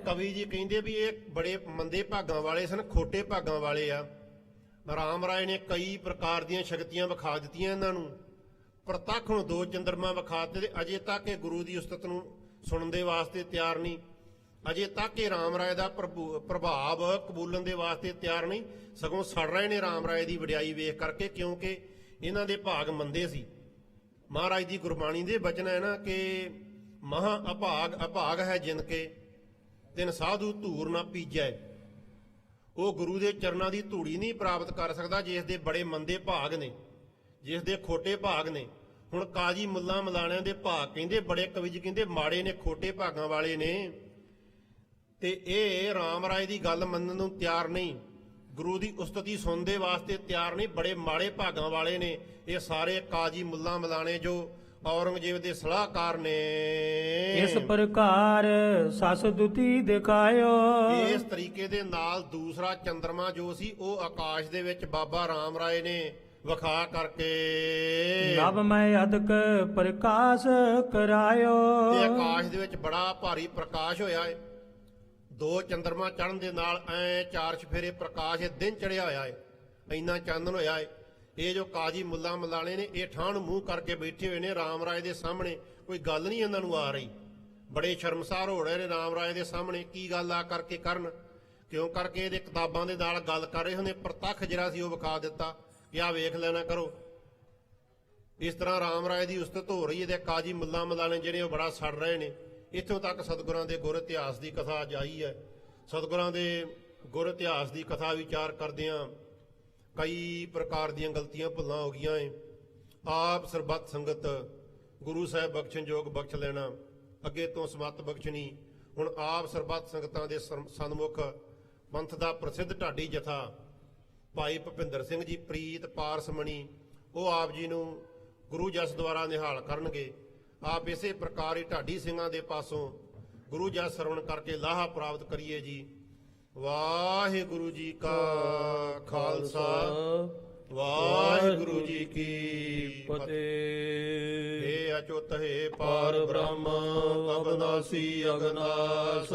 ਕਵੀ ਜੀ ਕਹਿੰਦੇ ਵੀ ਇਹ ਬੜੇ ਮੰਦੇ ਭਾਗਾਂ ਵਾਲੇ ਸਨ, ਖੋਟੇ ਭਾਗਾਂ ਵਾਲੇ ਆ। ਰਾਮ ਰਾਏ ਨੇ ਕਈ ਪ੍ਰਕਾਰ ਦੀਆਂ ਸ਼ਕਤੀਆਂ ਵਿਖਾ ਦਿੱਤੀਆਂ ਇਹਨਾਂ ਨੂੰ, ਪ੍ਰਤੱਖ ਨੂੰ ਦੋ ਚੰਦਰਮਾ ਵਿਖਾਤੇ ਤੇ ਅਜੇ ਤੱਕ ਇਹ ਗੁਰੂ ਦੀ ਉਸਤਤ ਨੂੰ ਸੁਣਨ ਦੇ ਵਾਸਤੇ ਤਿਆਰ ਨਹੀਂ, ਅਜੇ ਤੱਕ ਇਹ ਰਾਮ ਰਾਏ ਦਾ ਪ੍ਰਭਾਵ ਕਬੂਲਣ ਦੇ ਵਾਸਤੇ ਤਿਆਰ ਨਹੀਂ, ਸਗੋਂ ਸੜ ਰਹੇ ਨੇ ਰਾਮ ਰਾਏ ਦੀ ਵਡਿਆਈ ਵੇਖ ਕਰਕੇ, ਕਿਉਂਕਿ ਇਹਨਾਂ ਦੇ ਭਾਗ ਮੰਦੇ ਸੀ। ਮਹਾਰਾਜ ਦੀ ਗੁਰਬਾਣੀ ਦੇ ਬਚਨ ਹੈ ਨਾ ਕਿ ਮਹਾ ਅਭਾਗ ਹੈ ਜਿਨ ਕੇ ਤਿਨ ਸਾਧੂ ਧੂਰ ਨਾ ਪੀਜੈ। ਉਹ ਗੁਰੂ ਦੇ ਚਰਨਾਂ ਦੀ ਧੂੜੀ ਨਹੀਂ ਪ੍ਰਾਪਤ ਕਰ ਸਕਦਾ ਜਿਸ ਦੇ ਬੜੇ ਮੰਦੇ ਭਾਗ ਨੇ, ਜਿਸ ਦੇ ਖੋਟੇ ਭਾਗ ਨੇ। ਹੁਣ ਕਾਜੀ ਮੁੱਲਾ ਮਲਾਣਿਆਂ ਦੇ ਭਾਗ ਕਹਿੰਦੇ ਬੜੇ, ਕਵੀ ਜੀ ਕਹਿੰਦੇ ਮਾੜੇ ਨੇ, ਖੋਟੇ ਭਾਗਾਂ ਵਾਲੇ ਨੇ ਤੇ ਇਹ ਰਾਮ ਰਾਏ ਦੀ ਗੱਲ ਮੰਨਣ ਨੂੰ ਤਿਆਰ ਨਹੀਂ, ਗੁਰੂ ਦੀ ਉਸਤਤੀ ਸੁਣਨ ਦੇ ਵਾਸਤੇ ਤਿਆਰ ਨਹੀਂ, ਬੜੇ ਮਾੜੇ ਭਾਗਾਂ ਵਾਲੇ ਨੇ ਇਹ ਸਾਰੇ ਕਾਜੀ ਮੁੱਲਾ ਮਲਾਣੇ ਜੋ ਔਰੰਗਜ਼ੇਬ ਦੇ ਸਲਾਹਕਾਰ ਨੇ। ਇਸ ਪ੍ਰਕਾਰ ਸਸ ਦੁਤੀ ਦਿਖਾਇਓ। ਇਸ ਤਰੀਕੇ ਦੇ ਨਾਲ ਦੂਸਰਾ ਚੰਦਰਮਾ ਜੋ ਸੀ ਉਹ ਆਕਾਸ਼ ਦੇ ਵਿੱਚ ਬਾਬਾ ਰਾਮ ਰਾਏ ਨੇ ਵਿਖਾ ਕਰਕੇ ਨਭ ਮੈਂ ਅਦਕ ਪ੍ਰਕਾਸ਼ ਕਰਾਇਓ। ਤੇ ਆਕਾਸ਼ ਦੇ ਵਿੱਚ ਬੜਾ ਭਾਰੀ ਪ੍ਰਕਾਸ਼ ਹੋਇਆ ਹੈ, ਦੋ ਚੰਦਰਮਾ ਚੜ੍ਹਨ ਦੇ ਨਾਲ ਐ ਚਾਰ ਚਫੇਰੇ ਪ੍ਰਕਾਸ਼, ਇਹ ਦਿਨ ਚੜਿਆ ਹੋਇਆ ਹੈ, ਇੰਨਾ ਚਾਨਣ ਹੋਇਆ ਹੈ। ਇਹ ਜੋ ਕਾਜੀ ਮੁੱਲਾ ਮਲਾਣੇ ਨੇ ਇਹ ਠਾਣ ਮੂੰਹ ਕਰਕੇ ਬੈਠੇ ਹੋਏ ਨੇ ਰਾਮ ਰਾਏ ਦੇ ਸਾਹਮਣੇ, ਕੋਈ ਗੱਲ ਨਹੀਂ ਇਹਨਾਂ ਨੂੰ ਆ ਰਹੀ, ਬੜੇ ਸ਼ਰਮਸਾਰ ਹੋ ਰਹੇ ਨੇ ਰਾਮ ਰਾਏ ਦੇ ਸਾਹਮਣੇ। ਕੀ ਗੱਲ ਆ ਕਰਕੇ ਕਰਨ, ਕਿਉਂ ਕਰਕੇ ਇਹਦੇ ਕਿਤਾਬਾਂ ਦੇ ਨਾਲ ਗੱਲ ਕਰ ਰਹੇ ਹੁੰਦੇ, ਪ੍ਰਤੱਖ ਜਿਹੜਾ ਸੀ ਉਹ ਵਿਖਾ ਦਿੱਤਾ ਕਿ ਆਹ ਵੇਖ ਲੈਣਾ ਕਰੋ। ਇਸ ਤਰ੍ਹਾਂ ਰਾਮ ਰਾਏ ਦੀ ਉਸਤਤ ਹੋ ਰਹੀ ਹੈ ਤੇ ਕਾਜੀ ਮੁੱਲਾ ਮਲਾਣੇ ਜਿਹੜੇ ਉਹ ਬੜਾ ਸੜ ਰਹੇ ਨੇ। ਇੱਥੋਂ ਤੱਕ ਸਤਿਗੁਰਾਂ ਦੇ ਗੁਰ ਇਤਿਹਾਸ ਦੀ ਕਥਾ ਜਾਈ ਹੈ। ਸਤਿਗੁਰਾਂ ਦੇ ਗੁਰ ਇਤਿਹਾਸ ਦੀ ਕਥਾ ਵਿਚਾਰ ਕਰਦਿਆਂ ਕਈ ਪ੍ਰਕਾਰ ਦੀਆਂ ਗਲਤੀਆਂ ਭੁੱਲਾਂ ਹੋ ਗਈਆਂ ਏ। ਆਪ ਸਰਬੱਤ ਸੰਗਤ ਗੁਰੂ ਸਾਹਿਬ ਬਖਸ਼ਣ ਯੋਗ ਬਖਸ਼ ਲੈਣਾ, ਅੱਗੇ ਤੋਂ ਸਮੱਤ ਬਖਸ਼ਣੀ। ਹੁਣ ਆਪ ਸਰਬੱਤ ਸੰਗਤਾਂ ਦੇ ਸਨਮੁਖ ਪੰਥ ਦਾ ਪ੍ਰਸਿੱਧ ਢਾਡੀ ਜਥਾ ਭਾਈ ਭੁਪਿੰਦਰ ਸਿੰਘ ਜੀ ਪ੍ਰੀਤ ਪਾਰਸਮਣੀ, ਉਹ ਆਪ ਜੀ ਨੂੰ ਗੁਰੂ ਜਸ ਦੁਆਰਾ ਨਿਹਾਲ ਕਰਨਗੇ। ਆਪ ਇਸੇ ਪ੍ਰਕਾਰ ਹੀ ਢਾਡੀ ਸਿੰਘਾਂ ਦੇ ਪਾਸੋਂ ਗੁਰੂ ਜਸ ਸਰਵਣ ਕਰਕੇ ਲਾਹਾ ਪ੍ਰਾਪਤ ਕਰੀਏ ਜੀ। ਵਾਹਿਗੁਰੂ ਜੀ ਕਾ ਖਾਲਸਾ, ਵਾਹਿਗੁਰੂ ਜੀ ਕੀ ਫਤਿਹ। ਹੇ ਅਚੁੱਤ ਹੈ ਪਾਰ ਬ੍ਰਹਮ ਅਬਨਾਸੀ ਅਗਨਾਸ,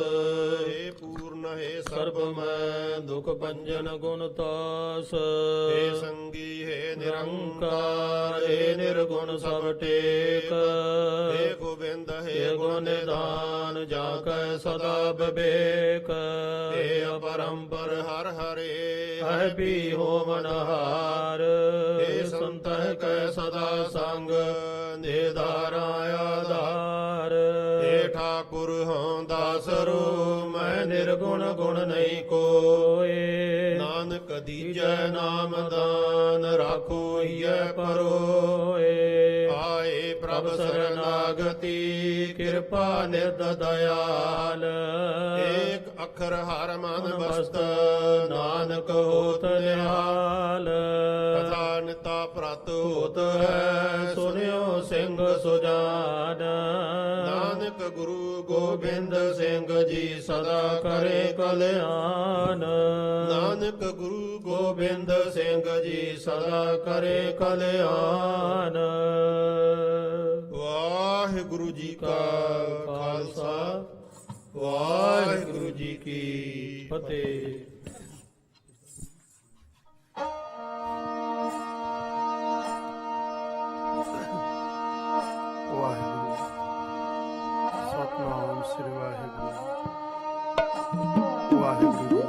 ਹੇ ਪੂਰਨ ਹੈ ਸਰਬ ਮੈਂ ਦੁਖ ਭੰਜਨ ਗੁਣ ਤਾਸ। ਹੇ ਸੰਗੀ ਹੈ ਨਿਰੰਕਾਰ, ਹੇ ਨਿਰਗੁਣ ਸਭ ਟੇਕ। ਹੇ ਗੋਬਿੰਦ ਹੈ ਗੁਣ ਨਿਧਾਨ, ਜਾ ਕੈ ਸਦਾ ਵਿਵੇਕ। ਹੇ ਅਪਰੰਪਰ ਹਰ ਹਰੇ, ਹੈ ਵੀ ਹੋਵਨਹਾਰ। ਹੇ ਸੰਤਹਿ ਕੈ ਸਦਾ ਸੰਗ, ਦੇ ਧਾਰਾ ਆਧਾਰ। ਹੇ ਠਾਕੁਰ ਹਾਂ ਨਿਰਗੁਣ ਗੁਣ ਨਹੀਂ ਕੋਏ। ਨਾਨਕ ਦੀਜੈ ਨਾਮ ਦਾਨ ਰਾਖੋ ਹੀਐ ਪਰੋਏ। ਆਏ ਪ੍ਰਭ ਸਰਨਾਗਤੀ ਕਿਰਪਾ ਨਿਧ ਦਇਆਲ। ਏਕ ਅੱਖਰ ਹਰ ਮਨ ਬਸਤ ਨਾਨਕ ਹੋਤ ਨਿਹਾਲ। ਕਥਾ ਨਿਤਾ ਪ੍ਰਤ ਹੋਤ ਹੈ ਸੁਨਿਓ ਸਿੰਘ ਸੁਜਾਨ। ਨਾਨਕ ਗੁਰੂ ਗੋਬਿੰਦ ਸਿੰਘ ਜੀ ਸਦਾ ਕਰੇ ਕਲਿਆਣ। ਨਾਨਕ ਗੁਰੂ ਗੋਬਿੰਦ ਸਿੰਘ ਜੀ ਸਦਾ ਕਰੇ ਕਲਿਆਣ। ਵਾਹਿਗੁਰੂ ਜੀ ਕਾ ਖਾਲਸਾ ਵਾਹਿਗੁਰੂ ਜੀ ਕੀ ਫਤਿਹ। ਵਾਹਿਗੁਰੂ ਸਤਿਨਾਮ ਸ੍ਰੀ ਵਾਹਿਗੁਰੂ। ਵਾਹਿਗੁਰੂ